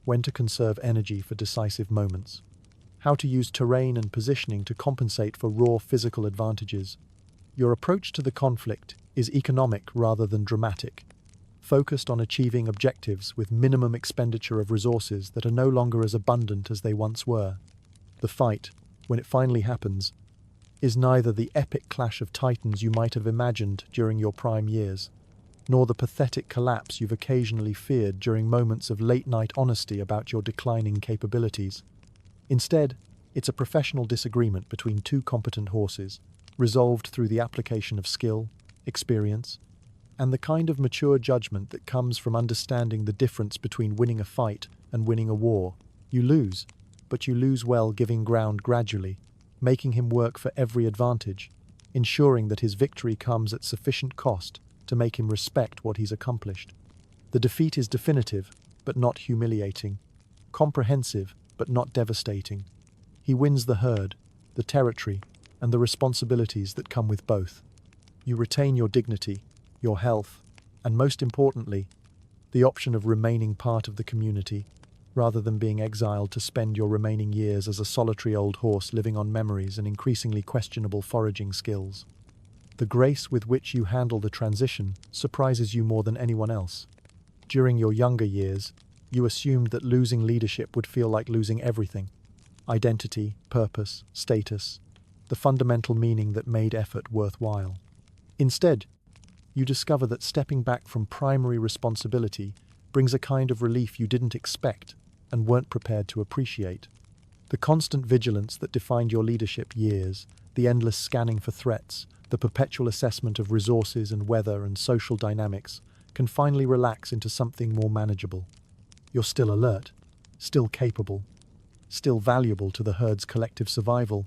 A: when to conserve energy for decisive moments, how to use terrain and positioning to compensate for raw physical advantages. Your approach to the conflict is economic rather than dramatic, focused on achieving objectives with minimum expenditure of resources that are no longer as abundant as they once were. The fight, when it finally happens, is neither the epic clash of titans you might have imagined during your prime years, nor the pathetic collapse you've occasionally feared during moments of late-night honesty about your declining capabilities. Instead, it's a professional disagreement between 2 competent horses, resolved through the application of skill, experience, and the kind of mature judgment that comes from understanding the difference between winning a fight and winning a war. You lose, but you lose well, giving ground gradually, making him work for every advantage, ensuring that his victory comes at sufficient cost to make him respect what he's accomplished. The defeat is definitive, but not humiliating, comprehensive, but not devastating. He wins the herd, the territory, and the responsibilities that come with both. You retain your dignity, your health, and most importantly, the option of remaining part of the community, rather than being exiled to spend your remaining years as a solitary old horse living on memories and increasingly questionable foraging skills. The grace with which you handle the transition surprises you more than anyone else. During your younger years, you assumed that losing leadership would feel like losing everything: identity, purpose, status, the fundamental meaning that made effort worthwhile. Instead, you discover that stepping back from primary responsibility brings a kind of relief you didn't expect and weren't prepared to appreciate. The constant vigilance that defined your leadership years, the endless scanning for threats, the perpetual assessment of resources and weather and social dynamics, can finally relax into something more manageable. You're still alert, still capable, still valuable to the herd's collective survival,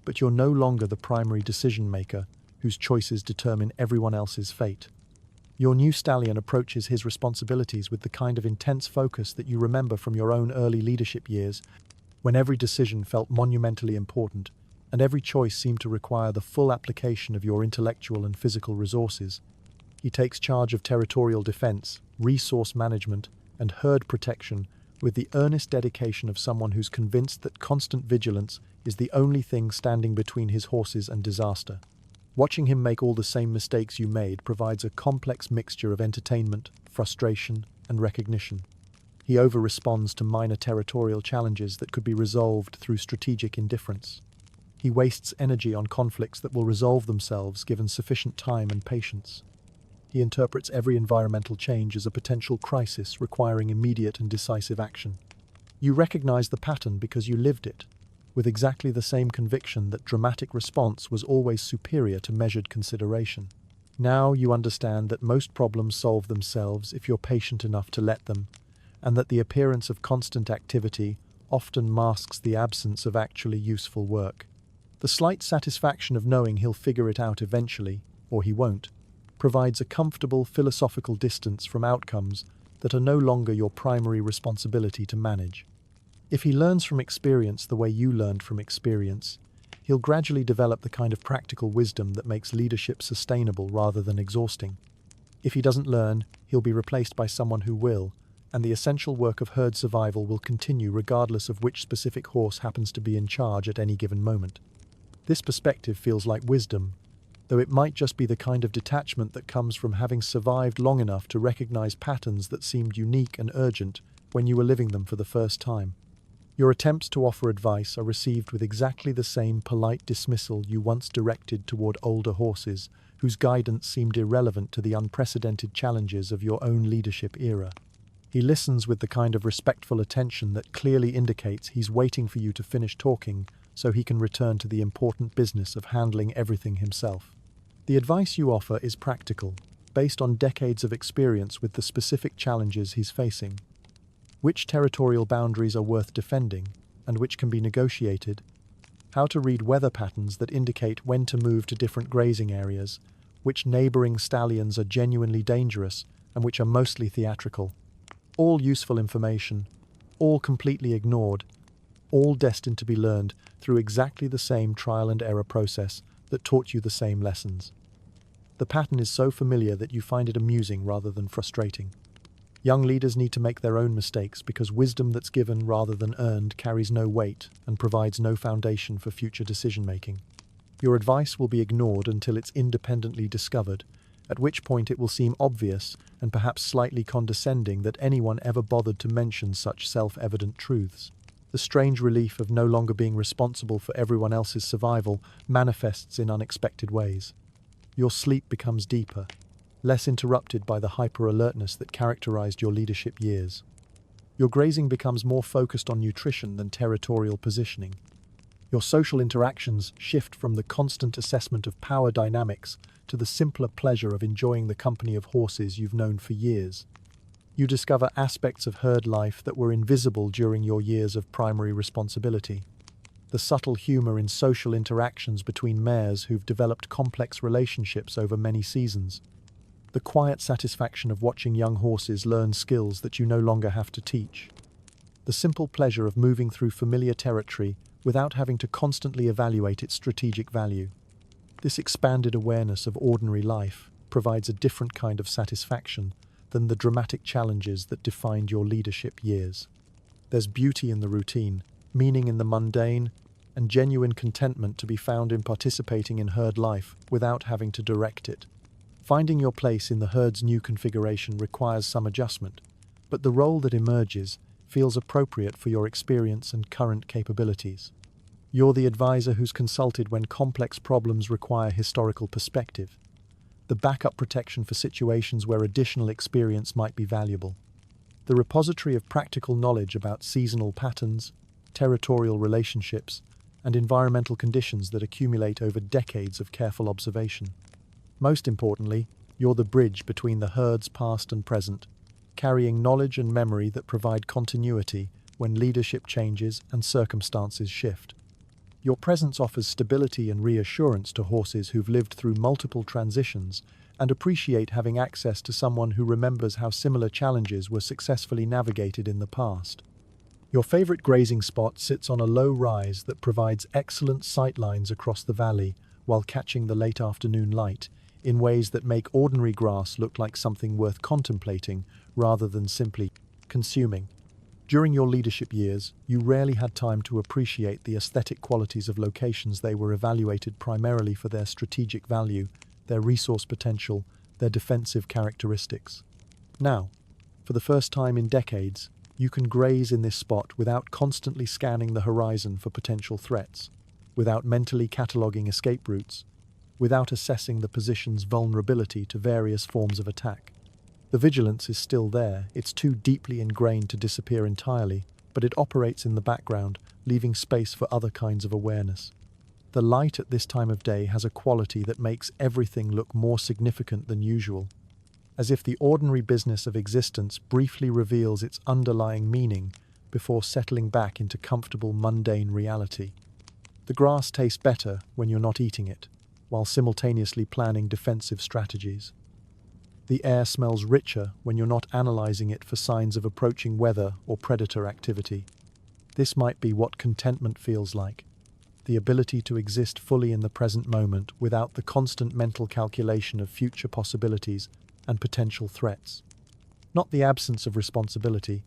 A: but you're no longer the primary decision maker whose choices determine everyone else's fate. Your new stallion approaches his responsibilities with the kind of intense focus that you remember from your own early leadership years, when every decision felt monumentally important and every choice seemed to require the full application of your intellectual and physical resources. He takes charge of territorial defense, resource management, and herd protection with the earnest dedication of someone who's convinced that constant vigilance is the only thing standing between his horses and disaster. Watching him make all the same mistakes you made provides a complex mixture of entertainment, frustration, and recognition. He over-responds to minor territorial challenges that could be resolved through strategic indifference. He wastes energy on conflicts that will resolve themselves given sufficient time and patience. He interprets every environmental change as a potential crisis requiring immediate and decisive action. You recognize the pattern because you lived it, with exactly the same conviction that dramatic response was always superior to measured consideration. Now you understand that most problems solve themselves if you're patient enough to let them, and that the appearance of constant activity often masks the absence of actually useful work. The slight satisfaction of knowing he'll figure it out eventually, or he won't, provides a comfortable philosophical distance from outcomes that are no longer your primary responsibility to manage. If he learns from experience the way you learned from experience, he'll gradually develop the kind of practical wisdom that makes leadership sustainable rather than exhausting. If he doesn't learn, he'll be replaced by someone who will, and the essential work of herd survival will continue regardless of which specific horse happens to be in charge at any given moment. This perspective feels like wisdom, though it might just be the kind of detachment that comes from having survived long enough to recognize patterns that seemed unique and urgent when you were living them for the first time. Your attempts to offer advice are received with exactly the same polite dismissal you once directed toward older horses, whose guidance seemed irrelevant to the unprecedented challenges of your own leadership era. He listens with the kind of respectful attention that clearly indicates he's waiting for you to finish talking so he can return to the important business of handling everything himself. The advice you offer is practical, based on decades of experience with the specific challenges he's facing. Which territorial boundaries are worth defending, and which can be negotiated, how to read weather patterns that indicate when to move to different grazing areas, which neighboring stallions are genuinely dangerous and which are mostly theatrical. All useful information, all completely ignored, all destined to be learned through exactly the same trial and error process that taught you the same lessons. The pattern is so familiar that you find it amusing rather than frustrating. Young leaders need to make their own mistakes because wisdom that's given rather than earned carries no weight and provides no foundation for future decision-making. Your advice will be ignored until it's independently discovered, at which point it will seem obvious and perhaps slightly condescending that anyone ever bothered to mention such self-evident truths. The strange relief of no longer being responsible for everyone else's survival manifests in unexpected ways. Your sleep becomes deeper, less interrupted by the hyper-alertness that characterized your leadership years. Your grazing becomes more focused on nutrition than territorial positioning. Your social interactions shift from the constant assessment of power dynamics to the simpler pleasure of enjoying the company of horses you've known for years. You discover aspects of herd life that were invisible during your years of primary responsibility. The subtle humor in social interactions between mares who've developed complex relationships over many seasons. The quiet satisfaction of watching young horses learn skills that you no longer have to teach. The simple pleasure of moving through familiar territory without having to constantly evaluate its strategic value. This expanded awareness of ordinary life provides a different kind of satisfaction than the dramatic challenges that defined your leadership years. There's beauty in the routine, meaning in the mundane, and genuine contentment to be found in participating in herd life without having to direct it. Finding your place in the herd's new configuration requires some adjustment, but the role that emerges feels appropriate for your experience and current capabilities. You're the advisor who's consulted when complex problems require historical perspective, the backup protection for situations where additional experience might be valuable, the repository of practical knowledge about seasonal patterns, territorial relationships, and environmental conditions that accumulate over decades of careful observation. Most importantly, you're the bridge between the herd's past and present, carrying knowledge and memory that provide continuity when leadership changes and circumstances shift. Your presence offers stability and reassurance to horses who've lived through multiple transitions and appreciate having access to someone who remembers how similar challenges were successfully navigated in the past. Your favorite grazing spot sits on a low rise that provides excellent sightlines across the valley while catching the late afternoon light in ways that make ordinary grass look like something worth contemplating rather than simply consuming. During your leadership years, you rarely had time to appreciate the aesthetic qualities of locations. They were evaluated primarily for their strategic value, their resource potential, their defensive characteristics. Now, for the first time in decades, you can graze in this spot without constantly scanning the horizon for potential threats, without mentally cataloging escape routes, without assessing the position's vulnerability to various forms of attack. The vigilance is still there, it's too deeply ingrained to disappear entirely, but it operates in the background, leaving space for other kinds of awareness. The light at this time of day has a quality that makes everything look more significant than usual, as if the ordinary business of existence briefly reveals its underlying meaning before settling back into comfortable mundane reality. The grass tastes better when you're not eating it, while simultaneously planning defensive strategies. The air smells richer when you're not analyzing it for signs of approaching weather or predator activity. This might be what contentment feels like, the ability to exist fully in the present moment without the constant mental calculation of future possibilities and potential threats. Not the absence of responsibility,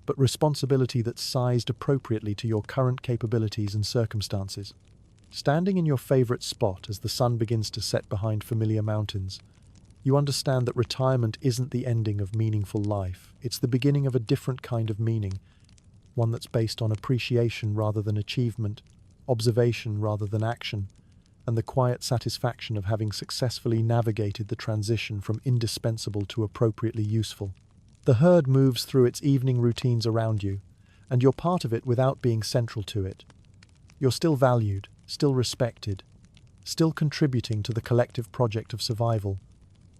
A: but responsibility that's sized appropriately to your current capabilities and circumstances. Standing in your favorite spot as the sun begins to set behind familiar mountains, you understand that retirement isn't the ending of meaningful life. It's the beginning of a different kind of meaning, one that's based on appreciation rather than achievement, observation rather than action, and the quiet satisfaction of having successfully navigated the transition from indispensable to appropriately useful. The herd moves through its evening routines around you, and you're part of it without being central to it. You're still valued, still respected, still contributing to the collective project of survival,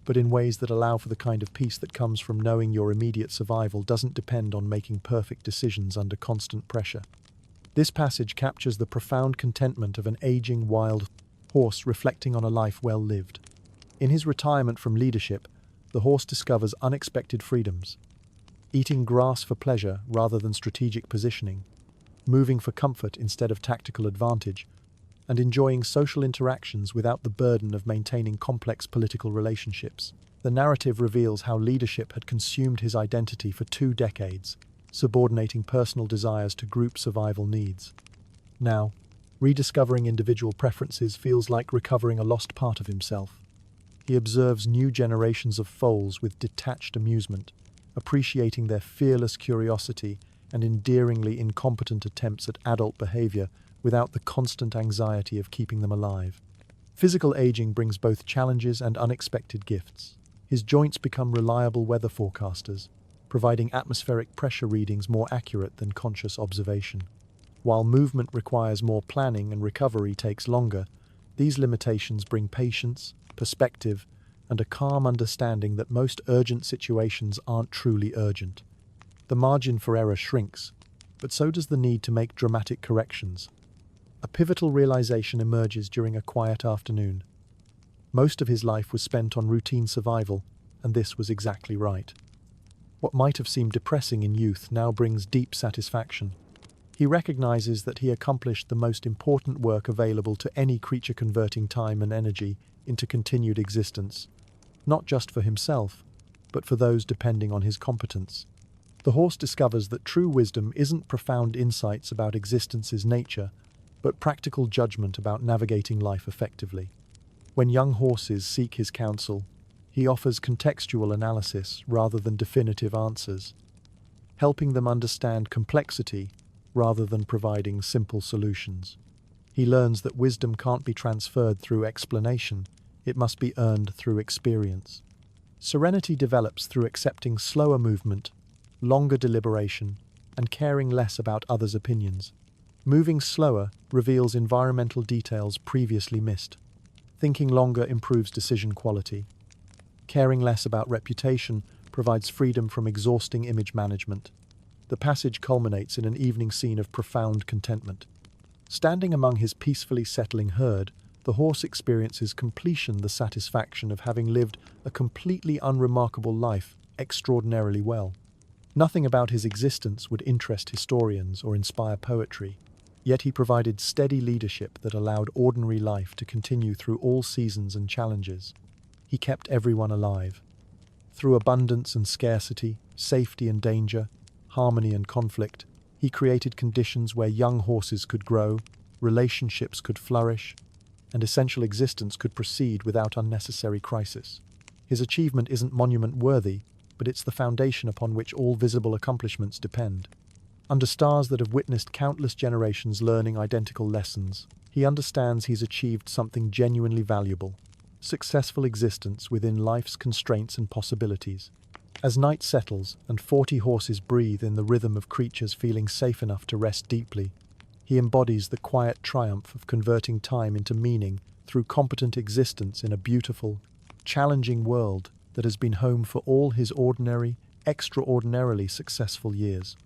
A: but in ways that allow for the kind of peace that comes from knowing your immediate survival doesn't depend on making perfect decisions under constant pressure. This passage captures the profound contentment of an aging wild horse reflecting on a life well lived. In his retirement from leadership, the horse discovers unexpected freedoms, eating grass for pleasure rather than strategic positioning, moving for comfort instead of tactical advantage, and enjoying social interactions without the burden of maintaining complex political relationships. The narrative reveals how leadership had consumed his identity for 2 decades, subordinating personal desires to group survival needs. Now, rediscovering individual preferences feels like recovering a lost part of himself. He observes new generations of foals with detached amusement, appreciating their fearless curiosity and endearingly incompetent attempts at adult behavior without the constant anxiety of keeping them alive. Physical aging brings both challenges and unexpected gifts. His joints become reliable weather forecasters, providing atmospheric pressure readings more accurate than conscious observation. While movement requires more planning and recovery takes longer, these limitations bring patience, perspective, and a calm understanding that most urgent situations aren't truly urgent. The margin for error shrinks, but so does the need to make dramatic corrections. A pivotal realization emerges during a quiet afternoon. Most of his life was spent on routine survival, and this was exactly right. What might have seemed depressing in youth now brings deep satisfaction. He recognizes that he accomplished the most important work available to any creature, converting time and energy into continued existence, not just for himself, but for those depending on his competence. The horse discovers that true wisdom isn't profound insights about existence's nature, but practical judgment about navigating life effectively. When young horses seek his counsel, he offers contextual analysis rather than definitive answers, helping them understand complexity rather than providing simple solutions. He learns that wisdom can't be transferred through explanation, it must be earned through experience. Serenity develops through accepting slower movement, longer deliberation, and caring less about others' opinions. Moving slower reveals environmental details previously missed. Thinking longer improves decision quality. Caring less about reputation provides freedom from exhausting image management. The passage culminates in an evening scene of profound contentment. Standing among his peacefully settling herd, the horse experiences completion, the satisfaction of having lived a completely unremarkable life extraordinarily well. Nothing about his existence would interest historians or inspire poetry, yet he provided steady leadership that allowed ordinary life to continue through all seasons and challenges. He kept everyone alive. Through abundance and scarcity, safety and danger, harmony and conflict, he created conditions where young horses could grow, relationships could flourish, and essential existence could proceed without unnecessary crisis. His achievement isn't monument-worthy, but it's the foundation upon which all visible accomplishments depend. Under stars that have witnessed countless generations learning identical lessons, he understands he's achieved something genuinely valuable: successful existence within life's constraints and possibilities. As night settles and 40 horses breathe in the rhythm of creatures feeling safe enough to rest deeply, he embodies the quiet triumph of converting time into meaning through competent existence in a beautiful, challenging world that has been home for all his ordinary, extraordinarily successful years.